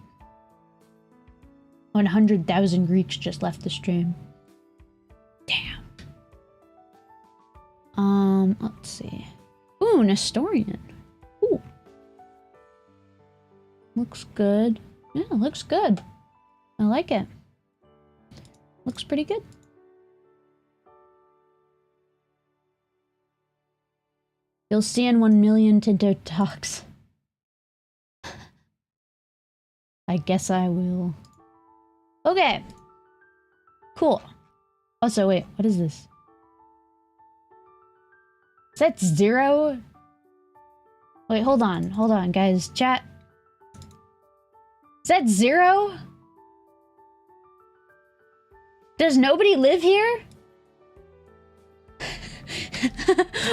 100,000 Greeks just left the stream. Damn. Let's see. Ooh, Nestorian. Ooh. Looks good. Yeah, looks good. I like it. Looks pretty good. You'll see in 1 million Tinto talks. I guess I will. Okay. Cool. Also, wait, what is this? Is that 0? Wait, hold on, guys. Chat. Is that 0? Does nobody live here?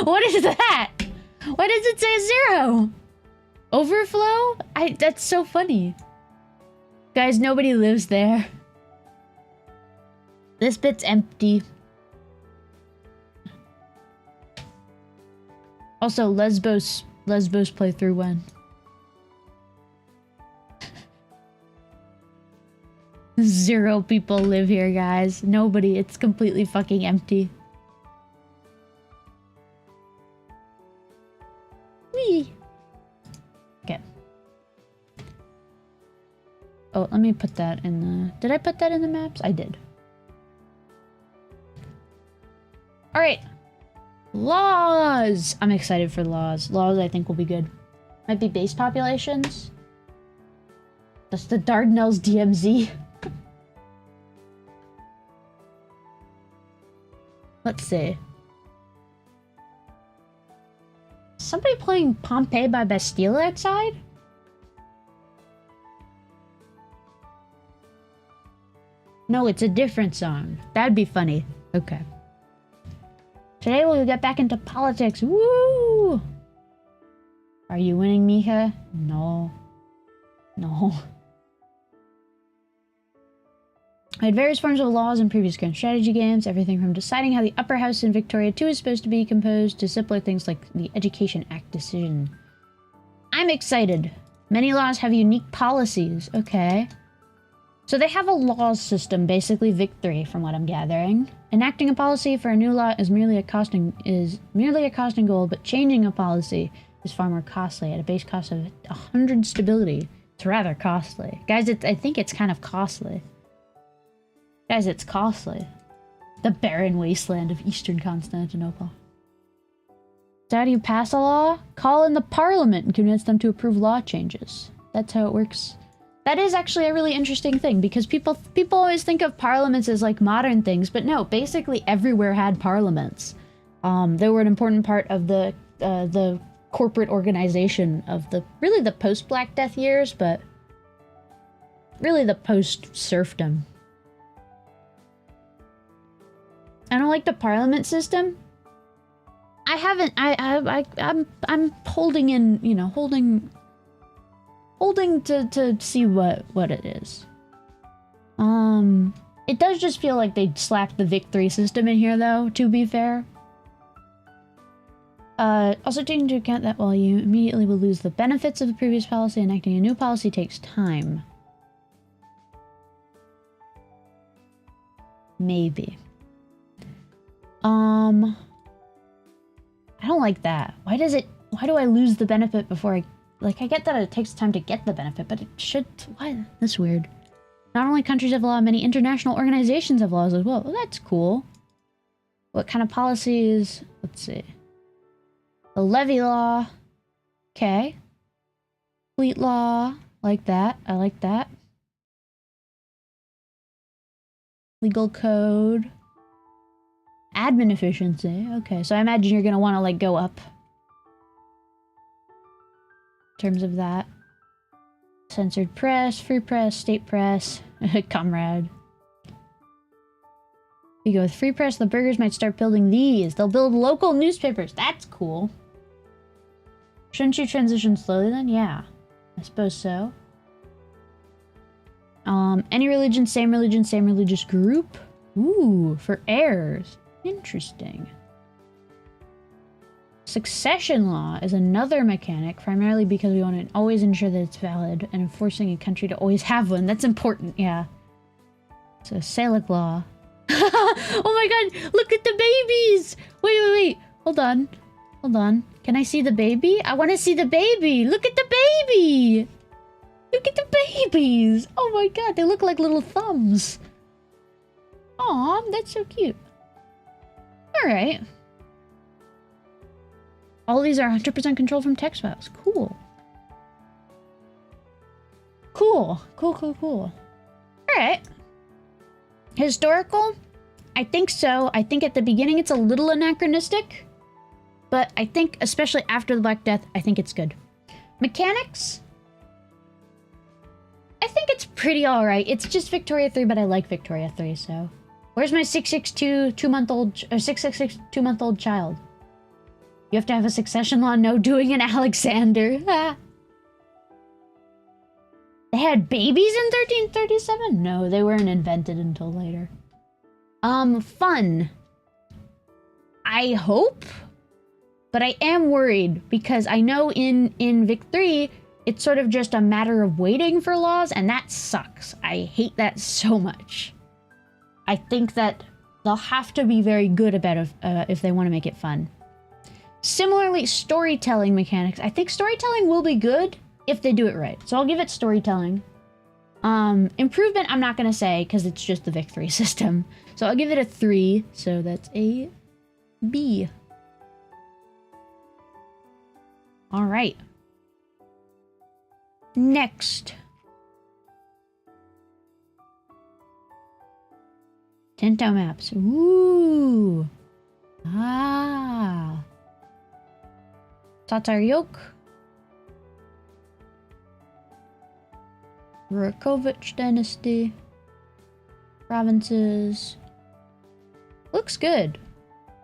What is that? Why does it say 0? Overflow? That's so funny. Guys, nobody lives there. This bit's empty. Also, Lesbos playthrough when? 0 people live here, guys. Nobody. It's completely fucking empty. Whee! Okay. Oh, let me put that in the... Did I put that in the maps? I did. Alright. Laws! I'm excited for laws. Laws, I think, will be good. Might be base populations. That's the Dardanelles DMZ. Let's see. Somebody playing Pompeii by Bastille outside? No, it's a different song. That'd be funny. Okay. Today we'll get back into politics. Woo! Are you winning, Mika? No. No. I had various forms of laws in previous grand strategy games, everything from deciding how the upper house in Victoria 2 is supposed to be composed to simpler things like the Education Act decision. I'm excited. Many laws have unique policies. Okay. So they have a laws system, basically Vic 3, from what I'm gathering. Enacting a policy for a new law is merely a costing goal, but changing a policy is far more costly at a base cost of 100 stability. It's rather costly. Guys, I think it's kind of costly. Guys, it's costly. The barren wasteland of Eastern Constantinople. So how do you pass a law? Call in the parliament and convince them to approve law changes. That's how it works That is actually a really interesting thing, because people always think of parliaments as like modern things, but no, basically everywhere had parliaments. They were an important part of the corporate organization of really the post-Black Death years, but really the post-serfdom. I don't like the parliament system. I'm holding in, you know, holding to see what it is. It does just feel like they slapped the Vic-3 system in here, though, to be fair. Also taking into account that while you immediately will lose the benefits of the previous policy, enacting a new policy takes time. Maybe. I don't like that. Why do I lose the benefit before I... Like, I get that it takes time to get the benefit, but it should... Why? That's weird. Not only countries have law, many international organizations have laws as well. Well, that's cool. What kind of policies? Let's see. The levy law. Okay. Fleet law. Like that. I like that. Legal code. Admin efficiency. Okay, so I imagine you're gonna want to, like, go up. In terms of that. Censored press, free press, state press, comrade. You go with free press, the burgers might start building these. They'll build local newspapers. That's cool. Shouldn't you transition slowly then? Yeah, I suppose so. Any religion, same religious group. Ooh, for heirs. Interesting. Succession law is another mechanic, primarily because we want to always ensure that it's valid and enforcing a country to always have one. That's important, yeah. So, Salic law. Oh my god, look at the babies! Wait. Hold on. Can I see the baby? I want to see the baby! Look at the baby! Look at the babies! Oh my god, they look like little thumbs. Aw, that's so cute. Alright. All these are 100% controlled from text files. Cool. Cool. Alright. Historical? I think so. I think at the beginning it's a little anachronistic. But I think, especially after the Black Death, I think it's good. Mechanics? I think it's pretty alright. It's just Victoria 3, but I like Victoria 3, so... Where's my 662 666 2-month-old child? You have to have a succession law, no doing an Alexander. They had babies in 1337? No, they weren't invented until later. Fun. I hope, but I am worried because I know in Vic 3, it's sort of just a matter of waiting for laws, and that sucks. I hate that so much. I think that they'll have to be very good about it if they want to make it fun. Similarly, storytelling mechanics. I think storytelling will be good if they do it right. So I'll give it storytelling. Improvement, I'm not going to say because it's just the Vic 3 system. So I'll give it a 3. So that's a B. All right. Next. Tinto maps. Ooh. Ah. Tatar yoke. Rakovich dynasty. Provinces. Looks good.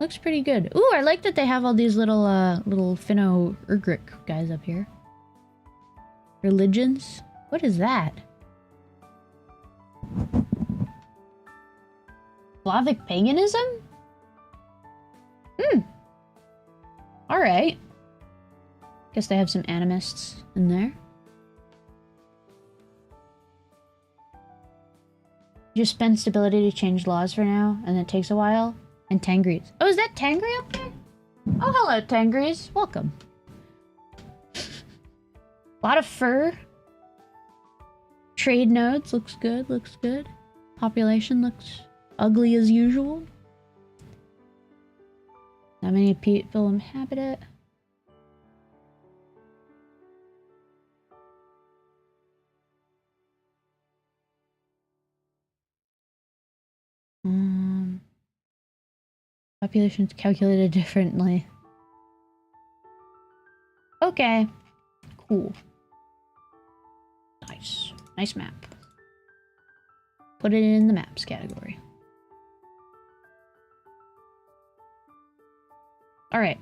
Looks pretty good. Ooh, I like that they have all these little Finno-Ugric guys up here. Religions? What is that? Slavic paganism? Alright. Guess they have some animists in there. Just spend stability to change laws for now, and it takes a while. And Tangris. Oh, is that Tangri up there? Oh, hello, Tangris. Welcome. A lot of fur. Trade nodes. Looks good, looks good. Population looks ugly as usual. Not many people inhabit it. Population's calculated differently. Okay. Cool. Nice. Nice map. Put it in the maps category. Alright.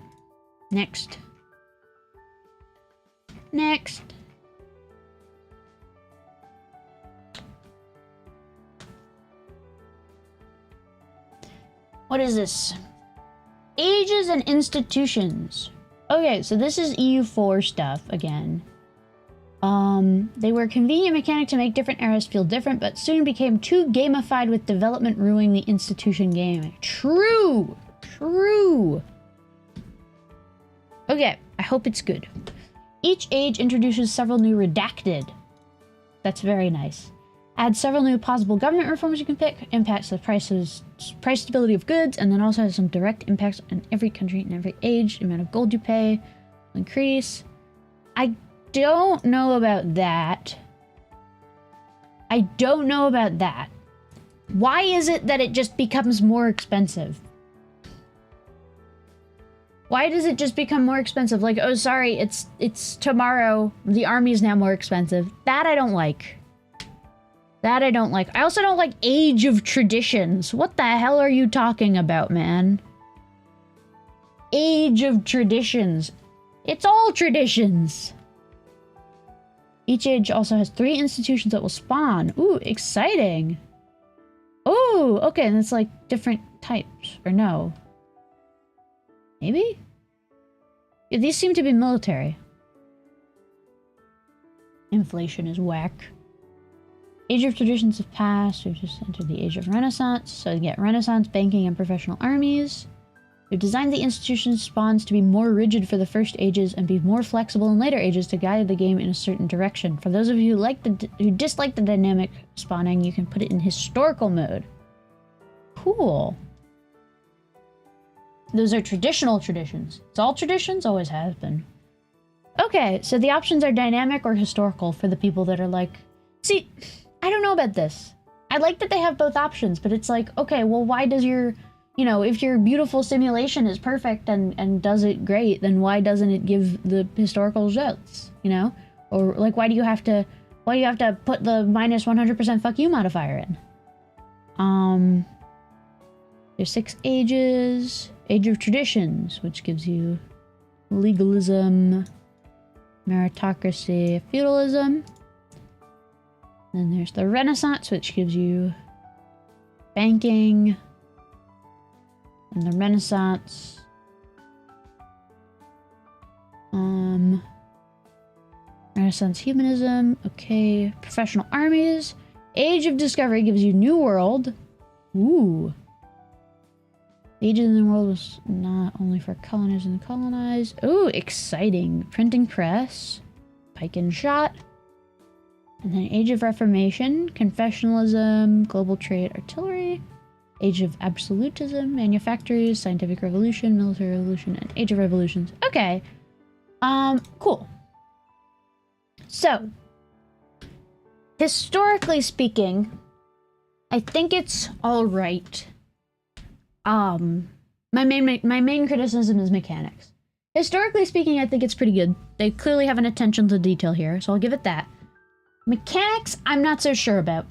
Next. Next. What is this? Ages and institutions. Okay, so this is EU4 stuff again. They were a convenient mechanic to make different eras feel different, but soon became too gamified with development ruining the institution game. True! True! Okay, I hope it's good. Each age introduces several new redacted. That's very nice. Adds several new possible government reforms you can pick. Impacts the price stability of goods, and then also has some direct impacts on every country and every age. The amount of gold you pay will increase. I don't know about that. I don't know about that. Why is it that it just becomes more expensive? Why does it just become more expensive? Like, oh, sorry, it's tomorrow. The army is now more expensive. That I don't like. That I don't like. I also don't like Age of Traditions. What the hell are you talking about, man? Age of Traditions. It's all traditions. Each age also has 3 institutions that will spawn. Ooh, exciting. Ooh, okay, and it's like different types. Or no. Maybe? Yeah, these seem to be military. Inflation is whack. Age of Traditions have passed. We've just entered the Age of Renaissance. So you get Renaissance, banking, and professional armies. We've designed the institution's spawns to be more rigid for the first ages and be more flexible in later ages to guide the game in a certain direction. For those of you who dislike the dynamic spawning, you can put it in historical mode. Cool. Those are traditional traditions. It's all traditions, always has been. Okay, so the options are dynamic or historical for the people that are like... See, I don't know about this. I like that they have both options, but it's like, okay, well, why does your... You know, if your beautiful simulation is perfect and does it great, then why doesn't it give the historical results, you know? Or, like, why do you have to put the minus 100% fuck you modifier in? There's 6 ages. Age of Traditions, which gives you legalism, meritocracy, feudalism. Then there's the Renaissance, which gives you banking, and the Renaissance. Renaissance humanism. Okay, professional armies. Age of Discovery gives you New World. Ooh. Age of the New World was not only for colonizers and colonized. Ooh, exciting. Printing press. Pike and shot. And then Age of Reformation. Confessionalism. Global trade artillery. Age of Absolutism. Manufactories. Scientific Revolution. Military Revolution. And Age of Revolutions. Okay. Cool. So, historically speaking, I think it's alright. My main criticism is mechanics. Historically speaking, I think it's pretty good. They clearly have an attention to detail here, so I'll give it that. Mechanics, I'm not so sure about.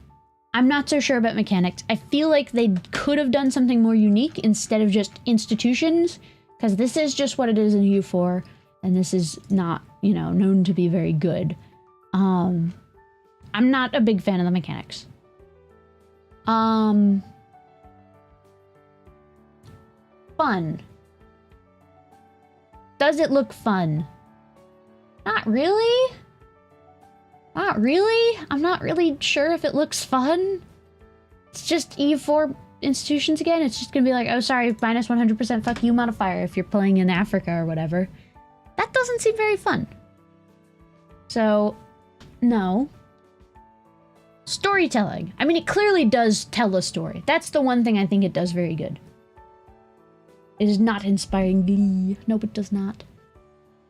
I'm not so sure about mechanics. I feel like they could have done something more unique instead of just institutions, because this is just what it is in EU4, and this is not, you know, known to be very good. I'm not a big fan of the mechanics. Fun. Does it look fun? Not really. Not really. I'm not really sure if it looks fun. It's just EU4 institutions again. It's just gonna be like, oh, sorry, minus 100% fuck you modifier if you're playing in Africa or whatever. That doesn't seem very fun. So, no. Storytelling. I mean, it clearly does tell a story. That's the one thing I think it does very good. It is not inspiring glee. Nope, it does not.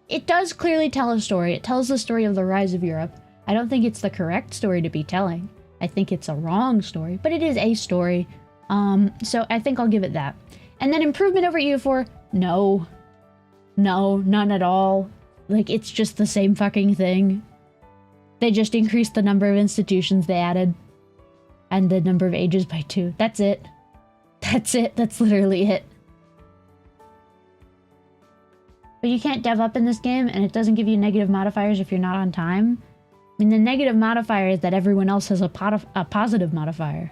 It does clearly tell a story. It tells the story of the rise of Europe. I don't think it's the correct story to be telling. I think it's a wrong story, but it is a story. So I think I'll give it that. And then improvement over EU4? No. No, none at all. Like, it's just the same fucking thing. They just increased the number of institutions they added. And the number of ages by 2. That's it. That's it. That's literally it. But you can't dev up in this game, and it doesn't give you negative modifiers if you're not on time. I mean, the negative modifier is that everyone else has a positive modifier.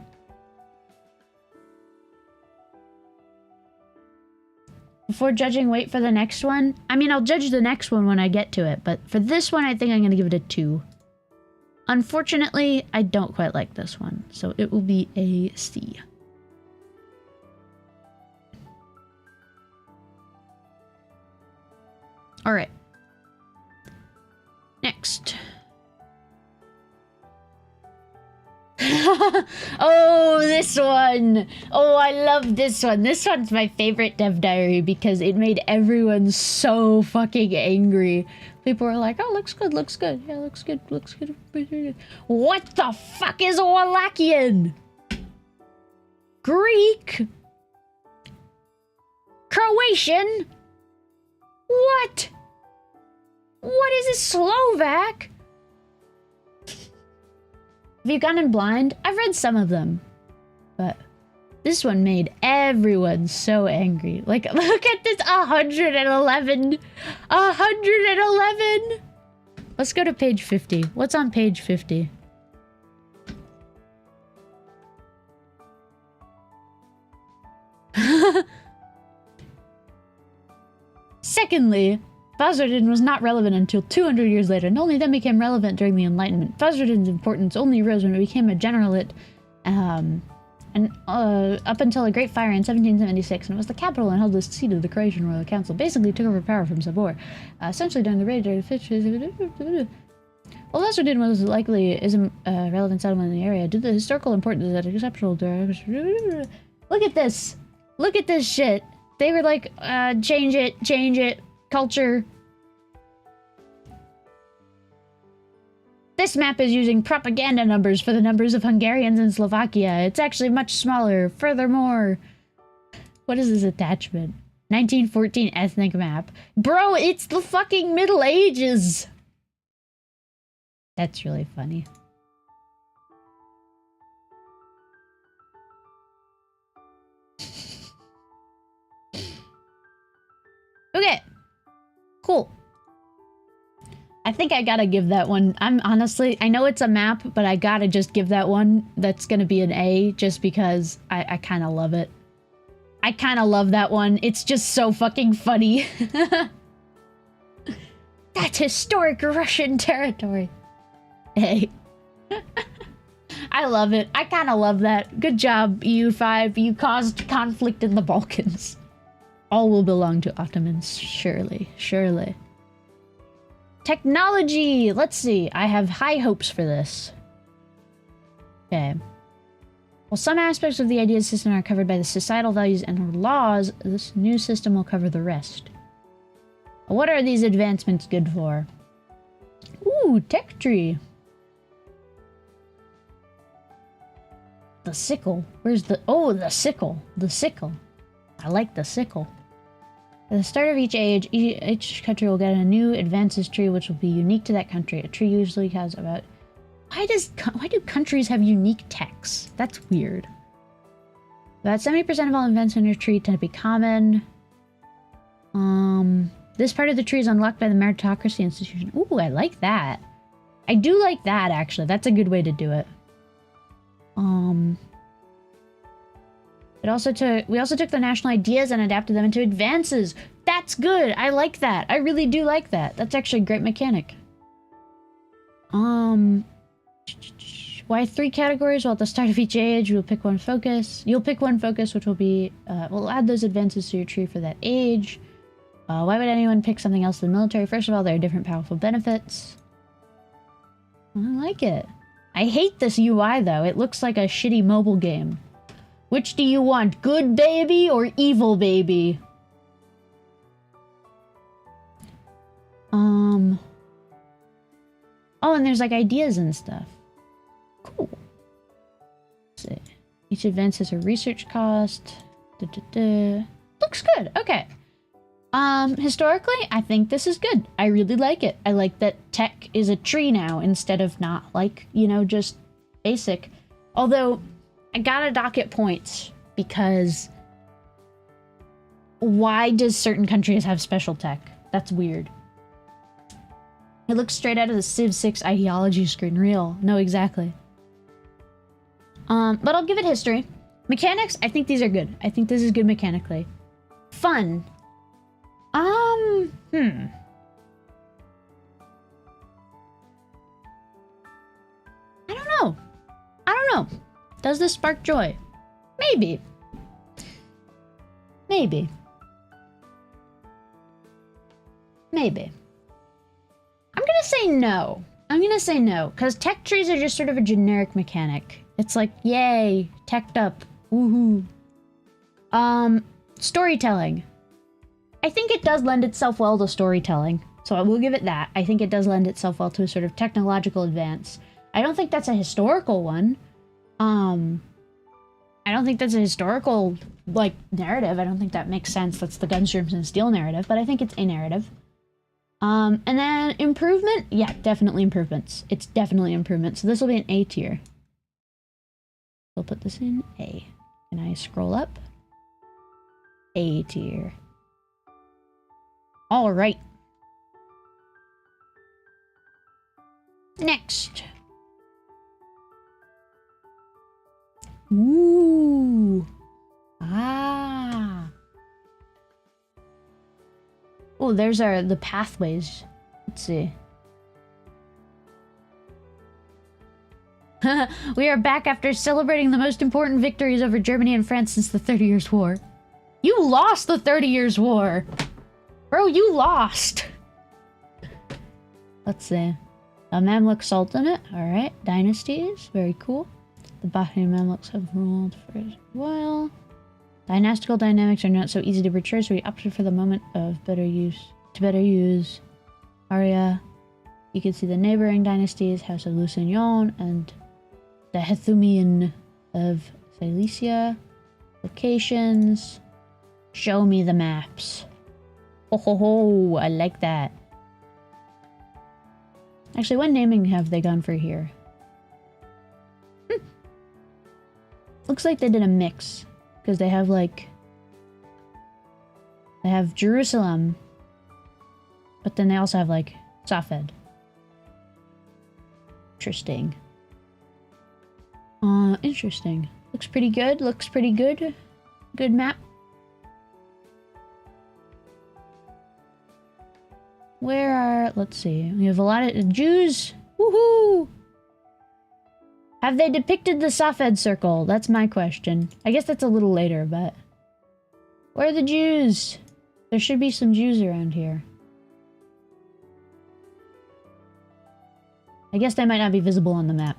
Before judging, wait for the next one. I mean, I'll judge the next one when I get to it, but for this one, I think I'm going to give it a 2. Unfortunately, I don't quite like this one, so it will be a C. Alright. Next. Oh, this one! Oh, I love this one. This one's my favorite dev diary because it made everyone so fucking angry. People were like, oh, looks good, looks good. Yeah, looks good, looks good. What the fuck is Walachian? Greek? Croatian? What? What is this, Slovak? Have you gone in blind? I've read some of them. But this one made everyone so angry. Like, look at this, 111. 111! Let's go to page 50. What's on page 50? Secondly, Faserdin was not relevant until 200 years later, and only then became relevant during the Enlightenment. Faserdin's importance only arose when it became a generalate, up until a great fire in 1776, and it was the capital and held the seat of the Croatian Royal Council. Basically took over power from Sabor. Essentially during the raid of the well, Faserdin was likely isn't a relevant settlement in the area due to the historical importance that exceptional. Look at this! Look at this shit! They were like, change it. Culture. This map is using propaganda numbers for the numbers of Hungarians in Slovakia. It's actually much smaller. Furthermore, what is this attachment? 1914 ethnic map. Bro, it's the fucking Middle Ages. That's really funny. Okay. Cool. I think I gotta give that one. I'm honestly, I know it's a map, but I gotta just give that one. That's gonna be an A just because I kind of love it. I kind of love that one. It's just so fucking funny. That's historic Russian territory. Hey. I love it. I kind of love that. Good job, EU5. You caused conflict in the Balkans. All will belong to Ottomans, surely, surely. Technology! Let's see. I have high hopes for this. Okay. While some aspects of the idea system are covered by the societal values and laws, this new system will cover the rest. What are these advancements good for? Ooh, tech tree. The sickle. Where's the... Oh, the sickle. The sickle. I like the sickle. At the start of each age, each country will get a new advances tree, which will be unique to that country. A tree usually has about... Why do countries have unique techs? That's weird. About 70% of all events in your tree tend to be common. This part of the tree is unlocked by the meritocracy institution. Ooh, I like that. I do like that, actually. That's a good way to do it. We also took the national ideas and adapted them into advances. That's good. I like that. I really do like that. That's actually a great mechanic. Why 3 categories? Well, at the start of each age, we'll pick one focus. You'll pick one focus, which will be, we'll add those advances to your tree for that age. Why would anyone pick something else than military? First of all, there are different powerful benefits. I like it. I hate this UI, though. It looks like a shitty mobile game. Which do you want? Good baby or evil baby? Oh, and there's like ideas and stuff. Cool. Let's see. Each advance has a research cost. looks good. Okay. Historically, I think this is good. I really like it. I like that tech is a tree now instead of not like, you know, just basic. Although, I gotta dock it points because why does certain countries have special tech? That's weird. It looks straight out of the Civ 6 ideology screen. Real. No, exactly. But I'll give it history. Mechanics, I think these are good. I think this is good mechanically. Fun. I don't know. I don't know. Does this spark joy? Maybe. Maybe. Maybe. I'm gonna say no. I'm gonna say no, because tech trees are just sort of a generic mechanic. It's like, yay, teched up. Woohoo. Storytelling. I think it does lend itself well to storytelling, so I will give it that. I think it does lend itself well to a sort of technological advance. I don't think that's a historical one. I don't think that's a historical, like, narrative. I don't think that makes sense. That's the guns, germs, and steel narrative, but I think it's a narrative. And then improvement? Yeah, definitely improvements. It's definitely improvement. So this will be an A tier. We'll put this in A. Can I scroll up? A tier. All right. Next. Ooh. Ah. Oh, there's the pathways. Let's see. We are back after celebrating the most important victories over Germany and France since the 30 Years' War. You lost the 30 Years' War! Bro, you lost! Let's see. A Mamluk Sultanate. Alright. Dynasties. Very cool. The Bahraini Mamluks have ruled for a while. Dynastical dynamics are not so easy to portray, so we opted for the moment of better use Aria. You can see the neighboring dynasties, House of Lusignan and the Hethumian of Silesia. Locations. Show me the maps. Ho ho ho, I like that. Actually, what naming have they gone for here? Looks like they did a mix. Because they have, like... They have Jerusalem. But then they also have, like, Safed. Interesting. Interesting. Looks pretty good. Looks pretty good. Good map. Where are... Let's see. We have a lot of Jews. Woohoo! Have they depicted the Safed circle? That's my question. I guess that's a little later, but... Where are the Jews? There should be some Jews around here. I guess they might not be visible on the map.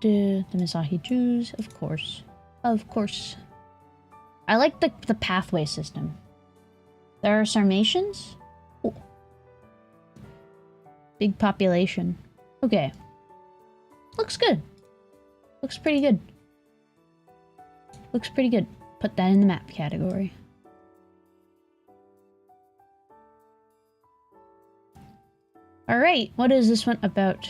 The Mizrahi Jews, of course. Of course. I like the pathway system. There are Sarmatians? Ooh. Big population. Okay. Looks good. Looks pretty good. Looks pretty good. Put that in the map category. Alright, what is this one about?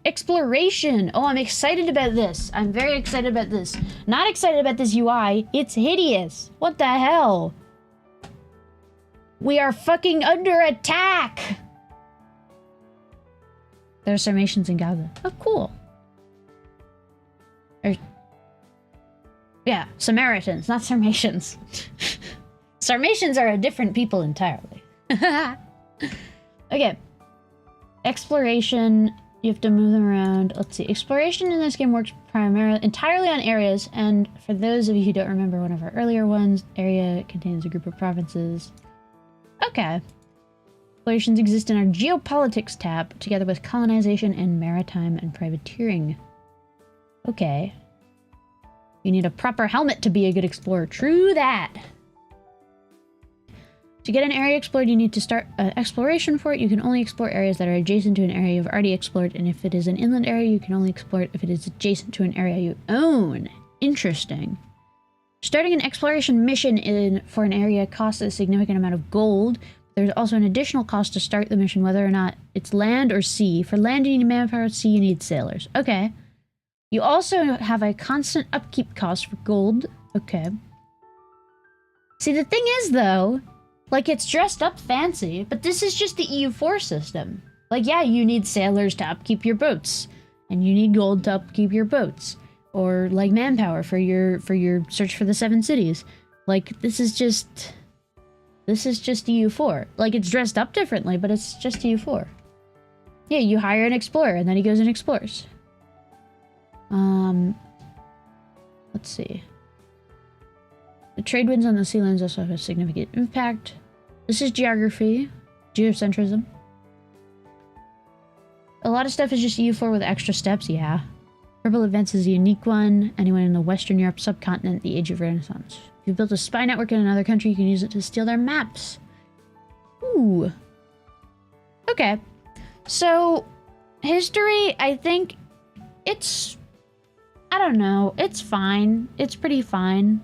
Exploration! Oh, I'm excited about this. I'm very excited about this. Not excited about this UI. It's hideous. What the hell? We are fucking under attack! There are Sarmatians in Gaza. Oh, cool. Yeah, Samaritans, not Sarmatians. Sarmatians are a different people entirely. Okay. Exploration, you have to move them around. Let's see. Exploration in this game works entirely on areas, and for those of you who don't remember one of our earlier ones, area contains a group of provinces. Okay. Explorations exist in our Geopolitics tab, together with colonization and maritime and privateering. Okay. You need a proper helmet to be a good explorer. True that! To get an area explored, you need to start exploration for it. You can only explore areas that are adjacent to an area you've already explored, and if it is an inland area, you can only explore it if it is adjacent to an area you own. Interesting. Starting an exploration mission for an area costs a significant amount of gold. There's also an additional cost to start the mission, whether or not it's land or sea. For land, you need manpower. Sea, you need sailors. Okay. You also have a constant upkeep cost for gold. Okay. See, the thing is, though, like, it's dressed up fancy, but this is just the EU4 system. Like, yeah, you need sailors to upkeep your boats, and you need gold to upkeep your boats, or, like, manpower for your search for the 7 cities. Like, this is just EU4. Like, it's dressed up differently, but it's just EU4. Yeah, you hire an explorer, and then he goes and explores. Let's see. The trade winds on the sea lands also have a significant impact. This is geography. Geocentrism. A lot of stuff is just EU4 with extra steps, yeah. Purple Advance is a unique one. Anyone in the Western Europe subcontinent, the Age of Renaissance. If you built a spy network in another country, you can use it to steal their maps. Ooh. Okay. So, history, I think it's... I don't know. It's fine. It's pretty fine.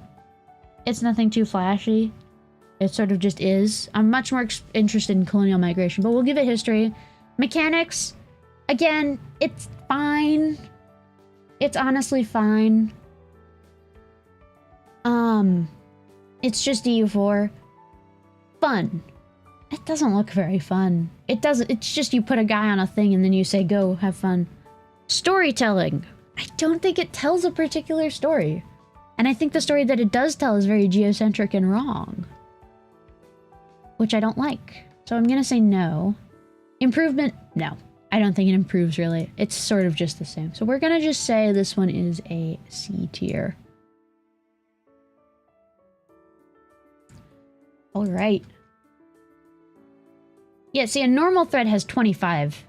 It's nothing too flashy. It sort of just is. I'm much more interested in colonial migration, but we'll give it history. Mechanics, again, it's fine. It's honestly fine. It's just EU4. Fun. It doesn't look very fun. It doesn't, it's just you put a guy on a thing and then you say, go, have fun. Storytelling. I don't think it tells a particular story. And I think the story that it does tell is very geocentric and wrong. Which I don't like. So I'm gonna say no. Improvement? No. I don't think it improves, really. It's sort of just the same. So we're gonna just say this one is a C tier. Alright. Yeah, see, a normal thread has 25.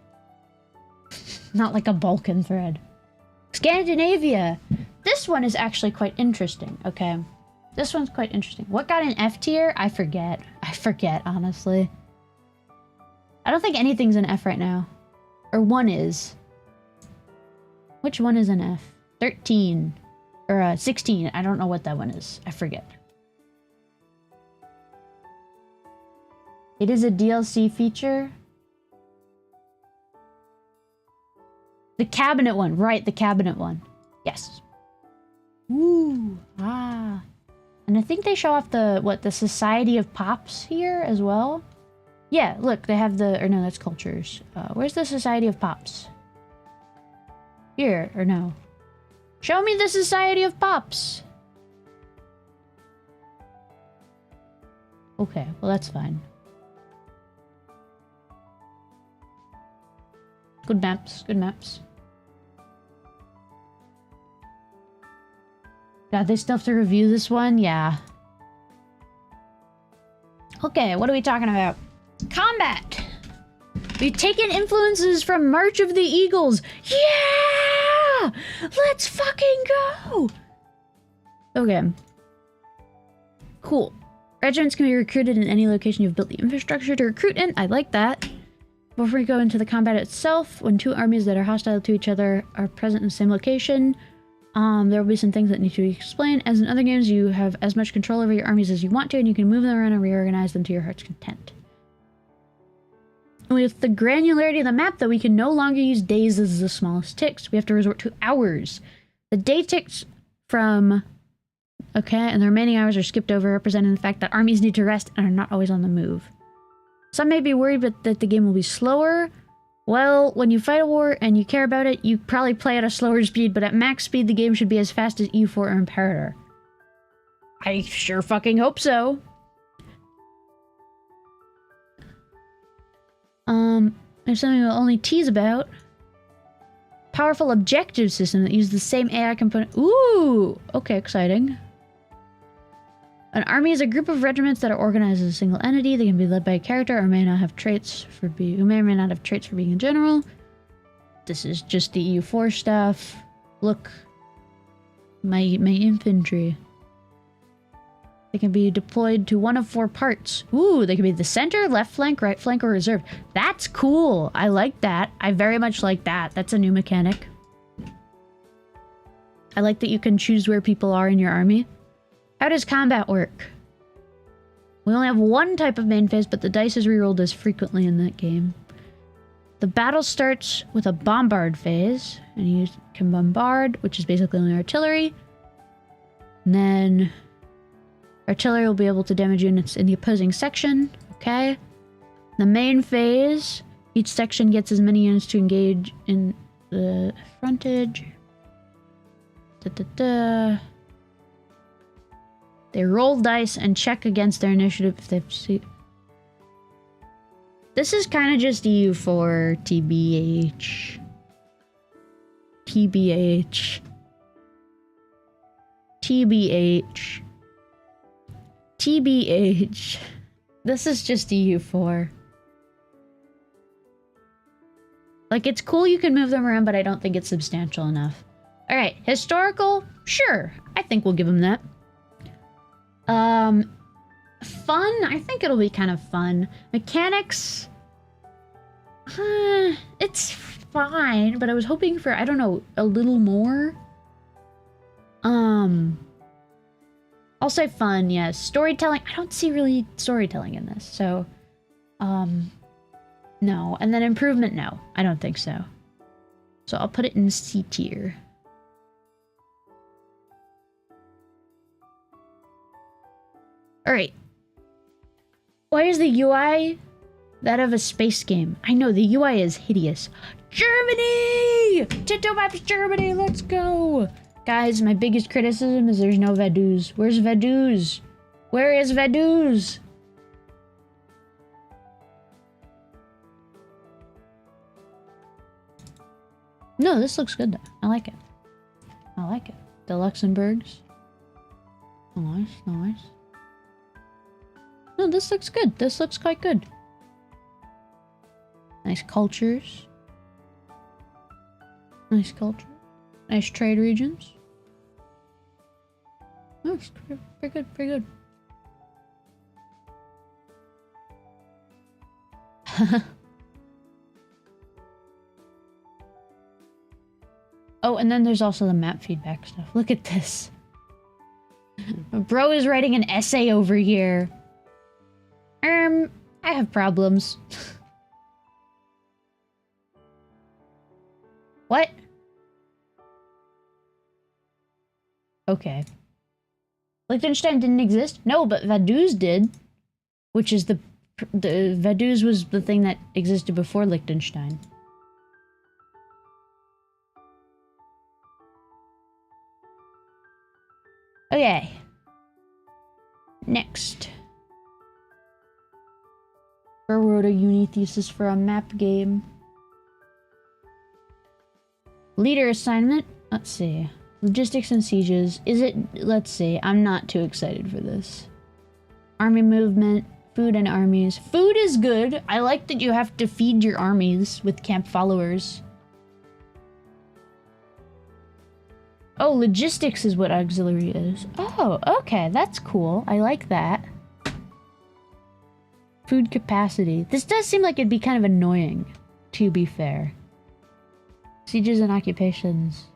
Not like a Balkan thread. Scandinavia! This one is actually quite interesting, okay? This one's quite interesting. What got an F tier? I forget. I forget, honestly. I don't think anything's an F right now. Or one is. Which one is an F? 13. Or 16. I don't know what that one is. I forget. It is a DLC feature. The cabinet one. Right, the cabinet one. Yes. Ooh. Ah. And I think they show off the Society of Pops here as well. Yeah, look, they have the... Or no, that's cultures. Where's the Society of Pops? Here, or no? Show me the Society of Pops! Okay, well that's fine. Good maps, good maps. God, they still have to review this one? Yeah. Okay, what are we talking about? Combat! We've taken influences from March of the Eagles. Yeah! Let's fucking go! Okay. Cool. Regiments can be recruited in any location you've built the infrastructure to recruit in. I like that. Before we go into the combat itself, when two armies that are hostile to each other are present in the same location, there will be some things that need to be explained. As in other games, you have as much control over your armies as you want to, and you can move them around and reorganize them to your heart's content. With the granularity of the map, though, we can no longer use days as the smallest ticks. We have to resort to hours. The day ticks from... Okay, and the remaining hours are skipped over, representing the fact that armies need to rest and are not always on the move. Some may be worried that the game will be slower. Well, when you fight a war and you care about it, you probably play at a slower speed, but at max speed, the game should be as fast as EU4 or Imperator. I sure fucking hope so. There's something we'll only tease about. Powerful objective system that uses the same AI component. Ooh! Okay, exciting. An army is a group of regiments that are organized as a single entity. They can be led by a character or may not have traits for being... Who may or may not have traits for being a general. This is just the EU4 stuff. Look. My infantry. They can be deployed to one of 4 parts. Ooh, they can be the center, left flank, right flank, or reserve. That's cool. I like that. I very much like that. That's a new mechanic. I like that you can choose where people are in your army. How does combat work? We only have one type of main phase, but the dice is rerolled as frequently in that game. The battle starts with a bombard phase, and you can bombard, which is basically only artillery. And then artillery will be able to damage units in the opposing section. Okay. The main phase, each section gets as many units to engage in the frontage. They roll dice and check against their initiative if they've seen. This is kind of just EU4 TBH. TBH. TBH. TBH. This is just EU4. Like, it's cool you can move them around, but I don't think it's substantial enough. Alright, historical? Sure. I think we'll give them that. Fun? I think it'll be kind of fun. Mechanics? It's fine, but I was hoping for, I don't know, a little more? I'll say fun, yes. Storytelling? I don't see really storytelling in this, so... no. And then improvement? No. I don't think so. So I'll put it in C tier. Alright. Why is the UI that of a space game? I know, the UI is hideous. Germany! Tinto Maps Germany, let's go! Guys, my biggest criticism is there's no Vaduz. Where's Vaduz? Where is Vaduz? No, this looks good though. I like it. I like it. The Luxembourgs. Nice, nice. No, this looks good. This looks quite good. Nice cultures. Nice culture. Nice trade regions. Nice. Very good, very good. Oh, and then there's also the map feedback stuff. Look at this. Bro is writing an essay over here. I have problems. What? Okay. Liechtenstein didn't exist? No, but Vaduz did. Which is the Vaduz was the thing that existed before Liechtenstein. Okay. Next. Burr wrote a uni thesis for a map game. Leader assignment. Let's see. Logistics and sieges. Is it... Let's see. I'm not too excited for this. Army movement. Food and armies. Food is good. I like that you have to feed your armies with camp followers. Oh, logistics is what auxiliary is. Oh, okay. That's cool. I like that. Food capacity. This does seem like it'd be kind of annoying, to be fair. Sieges and occupations.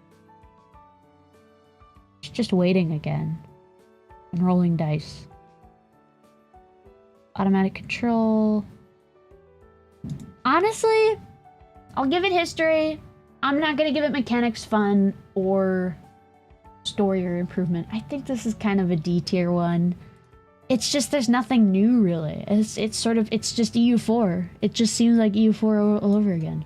It's just waiting again. And rolling dice. Automatic control. Honestly, I'll give it history. I'm not gonna give it mechanics, fun, or story or improvement. I think this is kind of a D tier one. It's just there's nothing new really. It's just EU4. It just seems like EU4 all over again.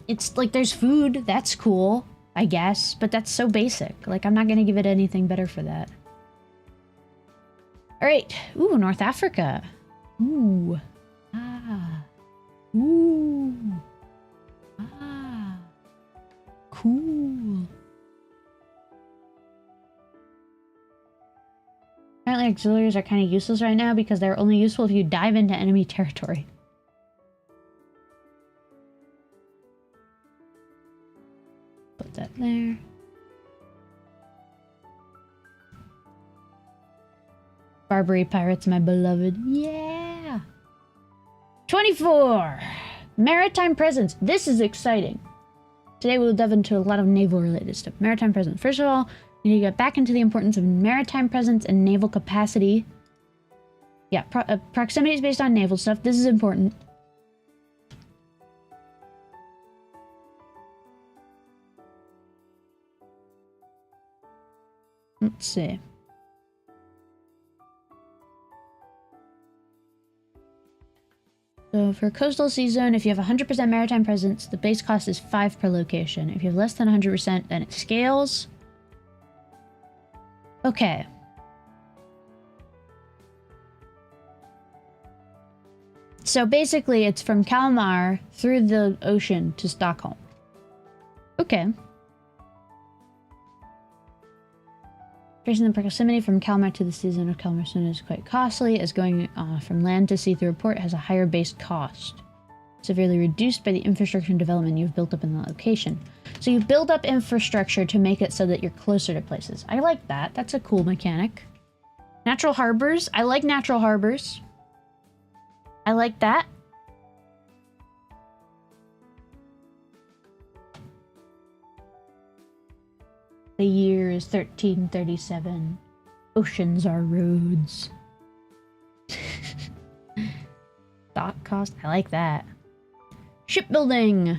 It's like there's food, that's cool, I guess, but that's so basic. Like I'm not gonna give it anything better for that. Alright. Ooh, North Africa. Ooh. Ah. Ooh. Ah. Cool. Apparently auxiliaries are kind of useless right now because they're only useful if you dive into enemy territory. Put that there. Barbary pirates, my beloved. Yeah! 24! Maritime presence. This is exciting. Today we'll delve into a lot of naval-related stuff. Maritime presence. First of all, we need to get back into the importance of maritime presence and naval capacity. Yeah, proximity is based on naval stuff. This is important. Let's see. So for a coastal sea zone, if you have 100% maritime presence, the base cost is 5 per location. If you have less than 100%, then it scales. Okay. So basically, it's from Kalmar through the ocean to Stockholm. Okay. Tracing the proximity from Kalmar to the sea zone of Kalmar soon is quite costly, as going from land to sea through a port has a higher base cost, severely reduced by the infrastructure and development you've built up in the location. So you build up infrastructure to make it so that you're closer to places. I like that. That's a cool mechanic. Natural harbors. I like natural harbors. I like that. The year is 1337. Oceans are roads. Dock cost. I like that. Shipbuilding.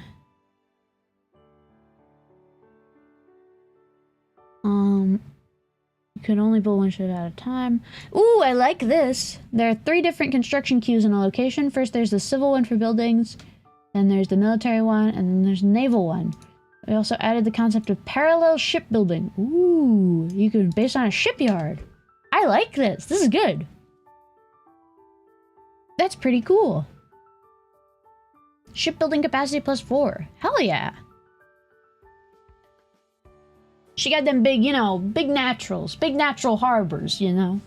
You can only build one ship at a time. Ooh, I like this. There are 3 different construction queues in a location. First, there's the civil one for buildings. Then there's the military one. And then there's the naval one. We also added the concept of parallel shipbuilding. Ooh, you can base on a shipyard. I like this. This is good. That's pretty cool. Shipbuilding capacity +4. Hell yeah. She got them big, you know, big naturals, big natural harbors, you know.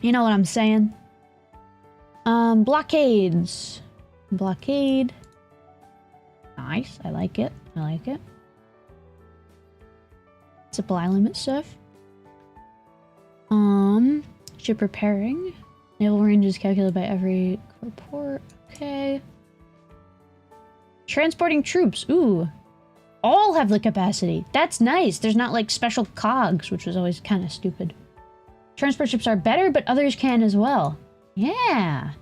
You know what I'm saying? Blockades. Blockade. Nice. I like it. I like it. Supply limit stuff. Ship repairing. Naval range is calculated by every port. Okay. Transporting troops. Ooh. All have the capacity. That's nice. There's not like special cogs, which was always kind of stupid. Transport ships are better, but others can as well. Yeah.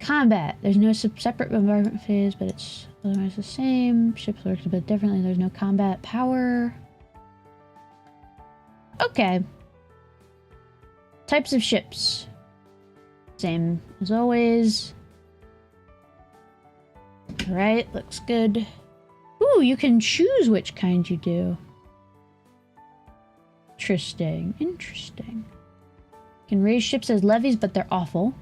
Combat. There's no separate bombardment phase, but it's otherwise the same. Ships work a bit differently. There's no combat power. Okay. Types of ships. Same as always. Alright, looks good. Ooh, you can choose which kind you do. Interesting. Interesting. You can raise ships as levies, but they're awful.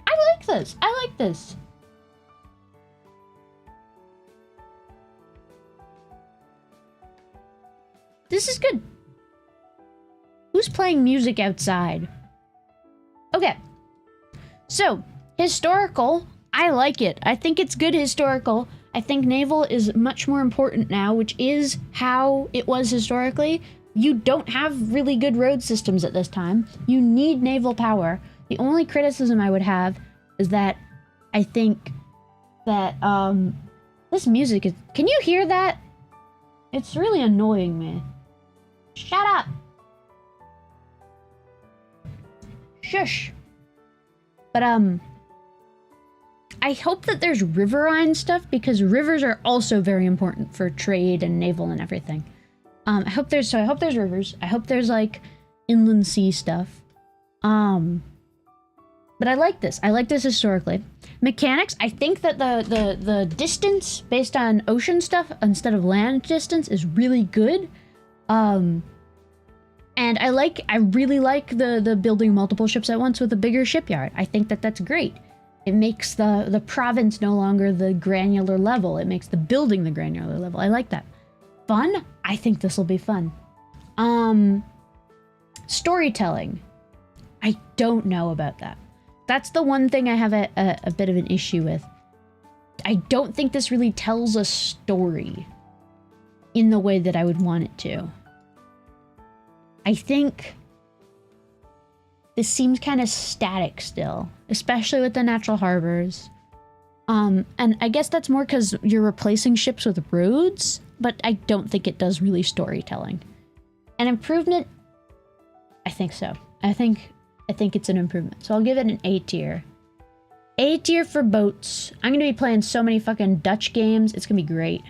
I like this. I like this. This is good. Who's playing music outside? Okay. So, historical. I like it. I think it's good historical. I think naval is much more important now, which is how it was historically. You don't have really good road systems at this time. You need naval power. The only criticism I would have is that I think that this music is... Can you hear that? It's really annoying me. Shut up! Shush! But I hope that there's riverine stuff, because rivers are also very important for trade and naval and everything. I hope there's rivers. I hope there's like inland sea stuff. But I like this. I like this historically. Mechanics, I think that the distance based on ocean stuff instead of land distance is really good. And I really like the building multiple ships at once with a bigger shipyard. I think that that's great. It makes the province no longer the granular level. It makes the building the granular level. I like that. Fun? I think this will be fun. Storytelling. I don't know about that. That's the one thing I have a bit of an issue with. I don't think this really tells a story in the way that I would want it to. I think this seems kind of static still, especially with the natural harbors. And I guess that's more because you're replacing ships with roads, but I don't think it does really storytelling. An improvement? I think so. I think it's an improvement. So I'll give it an A tier. A tier for boats. I'm gonna be playing so many fucking Dutch games. It's gonna be great.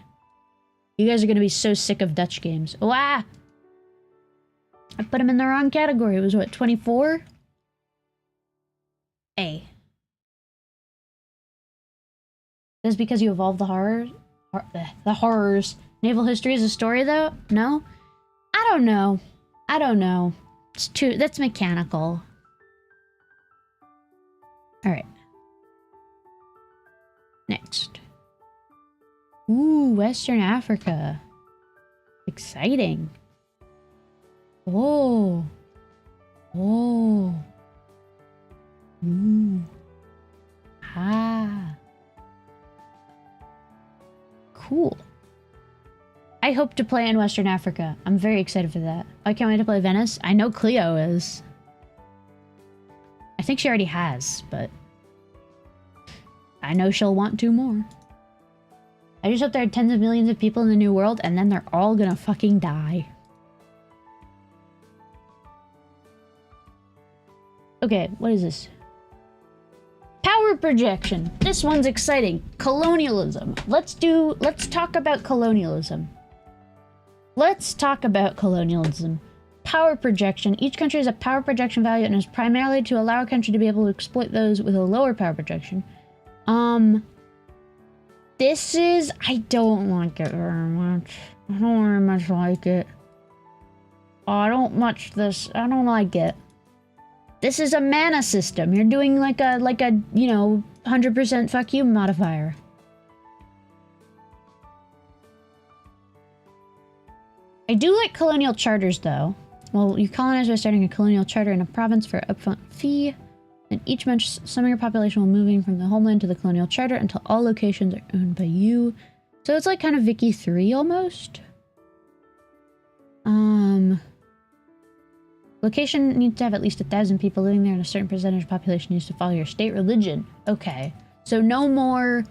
You guys are gonna be so sick of Dutch games. Wah! I put him in the wrong category. It was what, 24? A. That's because you evolved the horrors? The horrors. Naval history is a story, though? No? I don't know. I don't know. It's too... That's mechanical. Alright. Next. Ooh, Western Africa. Exciting. Oh. Oh. Ooh. Ah. Cool. I hope to play in Western Africa. I'm very excited for that. I can't wait to play Venice. I know Cleo is. I think she already has, but I know she'll want to more. I just hope there are tens of millions of people in the new world and then they're all gonna fucking die. Okay, what is this? Power projection. This one's exciting. Colonialism. Let's talk about colonialism. Let's talk about colonialism. Power projection. Each country has a power projection value and is primarily to allow a country to be able to exploit those with a lower power projection. This is... I don't like it very much. I don't very much like it. I don't like it. This is a mana system. You're doing like a, you know, 100% fuck you modifier. I do like colonial charters, though. Well, you colonize by starting a colonial charter in a province for an upfront fee. And each month, some of your population will moving from the homeland to the colonial charter until all locations are owned by you. So it's like kind of Vicky 3 almost. Location needs to have at least 1,000 people living there, and a certain percentage of population needs to follow your state religion. Okay. So no more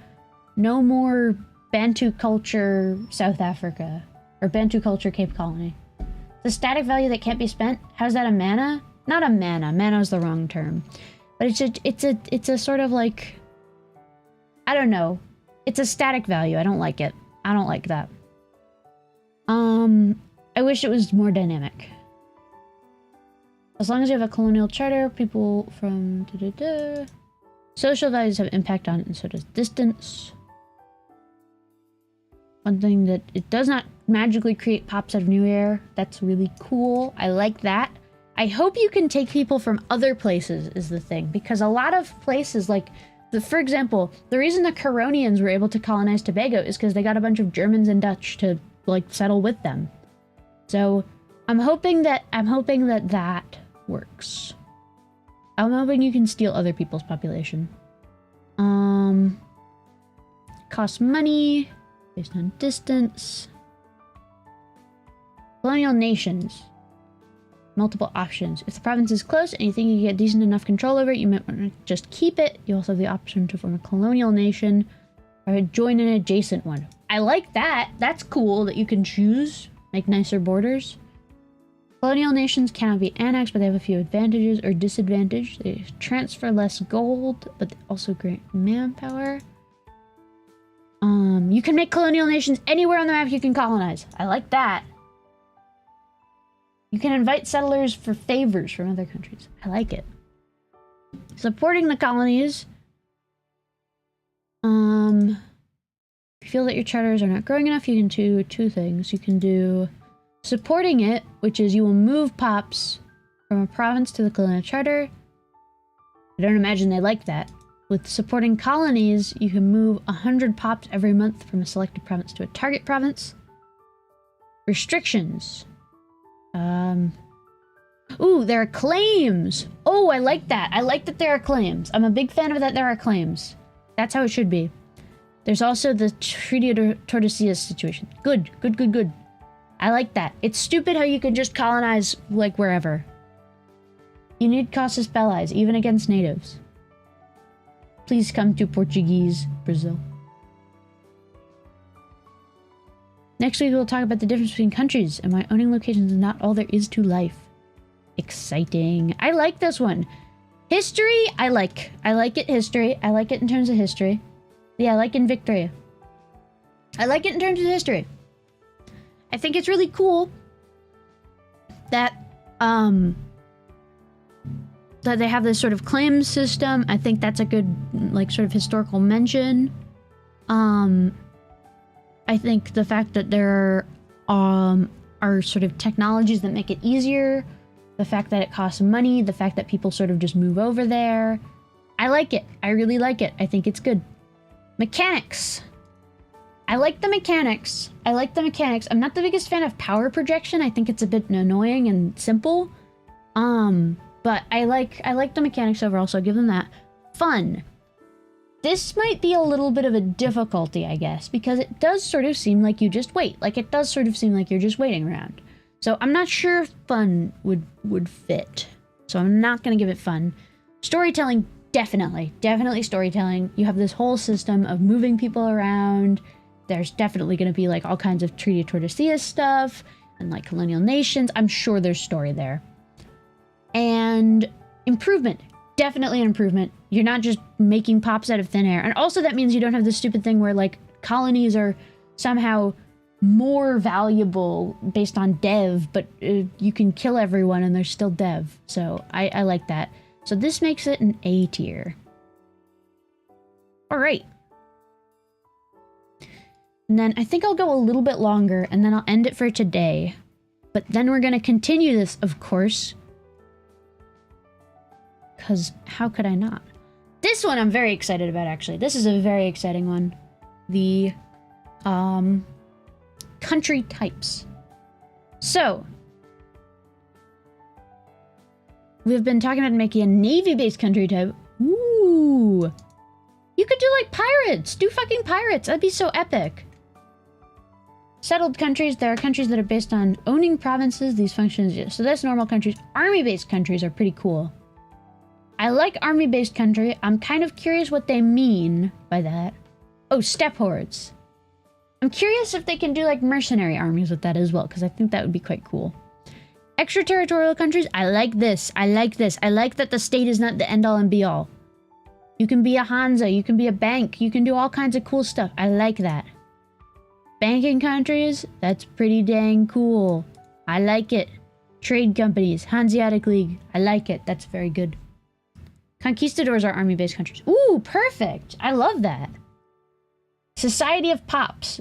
Bantu culture South Africa. Or Bantu culture Cape Colony. The static value that can't be spent? How's that a mana? Not a mana. Mana is the wrong term. But it's a sort of like... I don't know. It's a static value. I don't like it. I don't like that. I wish it was more dynamic. As long as you have a colonial charter, people from... Social values have impact on it, and so does distance. One thing that it does not magically create pops out of new air. That's really cool. I like that. I hope you can take people from other places is the thing, because a lot of places, like, for example, the reason the Coronians were able to colonize Tobago is because they got a bunch of Germans and Dutch to, like, settle with them. So I'm hoping that that works. I'm hoping you can steal other people's population. Costs money based on distance. Colonial nations. Multiple options. If the province is close and you think you get decent enough control over it, you might want to just keep it. You also have the option to form a colonial nation or join an adjacent one. I like that. That's cool that you can choose. Make nicer borders. Colonial nations cannot be annexed, but they have a few advantages or disadvantages. They transfer less gold, but they also grant manpower. You can make colonial nations anywhere on the map you can colonize. I like that. You can invite settlers for favors from other countries. I like it. Supporting the colonies. If you feel that your charters are not growing enough, you can do two things. You can do supporting it, which is you will move pops from a province to the colonial charter. I don't imagine they like that. With supporting colonies, you can move 100 pops every month from a selected province to a target province. Restrictions. Ooh, there are claims. Oh, I like that. I like that there are claims. I'm a big fan of that there are claims. That's how it should be. There's also the Treaty of Tordesillas situation. Good, good, good, good. I like that. It's stupid how you can just colonize, like, wherever. You need casus belli, even against natives. Please come to Portuguese, Brazil. Next week, we'll talk about the difference between countries and why owning locations is not all there is to life. Exciting. I like this one. History, I like. I like it, history. I like it in terms of history. Yeah, I like in Victoria. I like it in terms of history. I think it's really cool that, that they have this sort of claims system. I think that's a good, like, sort of historical mention. I think the fact that there are sort of technologies that make it easier, the fact that it costs money, the fact that people sort of just move over there. I like it. I really like it. I think it's good. Mechanics. I like the mechanics. I like the mechanics. I'm not the biggest fan of power projection. I think it's a bit annoying and simple. But I like the mechanics overall, so I'll give them that. Fun. This might be a little bit of a difficulty, I guess, because it does sort of seem like you just wait. Like, it does sort of seem like you're just waiting around. So I'm not sure if fun would fit. So I'm not going to give it fun. Storytelling, definitely. Definitely storytelling. You have this whole system of moving people around. There's definitely going to be, like, all kinds of Treaty of Tordesillas stuff and, like, colonial nations. I'm sure there's story there. And improvement. Definitely an improvement. You're not just making pops out of thin air. And also that means you don't have this stupid thing where, like, colonies are somehow more valuable based on dev, but you can kill everyone and they're still dev. So I like that. So this makes it an A tier. All right. And then I think I'll go a little bit longer and then I'll end it for today. But then we're going to continue this, of course. Because how could I not? This one I'm very excited about, actually. This is a very exciting one. The country types. So, we've been talking about making a navy-based country type. Ooh. You could do, like, pirates. Do fucking pirates. That'd be so epic. Settled countries. There are countries that are based on owning provinces. These functions, yeah. So that's normal countries. Army-based countries are pretty cool. I like army-based country. I'm kind of curious what they mean by that. Oh, steppe hordes. I'm curious if they can do, like, mercenary armies with that as well, because I think that would be quite cool. Extraterritorial countries. I like this. I like this. I like that the state is not the end-all and be-all. You can be a Hansa. You can be a bank. You can do all kinds of cool stuff. I like that. Banking countries. That's pretty dang cool. I like it. Trade companies. Hanseatic League. I like it. That's very good. Conquistadors are army-based countries. Ooh, perfect. I love that. Society of Pops.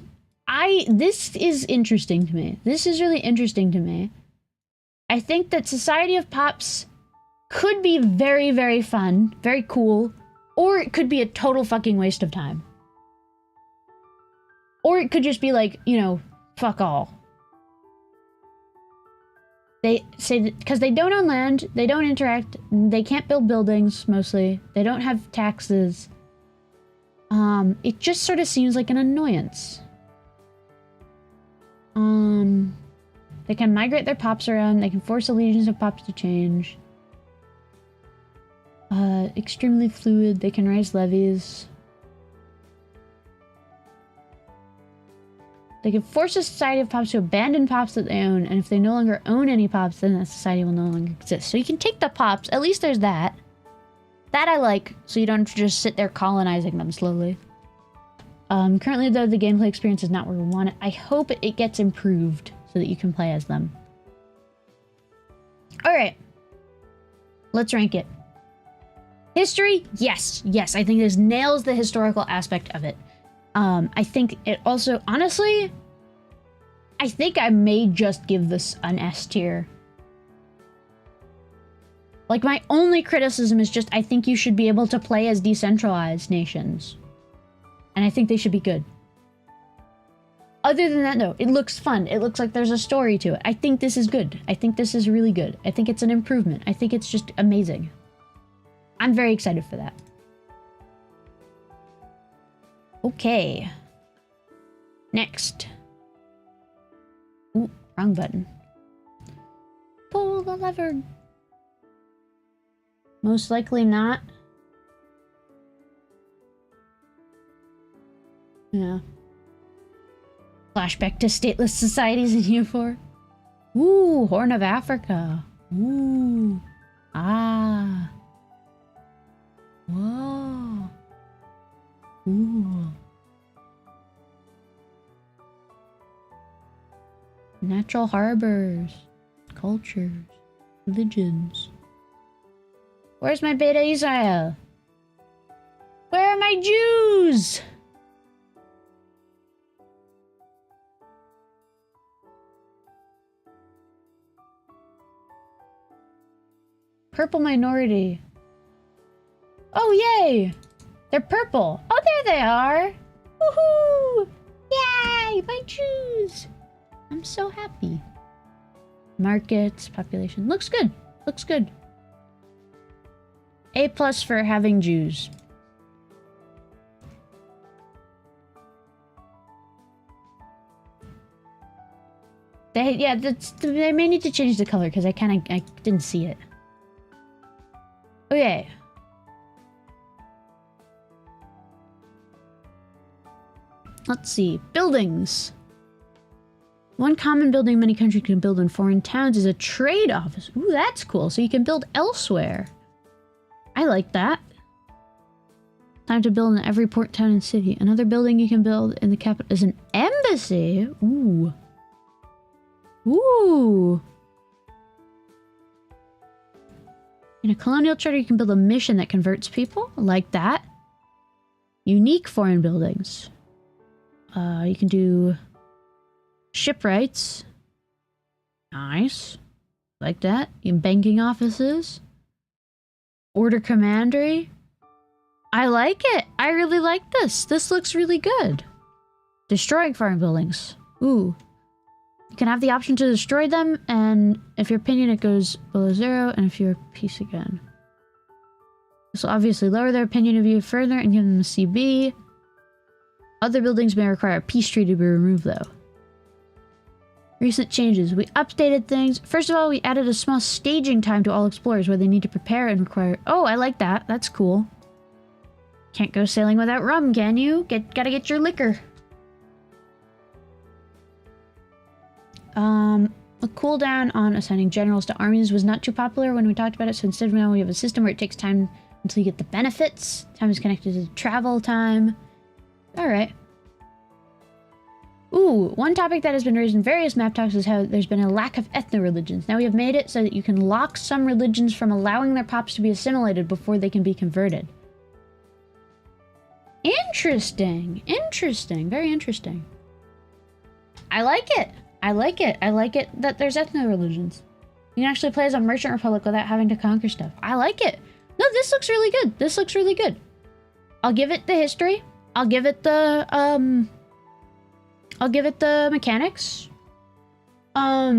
This is interesting to me. This is really interesting to me. I think that Society of Pops could be very, very fun, very cool, or it could be a total fucking waste of time. Or it could just be like, you know, fuck all. They say that because they don't own land, they don't interact, they can't build buildings, mostly. They don't have taxes. It just sort of seems like an annoyance. They can migrate their pops around, they can force allegiance of pops to change. Extremely fluid, they can raise levies. They can force a society of pops to abandon pops that they own, and if they no longer own any pops, then that society will no longer exist. So you can take the pops, at least there's that. That I like, so you don't have to just sit there colonizing them slowly. Currently, though, the gameplay experience is not where we want it. I hope it gets improved so that you can play as them. Alright. Let's rank it. History? Yes. Yes, I think this nails the historical aspect of it. I think it also, honestly, I think I may just give this an S tier. Like, my only criticism is just, I think you should be able to play as decentralized nations. And I think they should be good. Other than that, no, it looks fun. It looks like there's a story to it. I think this is good. I think this is really good. I think it's an improvement. I think it's just amazing. I'm very excited for that. Okay. Next. Ooh, wrong button. Pull the lever. Most likely not. Yeah. Flashback to stateless societies in EU4. Ooh, Horn of Africa. Ooh. Ah. Whoa. Ooh. Natural harbors. Cultures. Religions. Where's my Beta Israel? Where are my Jews? Purple minority. Oh, yay! They're purple. Oh, there they are. Woohoo! Yay! My Jews! I'm so happy. Markets, population. Looks good. Looks good. A+ for having Jews. They may need to change the color because I didn't see it. Okay. Let's see. Buildings. One common building many countries can build in foreign towns is a trade office. Ooh, that's cool. So you can build elsewhere. I like that. Time to build in every port, town, and city. Another building you can build in the capital is an embassy. Ooh. Ooh. In a colonial charter, you can build a mission that converts people. I like that. Unique foreign buildings. You can do shipwrights. Nice. Like that. In banking offices. Order commandery. I like it. I really like this. This looks really good. Destroying foreign buildings. Ooh. You can have the option to destroy them, and if your opinion, it goes below 0, and if you're peace again. This will obviously lower their opinion of you further and give them a CB. Other buildings may require a peace treaty to be removed, though. Recent changes. We updated things. First of all, we added a small staging time to all explorers where they need to prepare and require... Oh, I like that. That's cool. Can't go sailing without rum, can you? Gotta get your liquor. A cooldown on assigning generals to armies was not too popular when we talked about it, so instead now we have a system where it takes time until you get the benefits. Time is connected to travel time. Alright. Ooh, one topic that has been raised in various map talks is how there's been a lack of ethno-religions. Now we have made it so that you can lock some religions from allowing their pops to be assimilated before they can be converted. Interesting. Interesting. Very interesting. I like it. I like it. I like it that there's ethno-religions. You can actually play as a merchant republic without having to conquer stuff. I like it. No, this looks really good. This looks really good. I'll give it the history. I'll give it the, I'll give it the mechanics. I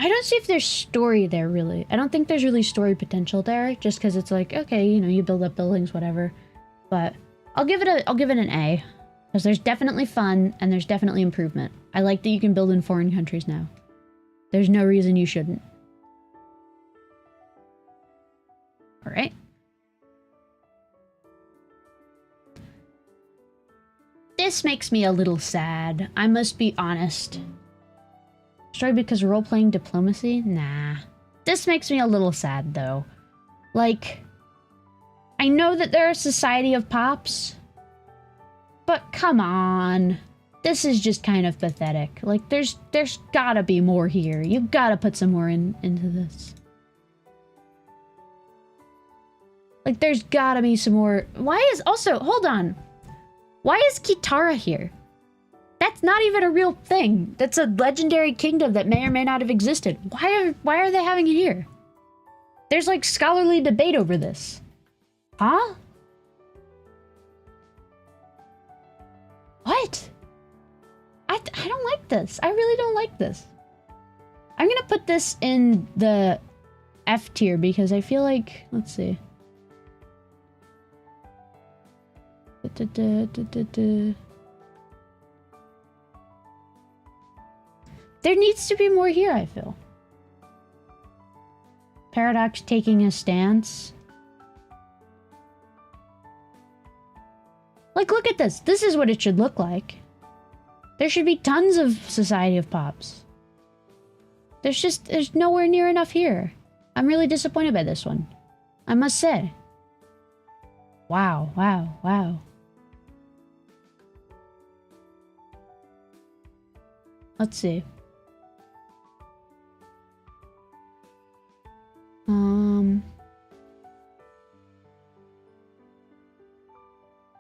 don't see if there's story there, really. I don't think there's really story potential there, just because it's like, okay, you know, you build up buildings, whatever. But I'll give it an A. Because there's definitely fun, and there's definitely improvement. I like that you can build in foreign countries now. There's no reason you shouldn't. Alright. This makes me a little sad. I must be honest. Sorry, because role-playing diplomacy? Nah. This makes me a little sad, though. Like, I know that they're a society of pops, but come on. This is just kind of pathetic. Like, there's gotta be more here. You've gotta put some more into this. Like, there's gotta be some more. Why is... Also, hold on. Why is Kitara here? That's not even a real thing. That's a legendary kingdom that may or may not have existed. Why are they having it here? There's like scholarly debate over this. Huh? What? I don't like this. I really don't like this. I'm gonna put this in the F tier because I feel like... Let's see. There needs to be more here, I feel. Paradox taking a stance. Like, look at this. This is what it should look like. There should be tons of Society of Pops. There's nowhere near enough here. I'm really disappointed by this one, I must say. Wow, wow, wow. Let's see.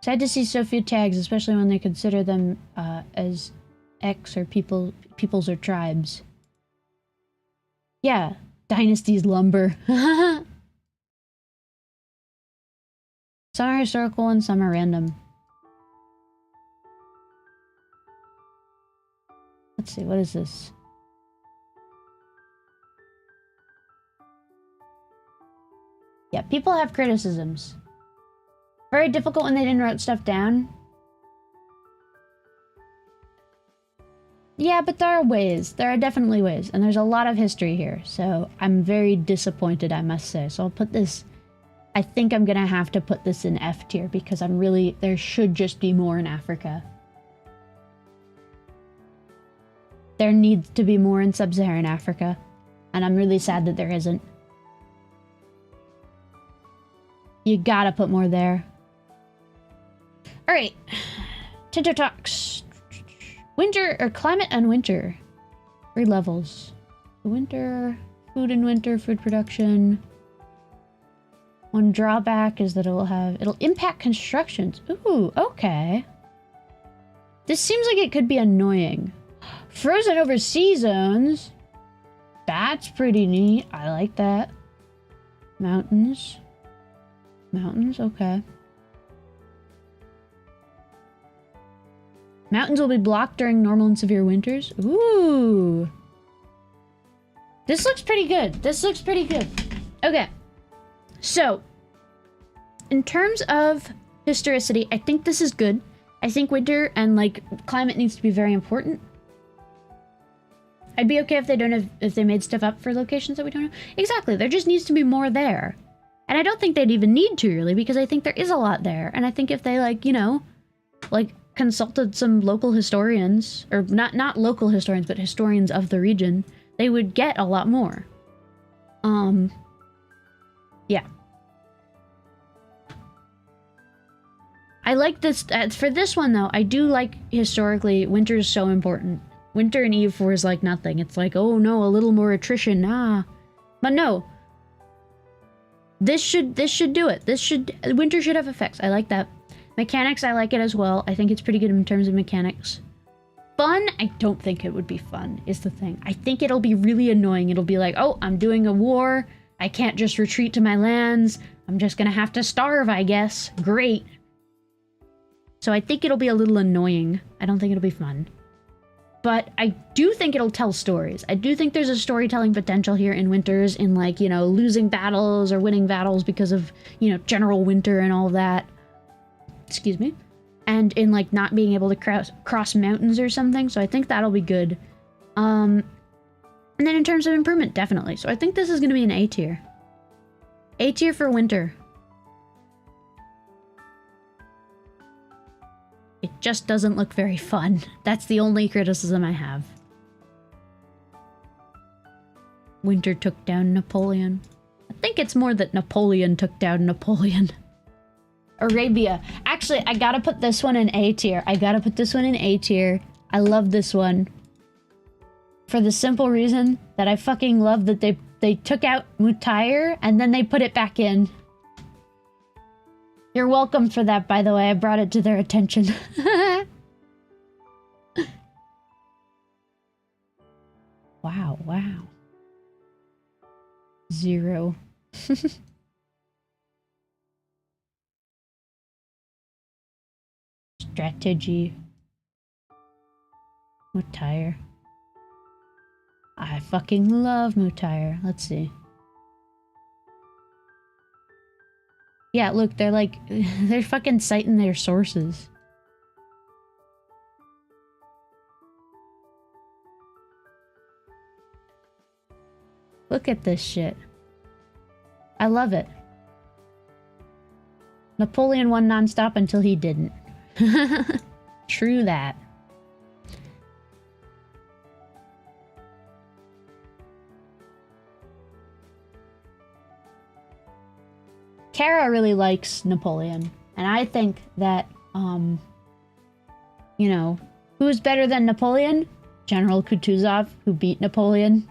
Sad to see so few tags, especially when they consider them as X or peoples or tribes. Yeah, Dynasty's lumber. Some are historical and some are random. Let's see, what is this? Yeah, people have criticisms. Very difficult when they didn't write stuff down. Yeah, but there are ways. There are definitely ways. And there's a lot of history here. So I'm very disappointed, I must say. So I'll put this... I think I'm gonna have to put this in F tier because I'm really... There should just be more in Africa. There needs to be more in sub-Saharan Africa. And I'm really sad that there isn't. You gotta put more there. Alright. Tinto Talks. Winter, or climate and winter. 3 levels. Winter, food production. One drawback is that it'll impact constructions. Ooh, okay. This seems like it could be annoying. Frozen over sea zones. That's pretty neat. I like that. Mountains. Mountains, okay. Mountains will be blocked during normal and severe winters. Ooh. This looks pretty good. This looks pretty good. Okay. So, in terms of historicity, I think this is good. I think winter and, like, climate needs to be very important. I'd be okay if they don't have, if they made stuff up for locations that we don't know. Exactly, there just needs to be more there. And I don't think they'd even need to, really, because I think there is a lot there. And I think if they, like, you know, like, consulted some local historians, or not local historians, but historians of the region, they would get a lot more. Yeah. I like this, for this one, though, I do like, historically, winter is so important. Winter in EU4 is like nothing. It's like, oh no, a little more attrition, ah. But no. This should do it. Winter should have effects. I like that. Mechanics, I like it as well. I think it's pretty good in terms of mechanics. Fun, I don't think it would be fun, is the thing. I think it'll be really annoying. It'll be like, oh, I'm doing a war. I can't just retreat to my lands. I'm just gonna have to starve, I guess. Great. So I think it'll be a little annoying. I don't think it'll be fun. But I do think it'll tell stories. I do think there's a storytelling potential here in winters, in, like, you know, losing battles or winning battles because of, you know, general winter and all that. Excuse me. And in, like, not being able to cross mountains or something. So I think that'll be good. And then in terms of improvement, definitely. So I think this is going to be an A tier. A tier for winter. It just doesn't look very fun. That's the only criticism I have. Winter took down Napoleon. I think it's more that Napoleon took down Napoleon. Arabia. Actually, I gotta put this one in A tier. I gotta put this one in A tier. I love this one. For the simple reason that I fucking love that they took out Mutayr and then they put it back in. You're welcome for that, by the way. I brought it to their attention. Wow, wow. 0. Strategy. Mutayr. I fucking love Mutayr. Let's see. Yeah, look, they're like, they're fucking citing their sources. Look at this shit. I love it. Napoleon won non-stop until he didn't. True that. Kara really likes Napoleon, and I think that, you know, who's better than Napoleon? General Kutuzov, who beat Napoleon.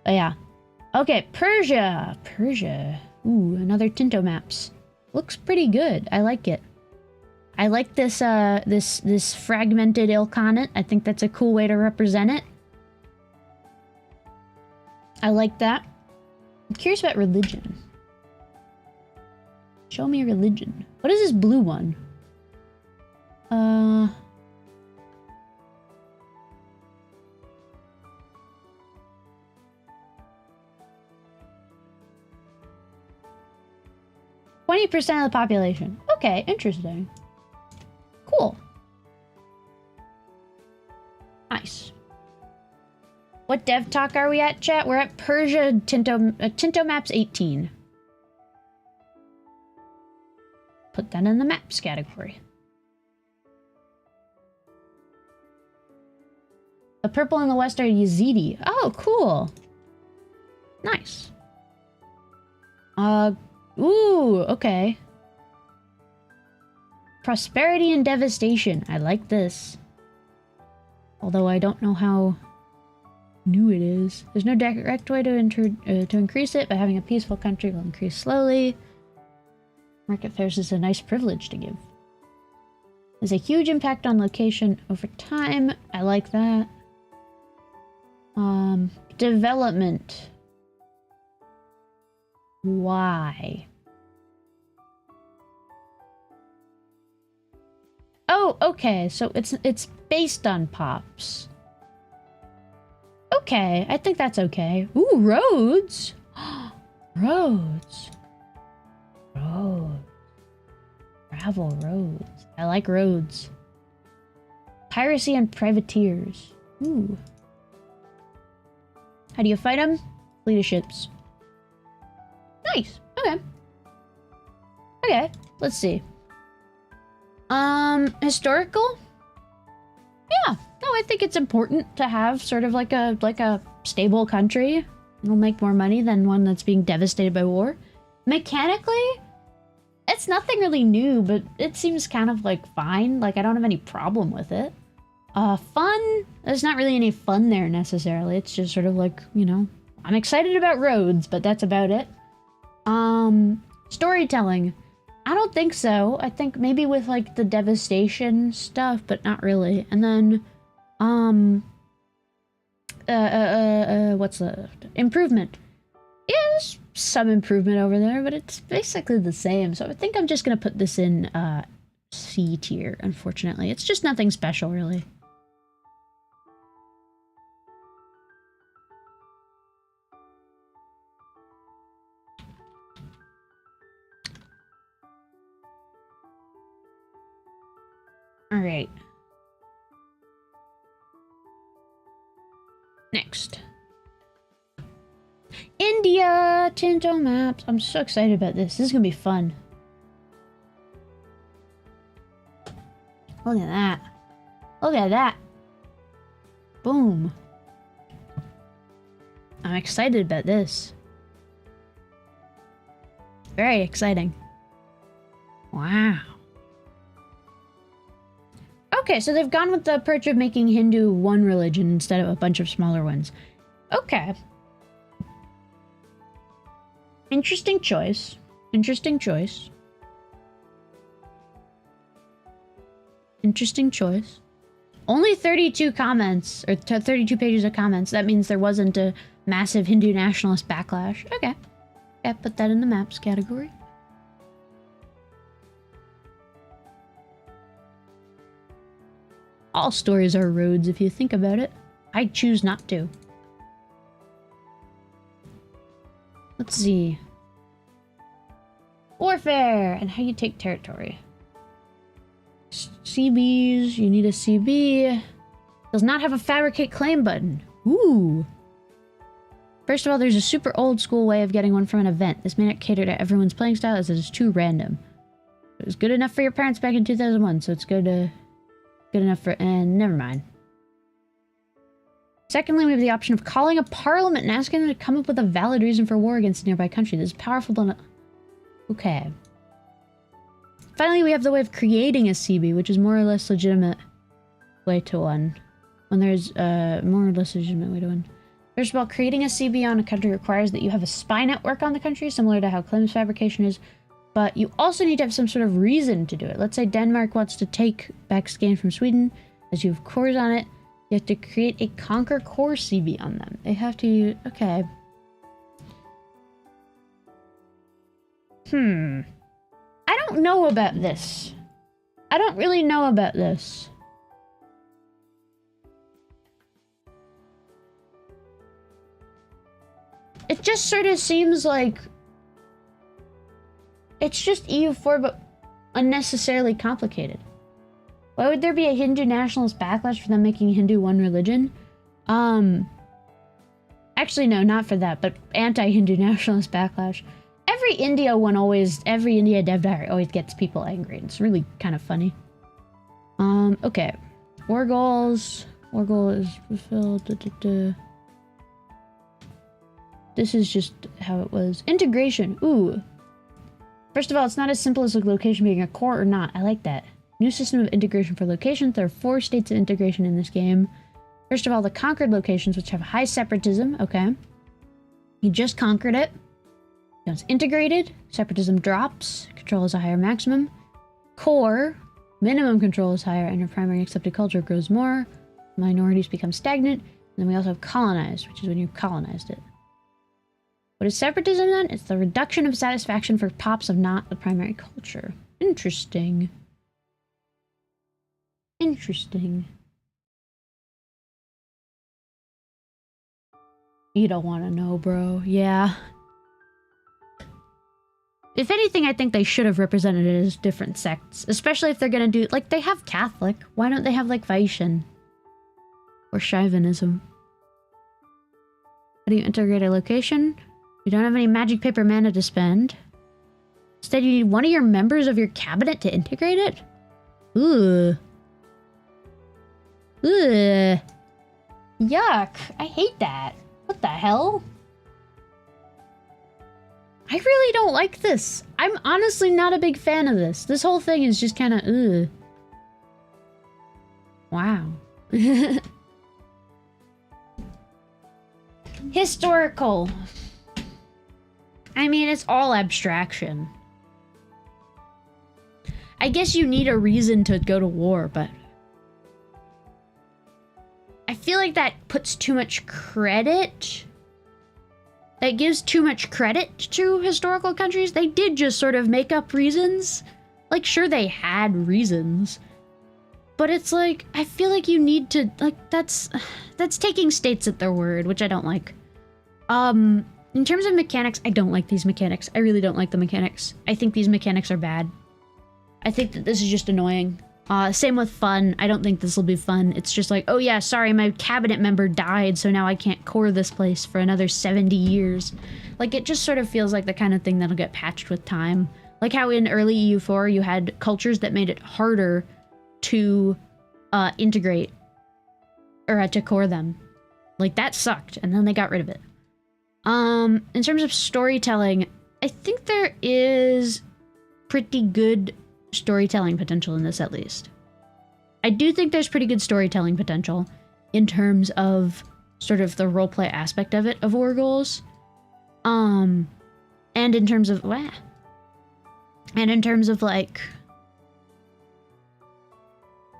Oh, yeah. Okay, Persia. Persia. Ooh, another Tinto maps. Looks pretty good. I like it. I like this, this fragmented Ilkhanate. I think that's a cool way to represent it. I like that. I'm curious about religion. Show me religion. What is this blue one? 20% of the population. Okay, interesting. Cool. Nice. What dev talk are we at, chat? We're at Persia Tinto Maps 18. Put that in the maps category. The purple in the west are Yazidi. Oh, cool. Nice. Ooh, okay. Prosperity and devastation. I like this. Although I don't know how new it is. There's no direct way to increase it, but having a peaceful country will increase slowly. Market fairs is a nice privilege to give. There's a huge impact on location over time. I like that. Development. Why? Oh, okay. So it's based on pops. Okay, I think that's okay. Ooh, roads. Roads. Roads. Gravel roads. I like roads. Piracy and privateers. Ooh. How do you fight them? Fleet of ships. Nice. Okay. Okay. Let's see. Historical? Yeah. No, I think it's important to have sort of like a stable country. It'll make more money than one that's being devastated by war. Mechanically, it's nothing really new, but it seems kind of like fine. Like I don't have any problem with it. Fun? There's not really any fun there necessarily. It's just sort of like, you know, I'm excited about roads, but that's about it. Storytelling. I don't think so. I think maybe with like the devastation stuff, but not really. And then, what's the improvement? Yeah, there's some improvement over there, but it's basically the same. So I think I'm just gonna put this in C tier, unfortunately. It's just nothing special, really. All right. Next. India! Tinto maps. I'm so excited about this. This is gonna be fun. Look at that. Look at that. Boom. I'm excited about this. Very exciting. Wow. Okay, so they've gone with the approach of making Hindu one religion instead of a bunch of smaller ones. Okay. Interesting choice. Interesting choice. Interesting choice. Only 32 comments, or 32 pages of comments. That means there wasn't a massive Hindu nationalist backlash. Okay. Okay, put that in the maps category. All stories are roads if you think about it. I choose not to. Let's see. Warfare and how you take territory. CBs, you need a CB. Does not have a fabricate claim button. Ooh. First of all, there's a super old school way of getting one from an event. This may not cater to everyone's playing style as it is too random. It was good enough for your parents back in 2001, so it's good enough for... And never mind. Secondly, we have the option of calling a parliament and asking them to come up with a valid reason for war against a nearby country. This is powerful, but... Okay. Finally, we have the way of creating a CB, which is more or less legitimate way to win. When there's a more or less legitimate way to win. First of all, creating a CB on a country requires that you have a spy network on the country, similar to how claims fabrication is, but you also need to have some sort of reason to do it. Let's say Denmark wants to take Backseating from Sweden, as you have cores on it. You have to create a Conquer core CB on them. They have to... Okay. I don't know about this. I don't really know about this. It just sort of seems like... It's just EU4, but unnecessarily complicated. Why would there be a Hindu nationalist backlash for them making Hindu one religion? Actually, no, not for that, but anti-Hindu nationalist backlash. Every India dev diary always gets people angry. It's really kind of funny. Okay. War goals. War goal is fulfilled. This is just how it was. Integration. Ooh. First of all, it's not as simple as a location being a core or not. I like that. New system of integration for locations. There are 4 states of integration in this game. First of all, the conquered locations, which have high separatism. Okay. You just conquered it. Now it's integrated. Separatism drops. Control is a higher maximum. Core. Minimum control is higher, and your primary accepted culture grows more. Minorities become stagnant. And then we also have colonized, which is when you've colonized it. What is separatism then? It's the reduction of satisfaction for pops of not the primary culture. Interesting. Interesting. You don't want to know, bro. Yeah. If anything, I think they should have represented it as different sects. Especially if they're gonna do... Like, they have Catholic. Why don't they have, like, Vaishyan? Or Shaivanism? How do you integrate a location? You don't have any magic paper mana to spend. Instead, you need one of your members of your cabinet to integrate it? Ooh. Ugh. Yuck. I hate that. What the hell? I really don't like this. I'm honestly not a big fan of this. This whole thing is just kind of, ugh. Wow. Historical. I mean, it's all abstraction. I guess you need a reason to go to war, but... I feel like that puts too much credit. That gives too much credit to historical countries. They did just sort of make up reasons. Like, sure, they had reasons. But it's like, I feel like you need to, like, that's taking states at their word, which I don't like. In terms of mechanics, I don't like these mechanics. I really don't like the mechanics. I think these mechanics are bad. I think that this is just annoying. Same with fun. I don't think this will be fun. It's just like, oh yeah, sorry, my cabinet member died, so now I can't core this place for another 70 years. Like, it just sort of feels like the kind of thing that'll get patched with time. Like how in early EU4, you had cultures that made it harder to integrate or to core them. Like, that sucked, and then they got rid of it. In terms of storytelling, I think there is pretty good storytelling potential in this, at least. I do think there's pretty good storytelling potential in terms of sort of the roleplay aspect of it, of War Goals. And in terms of, like,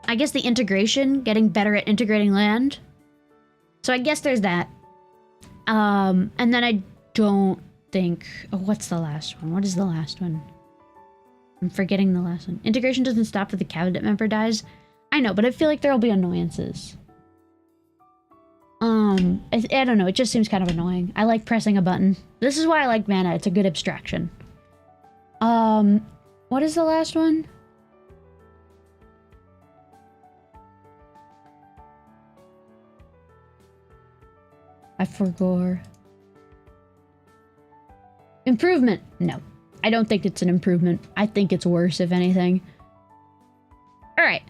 I guess the integration, getting better at integrating land. So I guess there's that. And then I don't think, oh, what's the last one? What is the last one? I'm forgetting the last one. Integration doesn't stop if the cabinet member dies. I know, but I feel like there'll be annoyances. I don't know, it just seems kind of annoying. I like pressing a button. This is why I like mana, it's a good abstraction. What is the last one? I forgot. Improvement. No. I don't think it's an improvement. I think it's worse, if anything. Alright.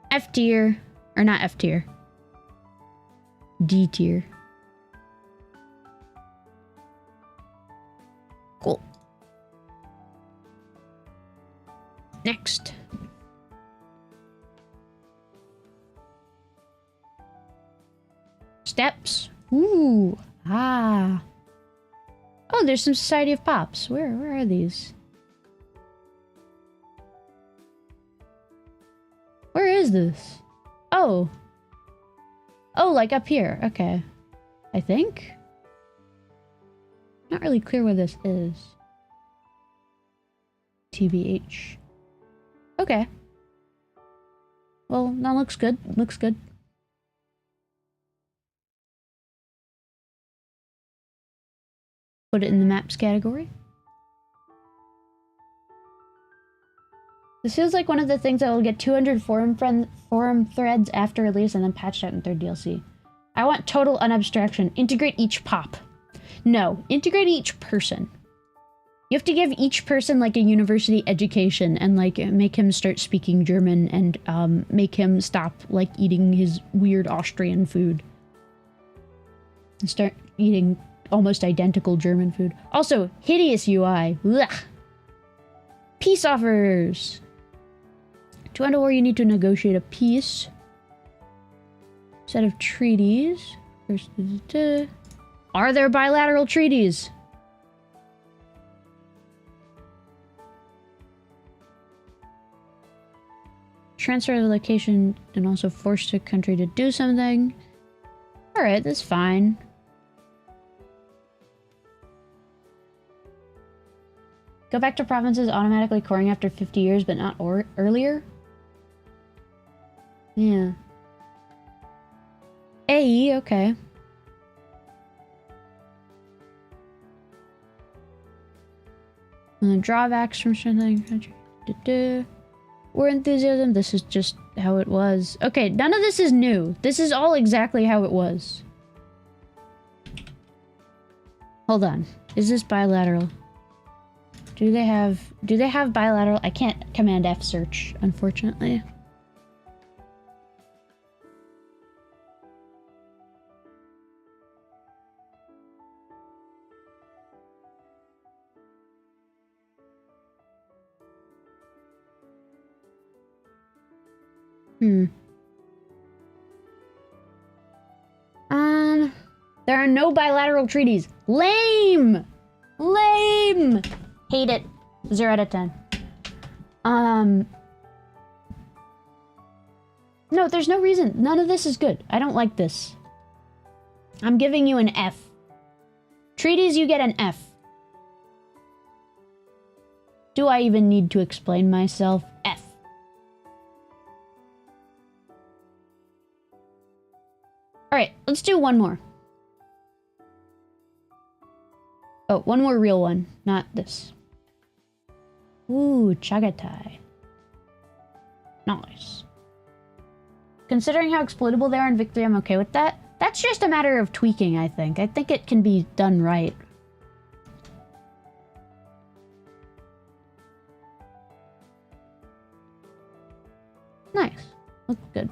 F tier. Or not F tier. D tier. Cool. Next. Steps. Ooh. Ah. Oh, there's some Society of Pops. Where are these? Where is this? Oh. Oh, like up here. Okay. I think? Not really clear where this is. TBH. Okay. Well, that looks good. Looks good. Put it in the maps category. This feels like one of the things that will get 200 forum threads after release and then patched out in third DLC. I want total unabstraction. Integrate each pop. No, integrate each person. You have to give each person like a university education and like make him start speaking German and make him stop like eating his weird Austrian food. And start eating almost identical German food. Also, hideous UI. Ugh. Peace offers. To end a war, you need to negotiate a peace. Set of treaties. First, are there bilateral treaties? Transfer the location and also force a country to do something. Alright, that's fine. Go back to provinces automatically coring after 50 years, but not earlier? Yeah. AE, okay. And then drawbacks from something. War enthusiasm, this is just how it was. Okay, none of this is new. This is all exactly how it was. Hold on. Is this bilateral? Do they have bilateral? I can't Command F search, unfortunately. There are no bilateral treaties. Lame! Lame! Hate it. 0 out of 10. No, there's no reason. None of this is good. I don't like this. I'm giving you an F. Treaties, you get an F. Do I even need to explain myself? F. Alright, let's do one more. Oh, one more real one, not this. Ooh, Chagatai. Nice. Considering how exploitable they are in Victory, I'm okay with that. That's just a matter of tweaking, I think. I think it can be done right. Nice. Looks good.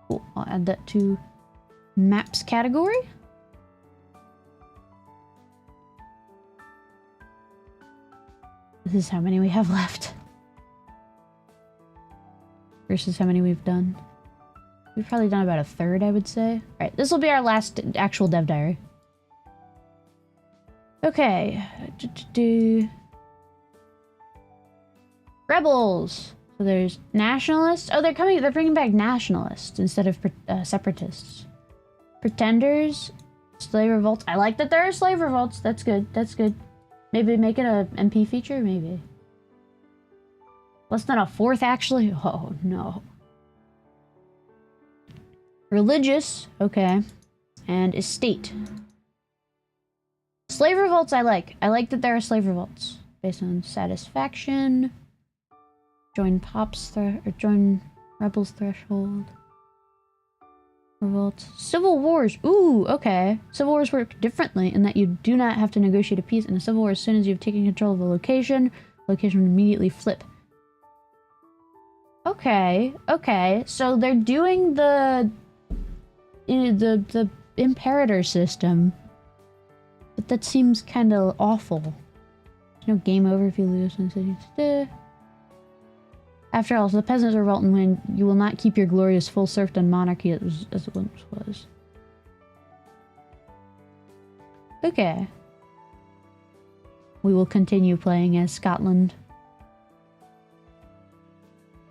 Cool. I'll add that to maps category. This is how many we have left. Versus how many we've done. We've probably done about a third, I would say. Alright, this will be our last actual dev diary. Okay. Rebels! So there's nationalists. Oh, they're bringing back nationalists instead of separatists. Pretenders. Slave revolts. I like that there are slave revolts. That's good. That's good. Maybe make it a MP feature? Maybe. Less than a fourth, actually? Oh, no. Religious. Okay. And estate. Slave revolts I like. I like that there are slave revolts. Based on satisfaction. Join Pops or join Rebels threshold. Revolts. Civil wars. Ooh, okay. Civil wars work differently in that you do not have to negotiate a peace in a civil war. As soon as you've taken control of a location, the location will immediately flip. Okay, okay. So they're doing the imperator system. But that seems kind of awful. There's no game over if you lose in the city. After all, if the peasants revolt and win, you will not keep your glorious full serfdom monarchy as it once was. Okay. We will continue playing as Scotland.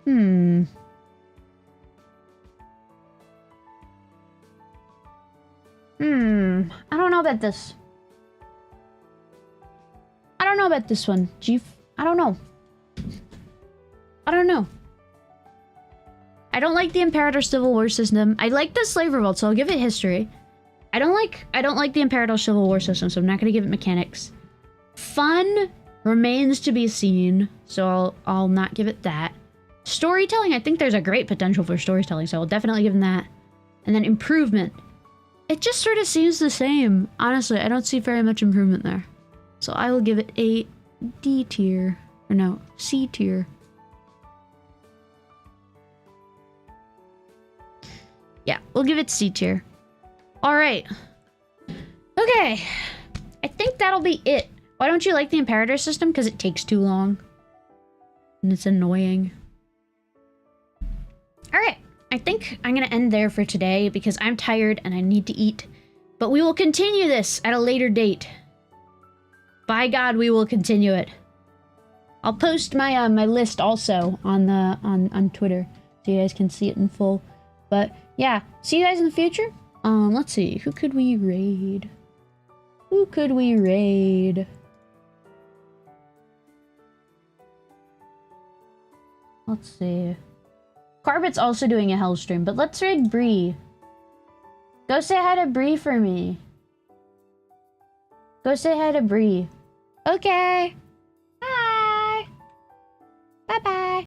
I don't know about this. I don't know about this one. I don't know. I don't know. I don't like the Imperator Civil War system. I like the Slave Revolt, so I'll give it history. I don't like the Imperator Civil War system, so I'm not gonna give it mechanics. Fun remains to be seen, so I'll not give it that. Storytelling, I think there's a great potential for storytelling, so I'll definitely give them that. And then improvement. It just sort of seems the same. Honestly, I don't see very much improvement there. So I will give it a D tier. Or no, C tier. Yeah, we'll give it C tier. Alright. Okay. I think that'll be it. Why don't you like the Imperator system? Because it takes too long. And it's annoying. Alright. I think I'm gonna end there for today because I'm tired and I need to eat. But we will continue this at a later date. By God, we will continue it. I'll post my my list also on Twitter so you guys can see it in full. But yeah, see you guys in the future. Let's see, who could we raid? Who could we raid? Let's see. Carbet's also doing a hell stream, but let's raid Bree. Go say hi to Bree for me. Go say hi to Bree. Okay. Bye. Bye-bye.